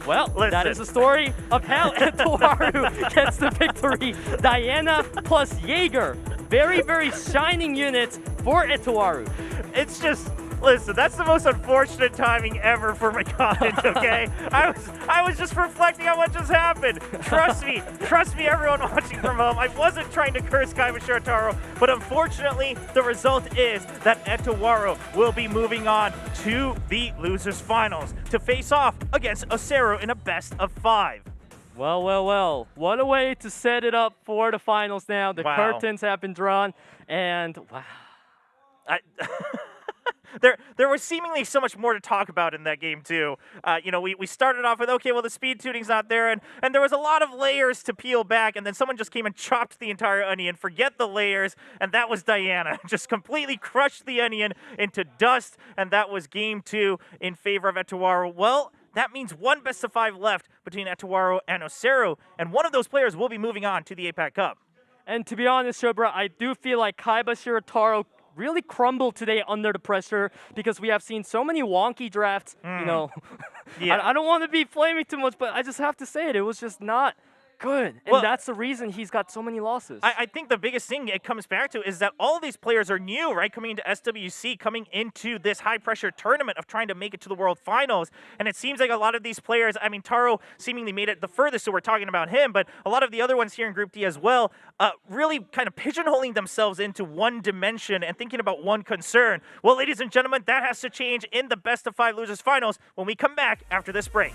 Well, that is the story of how ETOWARU gets the victory. Diana plus Jaeger. Very, very shining units for ETOWARU. It's just... Listen, that's the most unfortunate timing ever for McConnell, okay? I was just reflecting on what just happened. Trust me, everyone watching from home. I wasn't trying to curse KAIBASHIRA TARO, but unfortunately, the result is that ETOWARU will be moving on to the losers finals to face off against OSSERU in a best of 5. Well. What a way to set it up for the finals now. The curtains have been drawn, and wow. There was seemingly so much more to talk about in that game, too. You know, we started off with, okay, well, the speed tuning's not there, and there was a lot of layers to peel back, and then someone just came and chopped the entire onion, forget the layers, and that was Diana. Just completely crushed the onion into dust, and that was game 2 in favor of ETOWARU. Well, that means 1 best of 5 left between ETOWARU and OSSERU, and one of those players will be moving on to the APAC Cup. And to be honest, Shobra, I do feel like KAIBASHIRA TARO really crumbled today under the pressure because we have seen so many wonky drafts. You know, yeah. I don't want to be flaming too much, but I just have to say it. It was just not good. And that's the reason he's got so many losses. I think the biggest thing it comes back to is that all of these players are new, right? Coming into SWC, coming into this high-pressure tournament of trying to make it to the World Finals. And it seems like a lot of these players, I mean, Taro seemingly made it the furthest, so we're talking about him, but a lot of the other ones here in Group D as well, really kind of pigeonholing themselves into one dimension and thinking about one concern. Well, ladies and gentlemen, that has to change in the best of 5 losers finals when we come back after this break.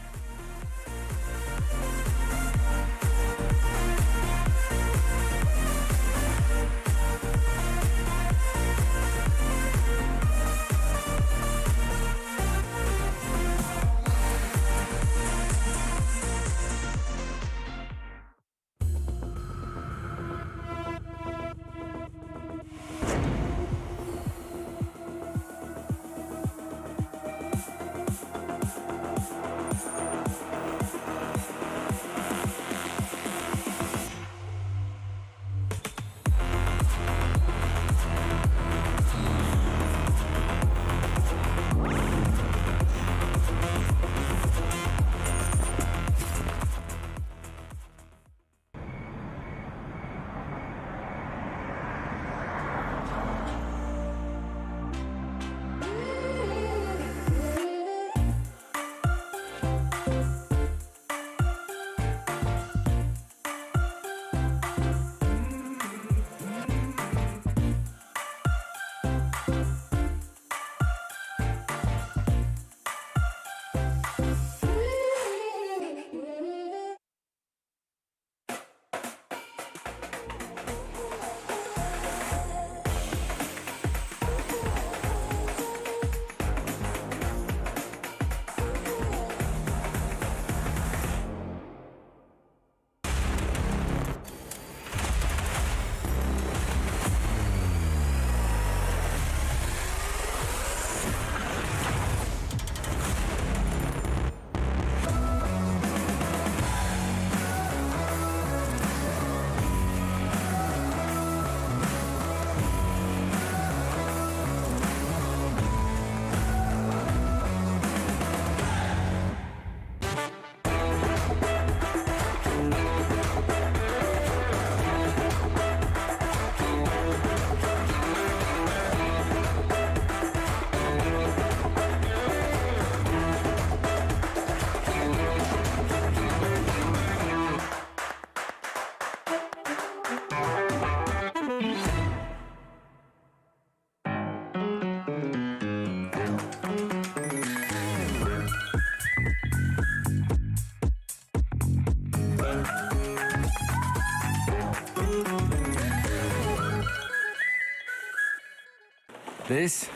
This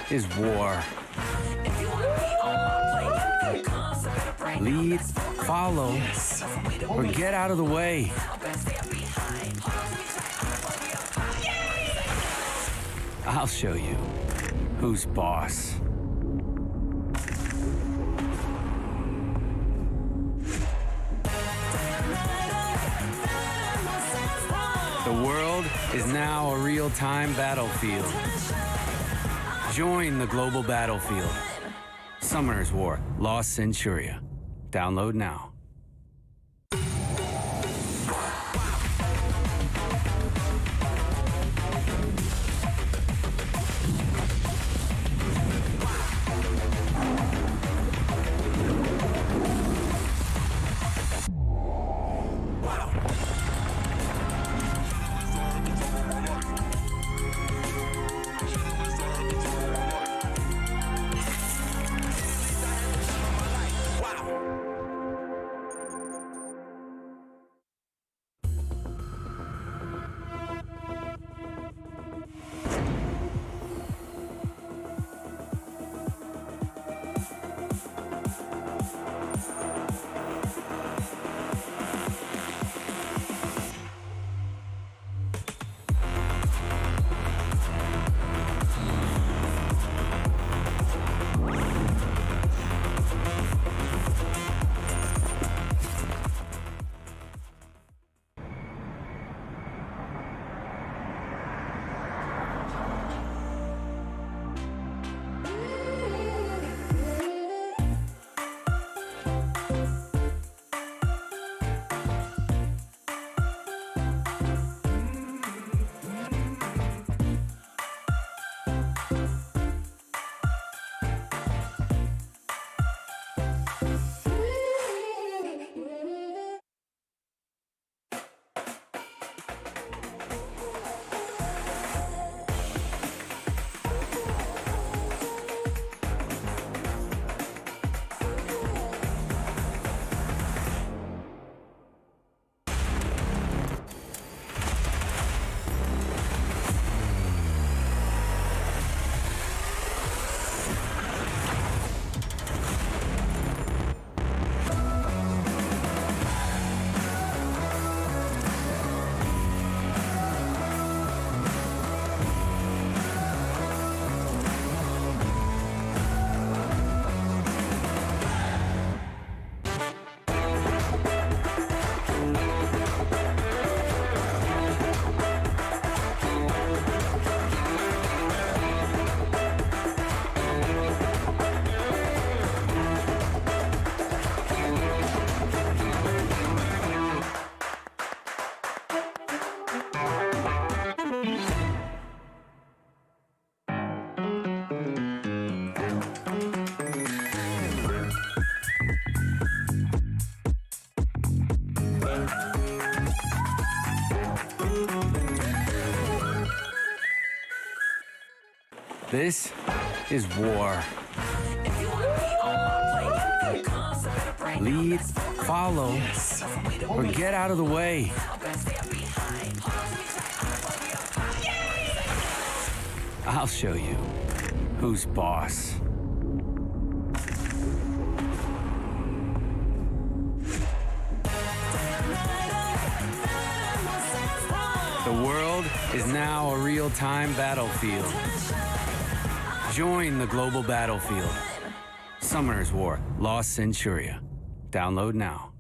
is war. Lead, follow, or get out of the way. I'll show you who's boss. The world is now a real-time battlefield. Join the global battlefield. Summoner's War, Lost Centuria. Download now. This is war. Lead, follow, or get out of the way. I'll show you who's boss. The world is now a real-time battlefield. Join the global battlefield. Summoner's War, Lost Centuria. Download now.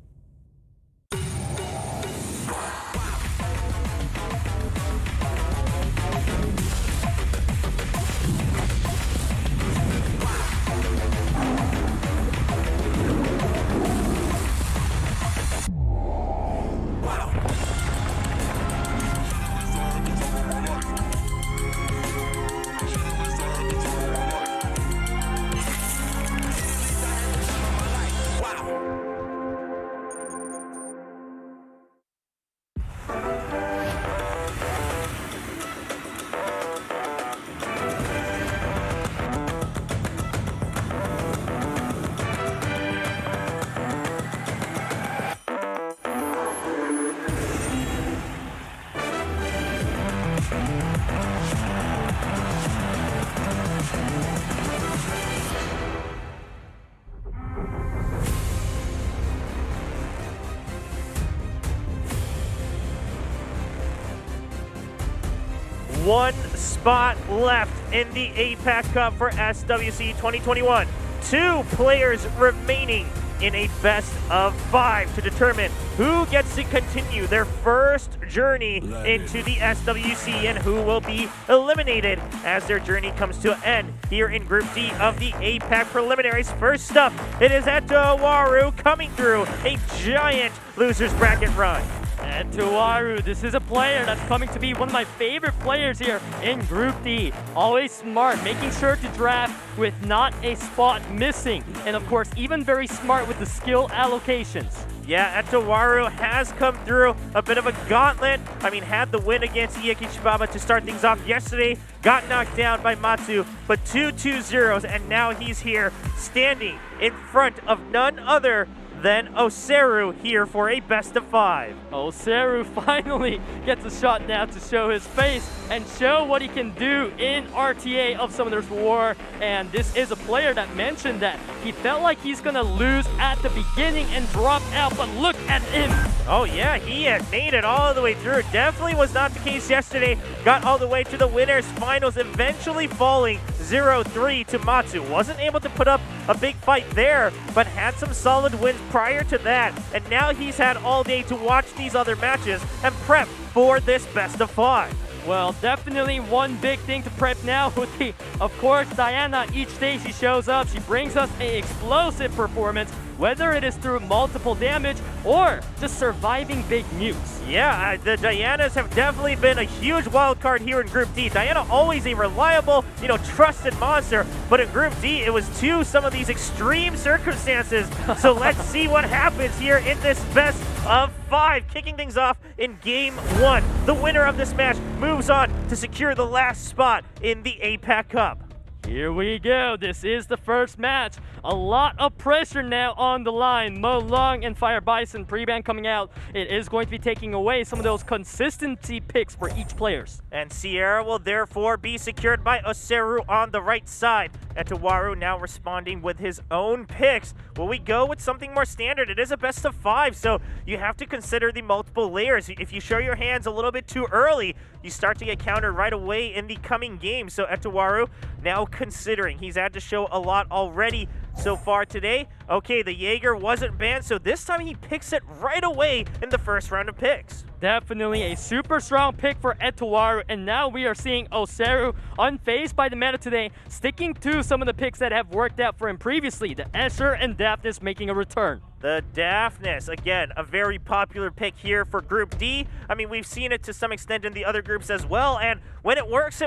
one spot left in the APAC Cup for SWC 2021. 2 players remaining in a best of 5 to determine who gets to continue their first journey into the SWC and who will be eliminated as their journey comes to an end here in Group D of the APAC preliminaries. First up, it is ETOWARU coming through a giant losers bracket run. ETOWARU, this is a player that's coming to be one of my favorite players here in Group D. Always smart, making sure to draft with not a spot missing. And of course, even very smart with the skill allocations. Yeah, ETOWARU has come through a bit of a gauntlet. I mean, had the win against IYAKICHI to start things off yesterday, got knocked down by Matsu, but 2-2-0s, and now he's here standing in front of none other than OSSERU here for a best of 5. OSSERU finally gets a shot now to show his face and show what he can do in RTA of Summoner's War. And this is a player that mentioned that he felt like he's gonna lose at the beginning and drop out, but look at him. Oh yeah, he had made it all the way through. Definitely was not the case yesterday. Got all the way to the winners finals, eventually falling 0-3 to Matsu. Wasn't able to put up a big fight there, but had some solid wins prior to that. And now he's had all day to watch these other matches and prep for this best of 5. Well, definitely one big thing to prep now would be, of course, Diana. Each day she shows up, she brings us an explosive performance, whether it is through multiple damage or just surviving big nukes. Yeah, the Dianas have definitely been a huge wild card here in Group D. Diana always a reliable, trusted monster, but in Group D, it was to some of these extreme circumstances. So let's see what happens here in this best of 5, kicking things off in Game 1. The winner of this match moves on to secure the last spot in the APAC Cup. Here we go. This is the first match. A lot of pressure now on the line. Mo Long and Fire Bison pre-ban coming out. It is going to be taking away some of those consistency picks for each players. And Sierra will therefore be secured by OSSERU on the right side. ETOWARU now responding with his own picks. Will we go with something more standard? It is a best of 5, so you have to consider the multiple layers. If you show your hands a little bit too early, you start to get countered right away in the coming game. So ETOWARU now considering. He's had to show a lot already so far today. Okay, the Jaeger wasn't banned, so this time he picks it right away in the first round of picks. Definitely a super strong pick for ETOWARU, and now we are seeing OSSERU unfazed by the meta today, sticking to some of the picks that have worked out for him previously. The Escher and Daphnis making a return. The Daphnis, again, a very popular pick here for Group D. I mean, we've seen it to some extent in the other groups as well, and when it works,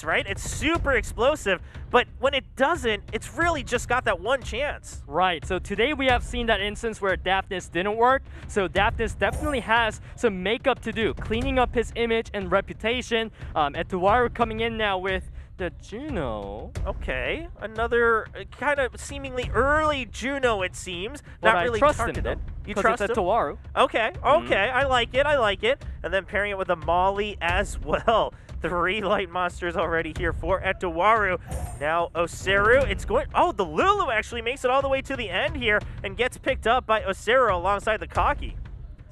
right? It's super explosive, but when it doesn't, it's really just got that one chance. Right, so today we have seen that instance where Daphnis didn't work, so Daphnis definitely has some makeup to do, cleaning up his image and reputation. ETOWARU coming in now with the Juno. Okay, another kind of seemingly early Juno, it seems. But not really I trust targeted. him, though. You 'cause trust it's him? ETOWARU. Okay, I like it. And then pairing it with a Molly as well. 3 light monsters already here for ETOWARU. Now OSSERU, it's going, oh, the Lulu actually makes it all the way to the end here and gets picked up by OSSERU alongside the Kaki.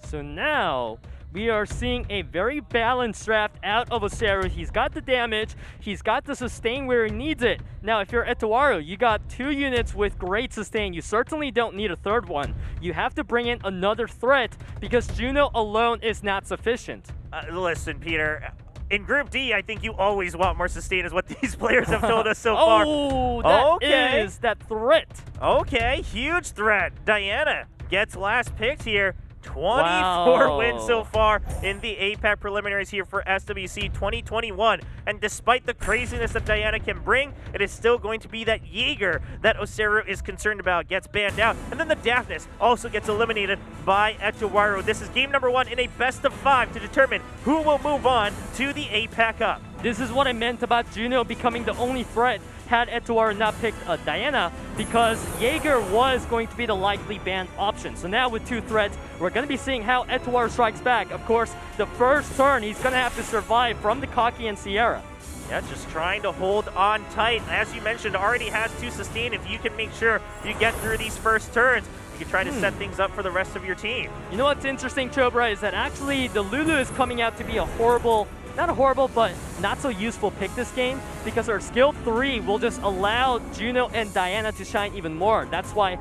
So now we are seeing a very balanced draft out of OSSERU. He's got the damage, he's got the sustain where he needs it. Now, if you're ETOWARU, you got 2 units with great sustain. You certainly don't need a third one. You have to bring in another threat because Juno alone is not sufficient. Listen, Peter, in Group D, I think you always want more sustain is what these players have told us so far. Oh, that is that threat. Okay, huge threat. Diana gets last picked here. 24 Wow. wins so far in the APAC preliminaries here for SWC 2021. And despite the craziness that Diana can bring, it is still going to be that Jaeger that OSSERU is concerned about gets banned out. And then the Daphnis also gets eliminated by ETOWARU. This is game number 1 in a best of 5 to determine who will move on to the APAC Cup. This is what I meant about Juno becoming the only threat had ETOWARU not picked Diana, because Jaeger was going to be the likely banned option. So now with 2 threats, we're going to be seeing how ETOWARU strikes back. Of course, the first turn, he's going to have to survive from the Kaki and Sierra. Yeah, just trying to hold on tight. As you mentioned, already has 2 sustain. If you can make sure you get through these first turns, you can try to set things up for the rest of your team. You know what's interesting, Chobra, is that actually the Lulu is coming out to be a horrible not a horrible, but not so useful pick this game because her skill 3 will just allow Juno and Diana to shine even more. That's why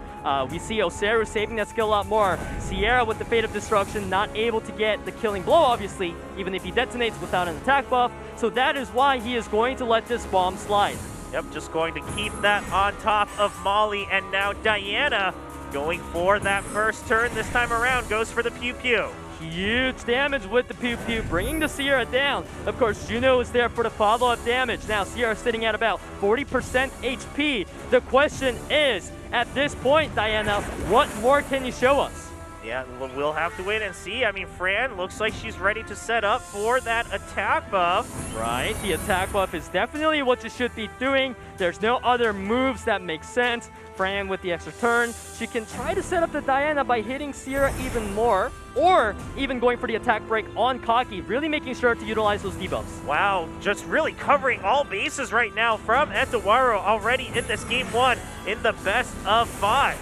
we see OSSERU saving that skill a lot more. Sierra with the Fate of Destruction not able to get the killing blow, obviously, even if he detonates without an attack buff. So that is why he is going to let this bomb slide. Yep, just going to keep that on top of Molly, and now Diana going for that first turn this time around, goes for the Pew Pew. Huge damage with the Pew Pew, bringing the Sierra down. Of course, Juno is there for the follow-up damage. Now, Sierra sitting at about 40% HP. The question is, at this point, Diana, what more can you show us? Yeah, we'll have to wait and see. I mean, Fran looks like she's ready to set up for that attack buff. Right, the attack buff is definitely what you should be doing. There's no other moves that make sense. Fran with the extra turn, she can try to set up the Diana by hitting Sierra even more, or even going for the attack break on Kaki, really making sure to utilize those debuffs. Wow, just really covering all bases right now from ETOWARU already in this game 1 in the best of 5.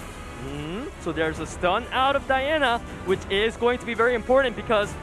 So there's a stun out of Diana, which is going to be very important because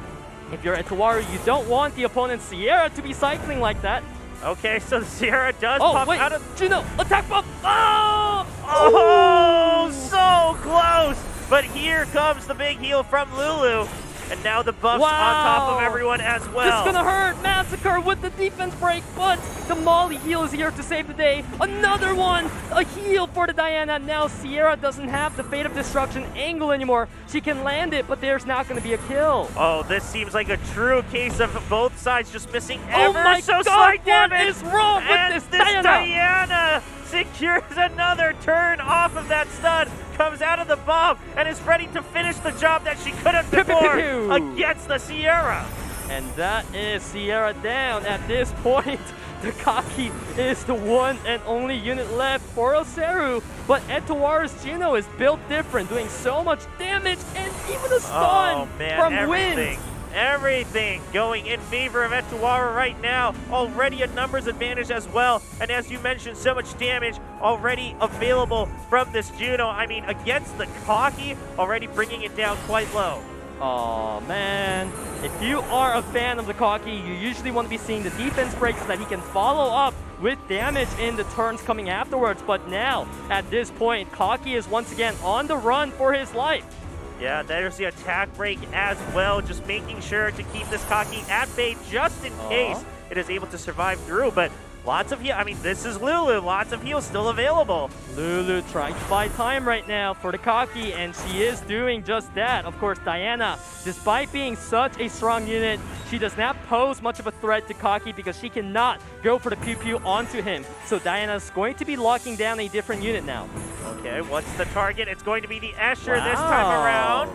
if you're ETOWARU, you don't want the opponent Sierra to be cycling like that. Okay, so Sierra does pop out of... Juno, attack buff! Oh! Oh, so close! But here comes the big heal from Lulu. And now the buffs on top of everyone as well. This is gonna hurt. Massacre with the defense break, but the Molly heal is here to save the day. Another one! A heal for the Diana. Now Sierra doesn't have the Fate of Destruction angle anymore. She can land it, but there's not gonna be a kill. Oh, this seems like a true case of both sides just missing Oh ever my so God, slight what damage. is wrong with And this Diana secures another turn off of that stun, comes out of the bomb, and is ready to finish the job that she couldn't before against the Sierra. And that is Sierra down. At this point, the Kaki is the one and only unit left for OSSERU. But ETOWARU's Juno is built different, doing so much damage and even a stun from wind. Everything going in favor of ETOWARU right now. Already a numbers advantage as well. And as you mentioned, so much damage already available from this Juno. I mean, against the Kaki, already bringing it down quite low. Oh man, if you are a fan of the Kaki, you usually want to be seeing the defense breaks so that he can follow up with damage in the turns coming afterwards. But now, at this point, Kaki is once again on the run for his life. Yeah, there's the attack break as well, just making sure to keep this Kaki at bay just in case it is able to survive through. But lots of heal. I mean, this is Lulu. Lots of heals still available. Lulu trying to buy time right now for the Kaki, and she is doing just that. Of course, Diana, despite being such a strong unit, she does not pose much of a threat to Kaki because she cannot go for the Pew Pew onto him. So Diana's going to be locking down a different unit now. Okay, what's the target? It's going to be the Escher this time around.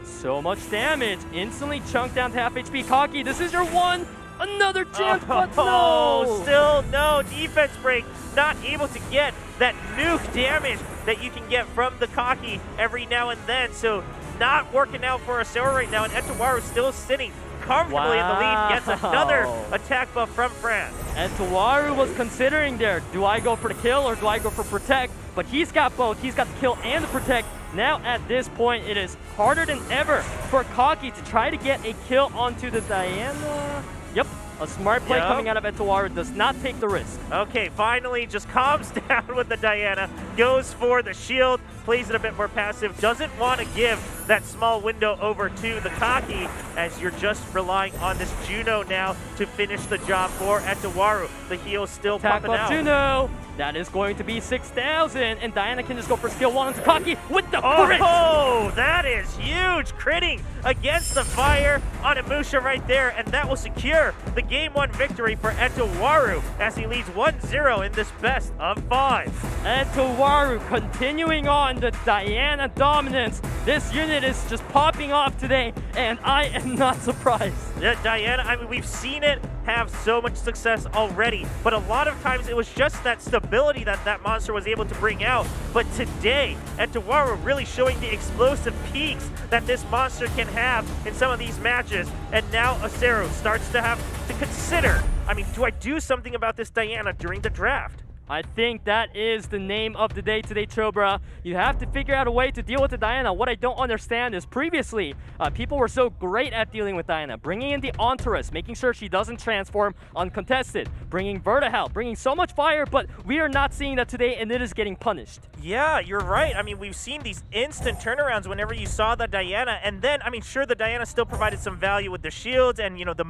So much damage. Instantly chunked down to half HP. Kaki, this is your one. Another chance, but no! Still no defense break. Not able to get that nuke damage that you can get from the Kaki every now and then. So not working out for OSSERU right now. And ETOWARU still sitting comfortably in the lead. Gets another attack buff from Fran. ETOWARU was considering there. Do I go for the kill or do I go for protect? But he's got both. He's got the kill and the protect. Now at this point, it is harder than ever for Kaki to try to get a kill onto the Diana. Yep, a smart play coming out of ETOWARU, does not take the risk. Okay, finally just calms down with the Diana, goes for the shield, plays it a bit more passive, doesn't want to give that small window over to the Kaki, as you're just relying on this Juno now to finish the job for ETOWARU. The heal still popping out. Juno! That is going to be 6,000, and Diana can just go for skill 1 onto Kaki with the crit! Oh, that is huge! Critting against the fire on Imusha right there, and that will secure the Game 1 victory for ETOWARU as he leads 1-0 in this best of 5. ETOWARU continuing on the Diana dominance. This unit is just popping off today, and I am not surprised. Yeah, Diana, I mean, we've seen it have so much success already, but a lot of times it was just that stability that that monster was able to bring out. But today, ETOWARU really showing the explosive peaks that this monster can have in some of these matches. And now OSSERU starts to have to consider, I mean, do I do something about this Diana during the draft? I think that is the name of the day today, Chobra. You have to figure out a way to deal with the Diana. What I don't understand is previously, people were so great at dealing with Diana, bringing in the Entourage, making sure she doesn't transform uncontested, bringing Vertihel, bringing so much fire, but we are not seeing that today, and it is getting punished. Yeah, you're right. I mean, we've seen these instant turnarounds whenever you saw the Diana, and then, I mean, sure, the Diana still provided some value with the shields and, you know, the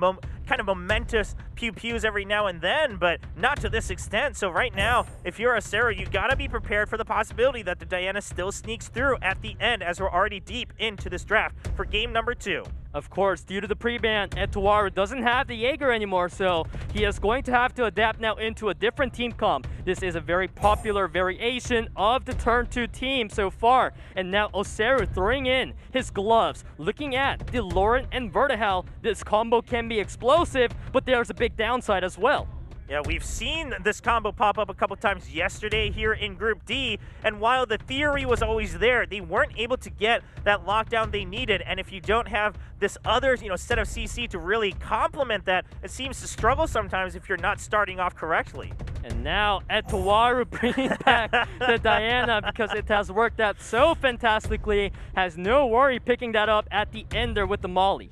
kind of momentous pew-pews every now and then, but not to this extent. So right now, if you're OSSERU, you gotta be prepared for the possibility that the Diana still sneaks through at the end, as we're already deep into this draft for game number 2. Of course, due to the pre-ban, ETOWARU doesn't have the Jaeger anymore, so he is going to have to adapt now into a different team comp. This is a very popular variation of the turn 2 team so far. And now OSSERU throwing in his gloves, looking at the Lauren and Vertihel. This combo can be explosive, but there's a big downside as well. Yeah, we've seen this combo pop up a couple times yesterday here in Group D, and while the theory was always there, they weren't able to get that lockdown they needed. And if you don't have this other, you know, set of CC to really complement that, it seems to struggle sometimes if you're not starting off correctly. And now ETOWARU bringing back the Diana because it has worked out so fantastically, has no worry picking that up at the ender with the Molly.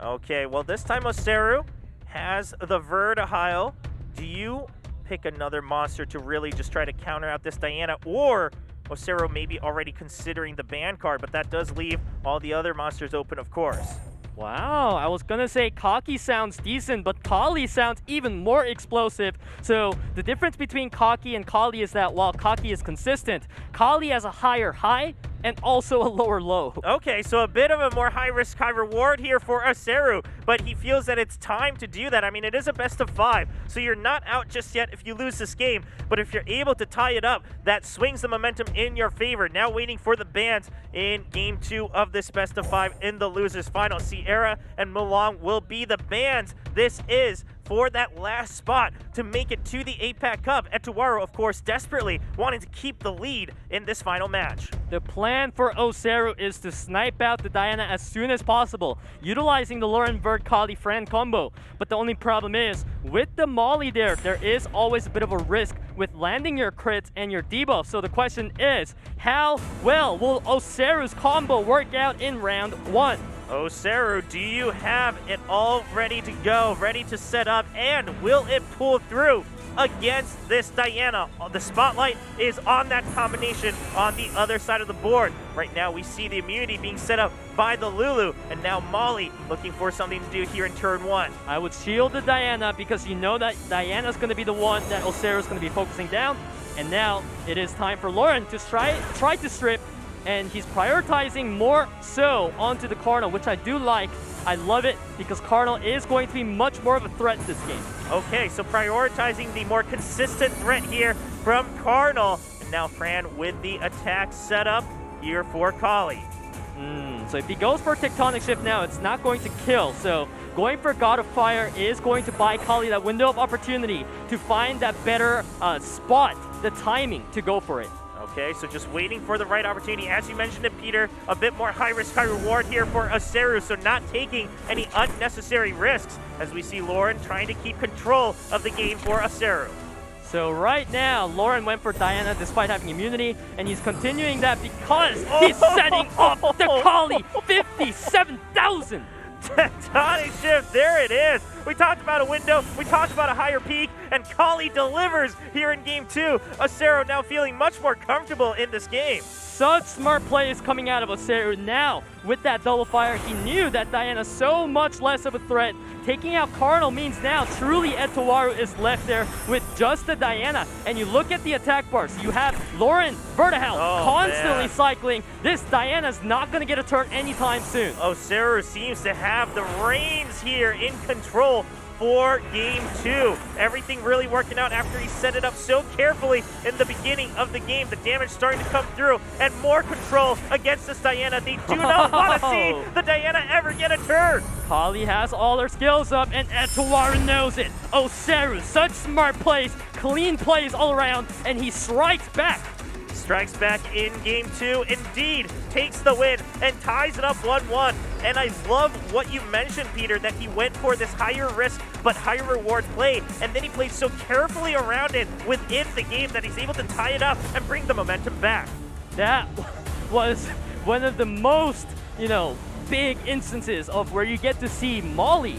Okay, well this time OSSERU has the Vertihel. Do you pick another monster to really just try to counter out this Diana, or OSSERU maybe already considering the ban card, but that does leave all the other monsters open, of course. Wow, I was gonna say Kaki sounds decent, but Kali sounds even more explosive. So the difference between Kaki and Kali is that while Kaki is consistent, Kali has a higher high and also a lower low. Okay, so a bit of a more high risk, high reward here for OSSERU, but he feels that it's time to do that. I mean, it is a best of 5, so you're not out just yet if you lose this game, but if you're able to tie it up, that swings the momentum in your favor. Now waiting for the bans in game 2 of this best of 5 in the losers final. Sierra and Mulan will be the bans. This is for that last spot to make it to the APAC Cup. ETOWARU, of course, desperately wanting to keep the lead in this final match. The plan for OSSERU is to snipe out the Diana as soon as possible, utilizing the Lauren Vert Kali Fran combo. But the only problem is, with the Molly there is always a bit of a risk with landing your crits and your debuff. So the question is, how well will OSSERU's combo work out in round 1? OSSERU, do you have it all ready to go, ready to set up, and will it pull through against this Diana? The spotlight is on that combination on the other side of the board. Right now we see the immunity being set up by the Lulu, and now Molly looking for something to do here in turn 1. I would shield the Diana because you know that Diana's going to be the one that OSSERU is going to be focusing down. And now it is time for Lauren to try to strip, and he's prioritizing more so onto the Cardinal, which I do like. I love it because Cardinal is going to be much more of a threat this game. Okay, so prioritizing the more consistent threat here from Cardinal. And now Fran with the attack setup here for Kali. So if he goes for Tectonic Shift now, it's not going to kill. So going for God of Fire is going to buy Kali that window of opportunity to find that better spot, the timing to go for it. Okay, so just waiting for the right opportunity. As you mentioned it, Peter, a bit more high risk, high reward here for OSSERU, so not taking any unnecessary risks as we see Lauren trying to keep control of the game for OSSERU. So right now, Lauren went for Diana despite having immunity, and he's continuing that because he's setting up the Kali 57,000. Tectonic Shift, there it is. We talked about a window, we talked about a higher peak, and Kali delivers here in game 2. OSSERU now feeling much more comfortable in this game. Such smart plays coming out of OSSERU now. With that double fire, he knew that Diana's so much less of a threat. Taking out Cardinal means now truly ETOWARU is left there with just the Diana. And you look at the attack bars, you have Lauren Vertihel constantly cycling. This Diana's not going to get a turn anytime soon. OSSERU seems to have the reins here in control for game 2. Everything really working out after he set it up so carefully in the beginning of the game. The damage starting to come through and more control against this Diana. They do not want to see the Diana ever get a turn. Kali has all her skills up and ETOWARU knows it. OSSERU, such smart plays, clean plays all around, and he strikes back. strikes back in game 2, indeed takes the win and ties it up 1-1. And I love what you mentioned, Peter, that he went for this higher risk but higher reward play, and then he plays so carefully around it within the game that he's able to tie it up and bring the momentum back. That was one of the most, big instances of where you get to see Molly.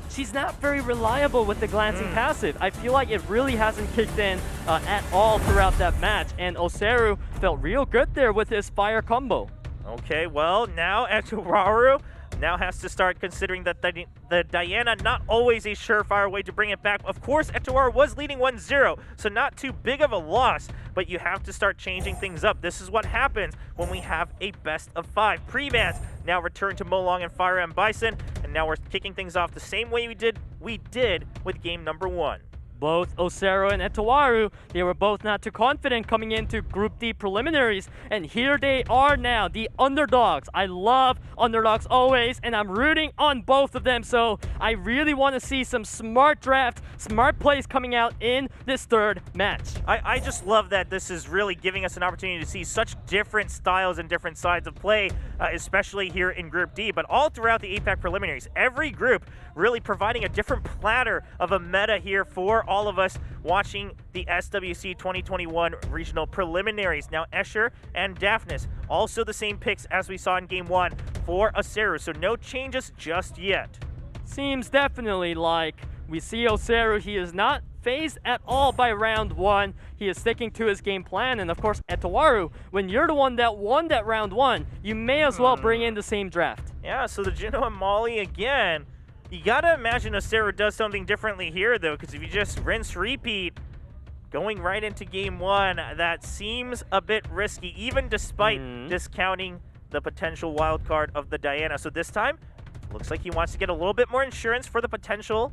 She's not very reliable with the glancing passive. I feel like it really hasn't kicked in at all throughout that match, and OSSERU felt real good there with his fire combo. Okay, well, now ETOWARU now has to start considering that the Diana not always a surefire way to bring it back. Of course, ETOWARU was leading 1-0, so not too big of a loss, but you have to start changing things up. This is what happens when we have a best of 5. Pre-bans now return to Molong and Fire and Bison, and now we're kicking things off the same way we did with game number 1. Both OSSERU and ETOWARU, they were both not too confident coming into Group D preliminaries, and here they are now, the underdogs. I love underdogs always, and I'm rooting on both of them, so I really want to see some smart draft, smart plays coming out in this third match. I just love that this is really giving us an opportunity to see such different styles and different sides of play, especially here in Group D, but all throughout the APAC preliminaries. Every group really providing a different platter of a meta here for all of us watching the SWC 2021 regional preliminaries. Now, Escher and Daphnis, also the same picks as we saw in game 1 for OSSERU, so no changes just yet. Seems definitely like we see OSSERU. He is not phased at all by round 1. He is sticking to his game plan, and of course, ETOWARU, when you're the one that won that round 1, you may as well bring in the same draft. Yeah, so the Juno and Molly again. You gotta imagine OSSERU does something differently here, though, because if you just rinse repeat, going right into game 1, that seems a bit risky, even despite discounting the potential wild card of the Diana. So this time, looks like he wants to get a little bit more insurance for the potential.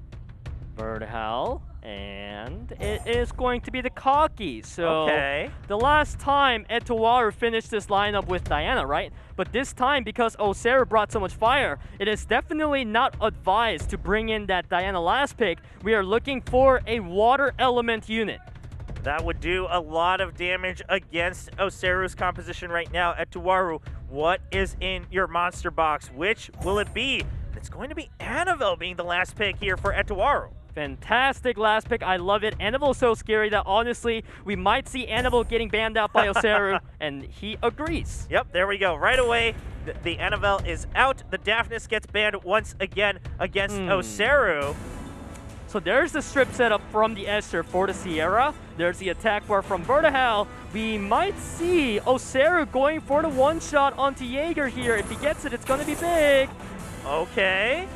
Birdhowl, and it is going to be the Cocky. So okay. The last time ETOWARU finished this lineup with Diana, right? But this time, because OSSERU brought so much fire, it is definitely not advised to bring in that Diana last pick. We are looking for a water element unit. That would do a lot of damage against OSSERU's composition right now. ETOWARU, what is in your monster box? Which will it be? It's going to be Annabelle being the last pick here for ETOWARU. Fantastic last pick. I love it. Annabelle's so scary that honestly, we might see Annabelle getting banned out by OSSERU, and he agrees. Yep, there we go. Right away, the Annabelle is out. The Daphnis gets banned once again against OSSERU. So there's the strip setup from the Escher for the Sierra. There's the attack bar from Birdhowl. We might see OSSERU going for the one-shot onto Jaeger here. If he gets it, it's going to be big. Okay.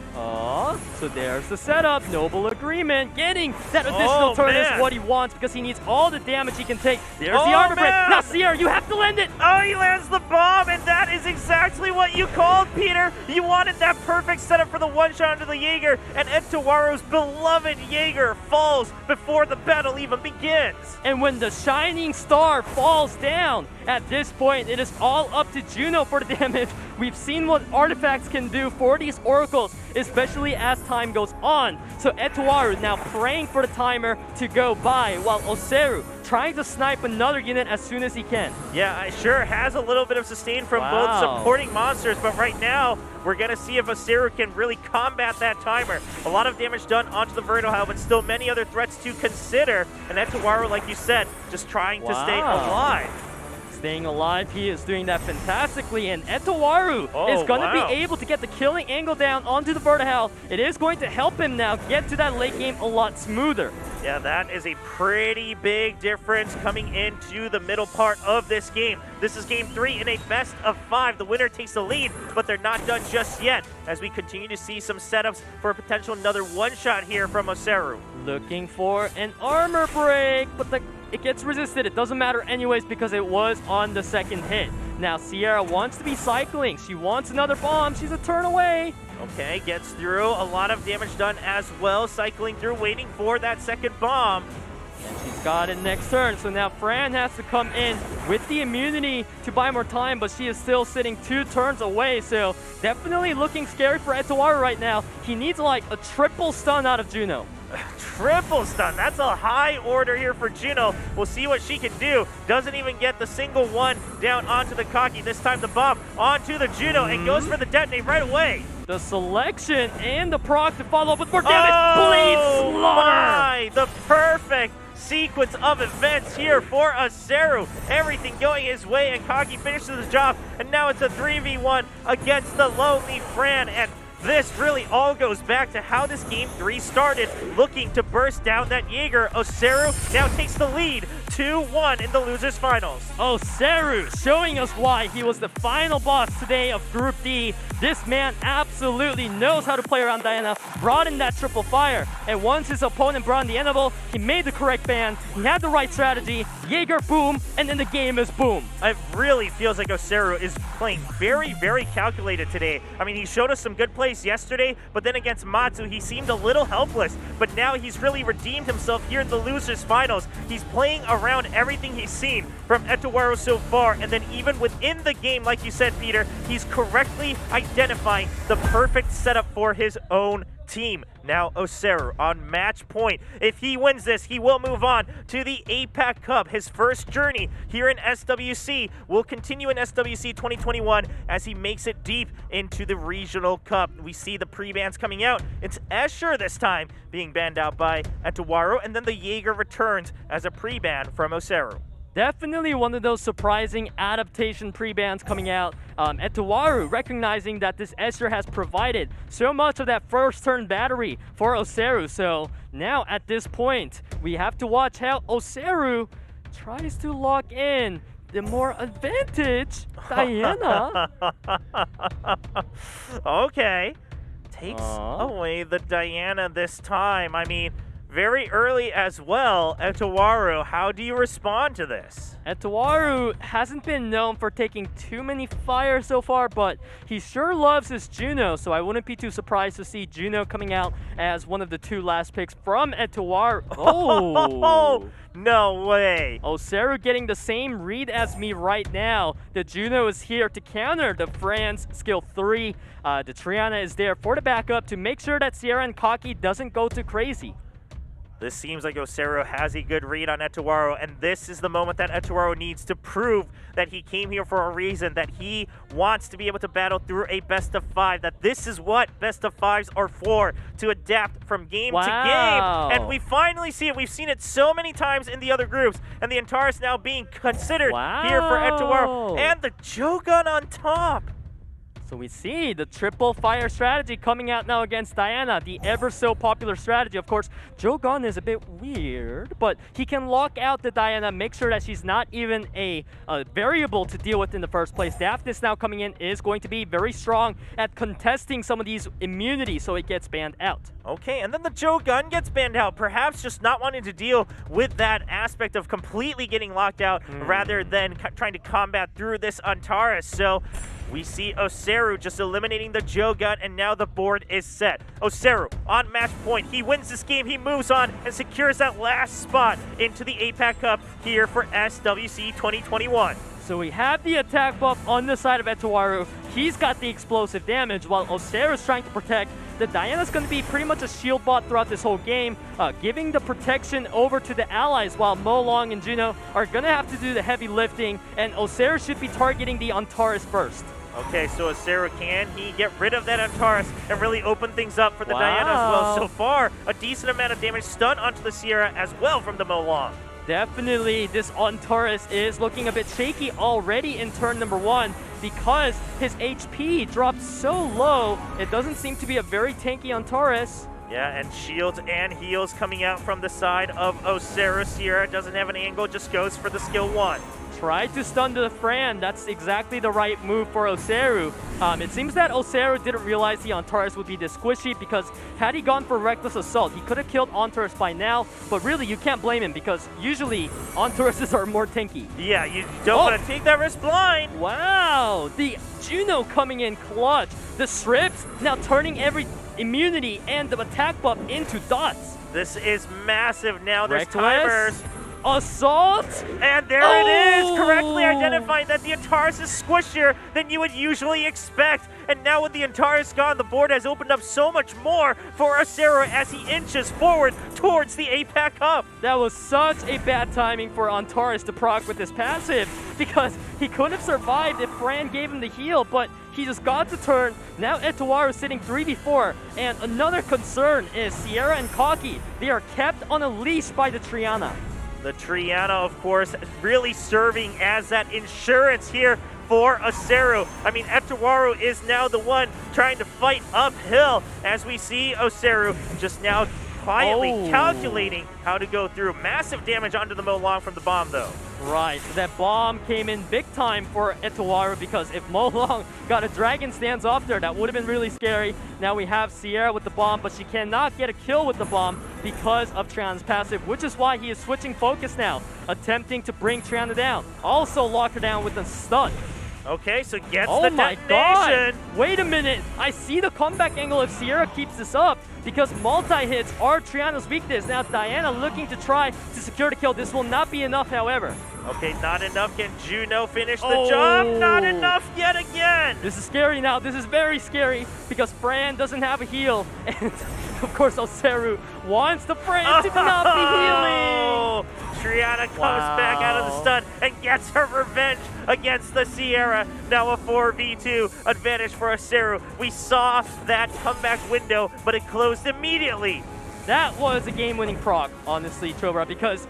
So there's the setup. Noble agreement. Getting that additional turn is what he wants because he needs all the damage he can take. There's the armor break. Now, Sierra, you have to land it. Oh, he lands the bomb, and that is exactly what you called, Peter. You wanted that perfect setup for the one-shot into the Jaeger, and ETOWARU's beloved Jaeger falls before the battle even begins. And when the shining star falls down, at this point, it is all up to Juno for the damage. We've seen what artifacts can do for these oracles, especially as time goes on. So ETOWARU now praying for the timer to go by, while OSSERU trying to snipe another unit as soon as he can. Yeah, it sure has a little bit of sustain from both supporting monsters, but right now, we're going to see if OSSERU can really combat that timer. A lot of damage done onto the Birdhowl, but still many other threats to consider. And ETOWARU, like you said, just trying to stay alive. Staying alive, he is doing that fantastically, and ETOWARU is going to be able to get the killing angle down onto the Birdhowl. It is going to help him now get to that late game a lot smoother. Yeah, that is a pretty big difference coming into the middle part of this game. This is game 3 in a best of 5. The winner takes the lead, but they're not done just yet as we continue to see some setups for a potential another one-shot here from OSSERU. Looking for an armor break, but it gets resisted. It doesn't matter anyways because it was on the second hit. Now Sierra wants to be cycling. She wants another bomb. She's a turn away. Okay, gets through. A lot of damage done as well. Cycling through, waiting for that second bomb. And she's got it next turn. So now Fran has to come in with the immunity to buy more time, but she is still sitting 2 turns away. So definitely looking scary for ETOWARU right now. He needs like a triple stun out of Juno. Triple stun. That's a high order here for Juno. We'll see what she can do. Doesn't even get the single one down onto the Kaki. This time the bomb onto the Juno and goes for the detonate right away. The selection and the proc to follow up with more damage. Blade Slaughter! My, the perfect sequence of events here for OSSERU. Everything going his way, and Kaki finishes the job, and now it's a 3v1 against the lonely Fran. And this really all goes back to how this Game 3 started, looking to burst down that Jaeger. OSSERU now takes the lead 2-1 in the losers finals. OSSERU showing us why he was the final boss today of Group D. This man absolutely knows how to play around Diana, brought in that triple fire, and once his opponent brought in the Enable, he made the correct ban, he had the right strategy, Jaeger boom, and then the game is boom. It really feels like OSSERU is playing very, very calculated today. I mean, he showed us some good plays yesterday, but then against Matsu, he seemed a little helpless, but now he's really redeemed himself here in the losers finals. He's playing around everything he's seen from ETOWARU so far, and then even within the game, like you said, Peter, he's correctly identifying the perfect setup for his own team. Now OSSERU on match point. If he wins this, he will move on to the APAC Cup. His first journey here in SWC will continue in SWC 2021 as he makes it deep into the Regional Cup. We see the pre-bans coming out. It's Escher this time being banned out by ETOWARU, and then the Jaeger returns as a pre-ban from OSSERU. Definitely one of those surprising adaptation pre-bans coming out. ETOWARU recognizing that this Escher has provided so much of that first turn battery for OSSERU. So now at this point, we have to watch how OSSERU tries to lock in the more advantage Diana. Okay. Takes away the Diana this time. I mean, very early as well. ETOWARU, how do you respond to this? ETOWARU hasn't been known for taking too many fires so far, but he sure loves his Juno, so I wouldn't be too surprised to see Juno coming out as one of the two last picks from ETOWARU. Oh! No way. OSSERU getting the same read as me right now. The Juno is here to counter the Fran's skill 3. The Triana is there for the backup to make sure that Sierra and Kaki doesn't go too crazy. This seems like OSSERU has a good read on ETOWARU, and this is the moment that ETOWARU needs to prove that he came here for a reason, that he wants to be able to battle through a best of 5, that this is what best of 5s are for, to adapt from game to game. And we finally see it. We've seen it so many times in the other groups, and the Antares now being considered here for ETOWARU, and the Jogun on top. So we see the triple fire strategy coming out now against Diana, the ever so popular strategy. Of course, Jogun is a bit weird, but he can lock out the Diana, make sure that she's not even a variable to deal with in the first place. Daphnis now coming in is going to be very strong at contesting some of these immunities, so it gets banned out. Okay, and then the Jogun gets banned out, perhaps just not wanting to deal with that aspect of completely getting locked out rather than trying to combat through this Antares. So we see OSSERU just eliminating the Jogun, and now the board is set. OSSERU on match point. He wins this game, he moves on and secures that last spot into the APAC Cup here for SWC 2021. So we have the attack buff on the side of ETOWARU. He's got the explosive damage while OSSERU is trying to protect. The Diana's going to be pretty much a shield bot throughout this whole game, giving the protection over to the allies, while Mo Long and Juno are going to have to do the heavy lifting, and OSSERU should be targeting the Antares first. Okay, so OSSERU, can he get rid of that Antares and really open things up for the Diana as well? So far, a decent amount of damage stun onto the Sierra as well from the Mo Long. Definitely, this Antares is looking a bit shaky already in turn number 1 because his HP dropped so low. It doesn't seem to be a very tanky Antares. Yeah, and shields and heals coming out from the side of OSSERU. Sierra doesn't have an angle, just goes for the skill 1. Tried to stun the Fran. That's exactly the right move for OSSERU. It seems that OSSERU didn't realize the Antares would be this squishy, because had he gone for Reckless Assault, he could have killed Antares by now. But really, you can't blame him, because usually Antares are more tanky. Yeah, you don't want to take that risk blind. Wow, the Juno coming in clutch. The Strips now turning every immunity and the attack buff into dots. This is massive now. There's Reckless. timers. Assault! And there it is, correctly identifying that the Antares is squishier than you would usually expect. And now with the Antares gone, the board has opened up so much more for OSSERU as he inches forward towards the APAC Cup. That was such a bad timing for Antares to proc with his passive because he couldn't have survived if Fran gave him the heal, but he just got the turn. Now ETOWARU sitting 3v4, and another concern is Sierra and Kaki. They are kept on a leash by the Triana. The Triana, of course, really serving as that insurance here for OSSERU. I mean, ETOWARU is now the one trying to fight uphill as we see OSSERU just now quietly calculating how to go through. Massive damage onto the Molong from the bomb, though. Right, so that bomb came in big time for ETOWARU because if Molong got a Dragon Stance off there, that would have been really scary. Now we have Sierra with the bomb, but she cannot get a kill with the bomb because of Triana's passive, which is why he is switching focus now, attempting to bring Triana down. Also lock her down with a stun. Okay, so gets Oh the my detonation. god! Wait a minute! I see the comeback angle if Sierra keeps this up because multi-hits are Triana's weakness. Now Diana looking to try to secure the kill. This will not be enough, however. Okay, not enough. Can Juno finish the job? Not enough yet again. This is scary now. This is very scary because Fran doesn't have a heal. And of course, OSSERU wants the Fran to not be healing. Triana comes back out of the stun and gets her revenge against the Sierra. Now a 4v2 advantage for OSSERU. We saw that comeback window, but it closed immediately. That was a game-winning proc, honestly, Chobra, because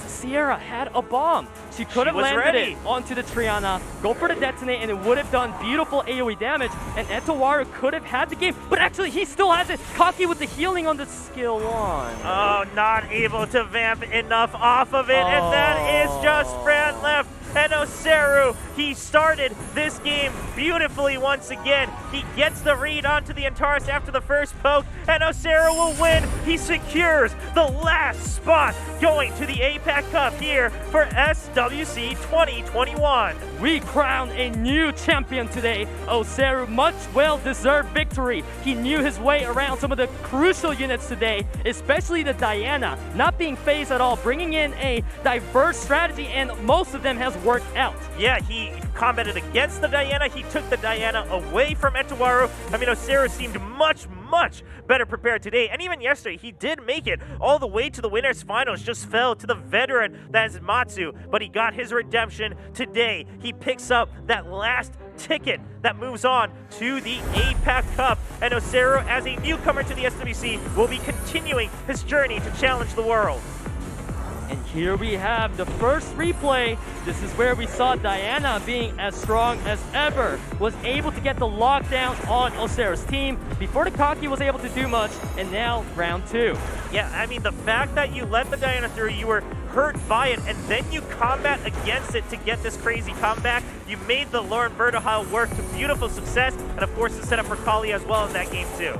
Sierra had a bomb. She could have landed it onto the Triana, go for the detonate, and it would have done beautiful AoE damage, and ETOWARU could have had the game, but actually he still has it. Kaki with the healing on the skill 1. Oh, not able to vamp enough off of it, and that is just Fran left. And OSSERU, he started this game beautifully once again. He gets the read onto the Antares after the first poke, and OSSERU will win. He secures the last spot going to the APAC Cup here for SWC 2021. We crown a new champion today. OSSERU, much well-deserved victory. He knew his way around some of the crucial units today, especially the Diana, not being phased at all, bringing in a diverse strategy, and most of them has worked out. Yeah, he combated against the Diana. He took the Diana away from ETOWARU. I mean, OSSERU seemed much better prepared today. And even yesterday, he did make it all the way to the winners finals. Just fell to the veteran, that is Matsu. But he got his redemption today. He picks up that last ticket that moves on to the APAC Cup. And OSSERU, as a newcomer to the SWC, will be continuing his journey to challenge the world. And here we have the first replay. This is where we saw Diana being as strong as ever, was able to get the lockdown on OSSERU's team before the Kaki was able to do much, and now round 2. Yeah, I mean, the fact that you let the Diana through, you were hurt by it, and then you combat against it to get this crazy comeback. You made the Lauren Bertahile work to beautiful success, and of course the setup for Kali as well in that game too.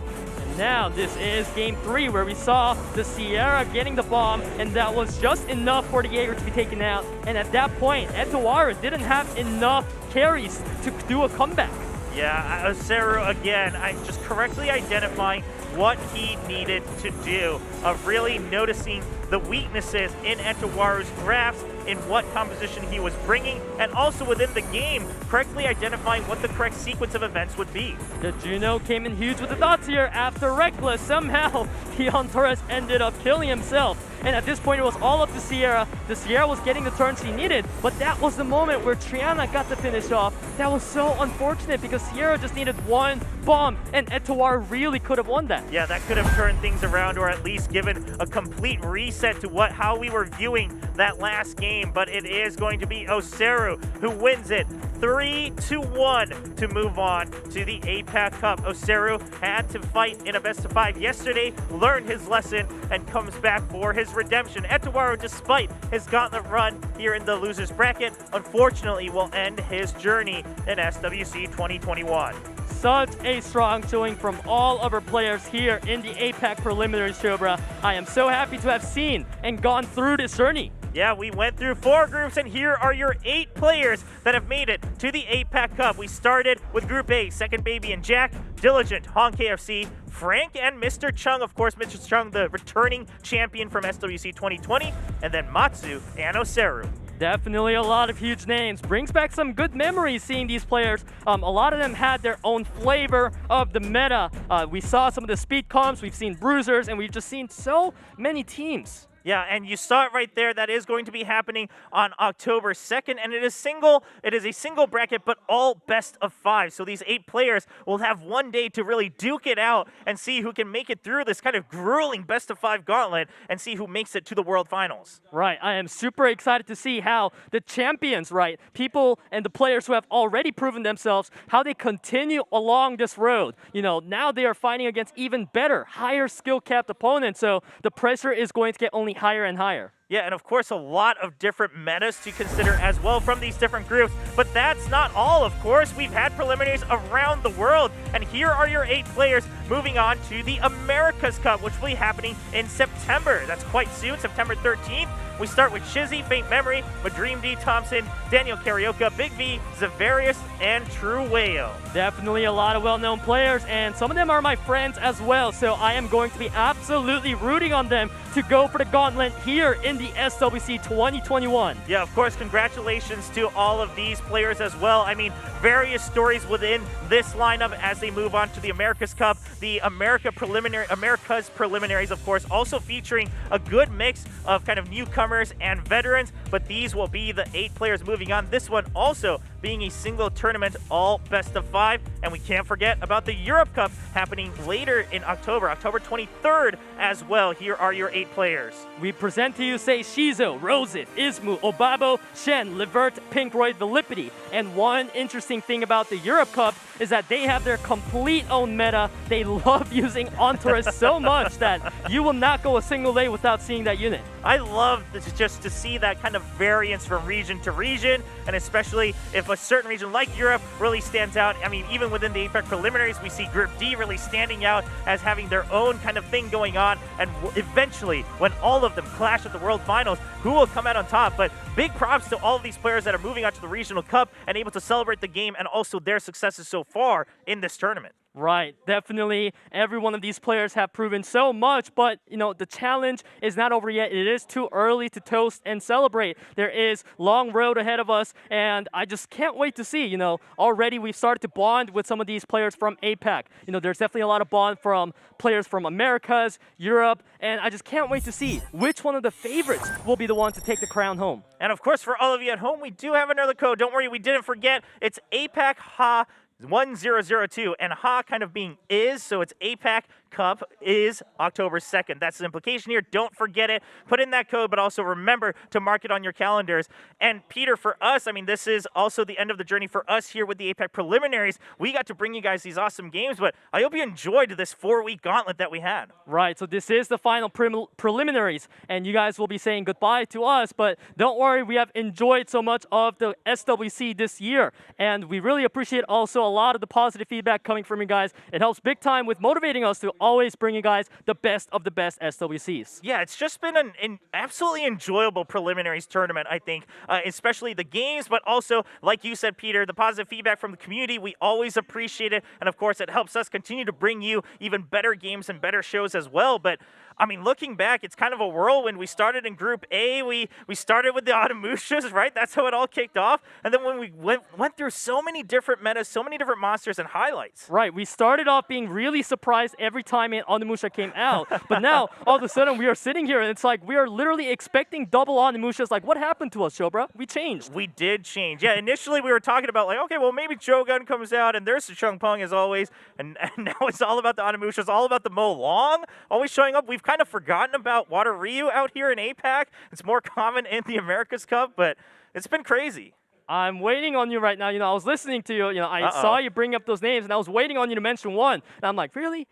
Now this is game 3 where we saw the Sierra getting the bomb, and that was just enough for the Jaeger to be taken out. And at that point, ETOWARU didn't have enough carries to do a comeback. Yeah, OSSERU again, I'm just correctly identifying what he needed to do, of really noticing the weaknesses in ETOWARU's drafts, in what composition he was bringing, and also within the game, correctly identifying what the correct sequence of events would be. The Juno came in huge with the dots here after Reckless. Somehow, the Antares ended up killing himself. And at this point, it was all up to Sierra. The Sierra was getting the turn she needed, but that was the moment where Triana got the finish off. That was so unfortunate because Sierra just needed one bomb, and ETOWARU really could have won that. Yeah, that could have turned things around, or at least given a complete reset to how we were viewing that last game. But it is going to be OSSERU who wins it 3-1 to move on to the APAC Cup. OSSERU had to fight in a best-of-5 yesterday, learned his lesson, and comes back for his redemption. ETOWARU, despite his gauntlet run here in the losers bracket, unfortunately will end his journey in SWC 2021. Such a strong showing from all of our players here in the APAC preliminary, Shobra. I am so happy to have seen and gone through this journey. Yeah, we went through 4 groups, and here are your 8 players that have made it to the APAC Cup. We started with Group A, Second Baby and Jack, Diligent, Hong KFC, Frank, and Mr. Chung. Of course, Mr. Chung, the returning champion from SWC 2020, and then Matsu and OSSERU. Definitely a lot of huge names. Brings back some good memories seeing these players. A lot of them had their own flavor of the meta. We saw some of the speed comps, we've seen bruisers, and we've just seen so many teams. Yeah, and you saw it right there. That is going to be happening on October 2nd, and it is a single bracket, but all best of 5. So these 8 players will have one day to really duke it out and see who can make it through this kind of grueling best of 5 gauntlet and see who makes it to the World Finals. Right, I am super excited to see how the champions, right, people and the players who have already proven themselves, how they continue along this road. You know, now they are fighting against even better, higher skill capped opponents, so the pressure is going to get only higher and higher. Yeah, and of course, a lot of different metas to consider as well from these different groups. But that's not all, of course. We've had preliminaries around the world. And here are your 8 players moving on to the America's Cup, which will be happening in September. That's quite soon, September 13th. We start with Shizzy, Faint Memory, Madream D. Thompson, Daniel Carioca, Big V, Zavarius, and True Whale. Definitely a lot of well-known players, and some of them are my friends as well, so I am going to be absolutely rooting on them to go for the gauntlet here in the SWC 2021. Yeah, of course, congratulations to all of these players as well. I mean, various stories within this lineup as they move on to the America's Cup. The America's preliminaries, of course, also featuring a good mix of kind of newcomers and veterans, but these will be the 8 players moving on. This one also being a single tournament, all best of 5. And we can't forget about the Europe Cup happening later in October 23rd as well. Here are your 8 players. We present to you Say Shizo, Rosif, Ismu, Obabo, Shen, Levert, Pinkroyd, Velipity. And one interesting thing about the Europe Cup is that they have their complete own meta. They love using Entourage so much that you will not go a single day without seeing that unit. I love this, just to see that kind of variance from region to region, and especially if a certain region like Europe really stands out. I mean, even within the APAC preliminaries, we see Group D really standing out as having their own kind of thing going on, and eventually, when all of them clash at the World Finals, who will come out on top? But big props to all of these players that are moving on to the Regional Cup and able to celebrate the game and also their successes so far in this tournament. Right, definitely. Every one of these players have proven so much, but you know, the challenge is not over yet. It is too early to toast and celebrate. There is long road ahead of us, and I just can't wait to see. You know, already we've started to bond with some of these players from APAC. You know, there's definitely a lot of bond from players from Americas, Europe, and I just can't wait to see which one of the favorites will be the one to take the crown home. And of course, for all of you at home, we do have another code. Don't worry, we didn't forget. It's APAC HA 1002, and HA kind of being is, so it's APAC Cup is October 2nd. That's the implication here. Don't forget it. Put in that code, but also remember to mark it on your calendars. And Peter, for us, I mean, this is also the end of the journey for us here with the APAC preliminaries. We got to bring you guys these awesome games, but I hope you enjoyed this 4-week gauntlet that we had. Right, so this is the final preliminaries, and you guys will be saying goodbye to us, but don't worry, we have enjoyed so much of the SWC this year, and we really appreciate also a lot of the positive feedback coming from you guys. It helps big time with motivating us to always bring you guys the best of the best SWCs. Yeah, it's just been an absolutely enjoyable preliminaries tournament, I think, especially the games, but also, like you said, Peter, the positive feedback from the community. We always appreciate it, and of course, it helps us continue to bring you even better games and better shows as well. But I mean, looking back, it's kind of a whirlwind. We started in Group A. We started with the Adamushas, right? That's how it all kicked off. And then when we went through so many different metas, so many different monsters and highlights. Right. We started off being really surprised every time an Adamusha came out. But now, all of a sudden, we are sitting here, and it's like we are literally expecting double Adamushas. Like, what happened to us, Shobra? We changed. We did change. Yeah, initially we were talking about, like, okay, well, maybe Jogun comes out, and there's the Chung Peng as always. And now it's all about the Adamushas, all about the Mo Long always showing up. We've kind of forgotten about Water Ryu out here in APAC. It's more common in the America's Cup, but it's been crazy. I'm waiting on you right now. You know, I was listening to you. You know, I saw you bring up those names, and I was waiting on you to mention one. And I'm like, really?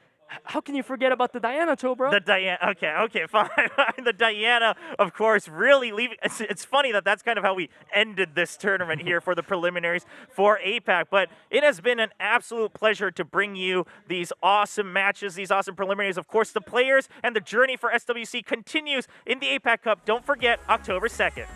How can you forget about the Diana, bro? The Diana, okay, fine. The Diana, of course, really leaving. It's funny that that's kind of how we ended this tournament here for the preliminaries for APAC. But it has been an absolute pleasure to bring you these awesome matches, these awesome preliminaries. Of course, the players and the journey for SWC continues in the APAC Cup. Don't forget, October 2nd.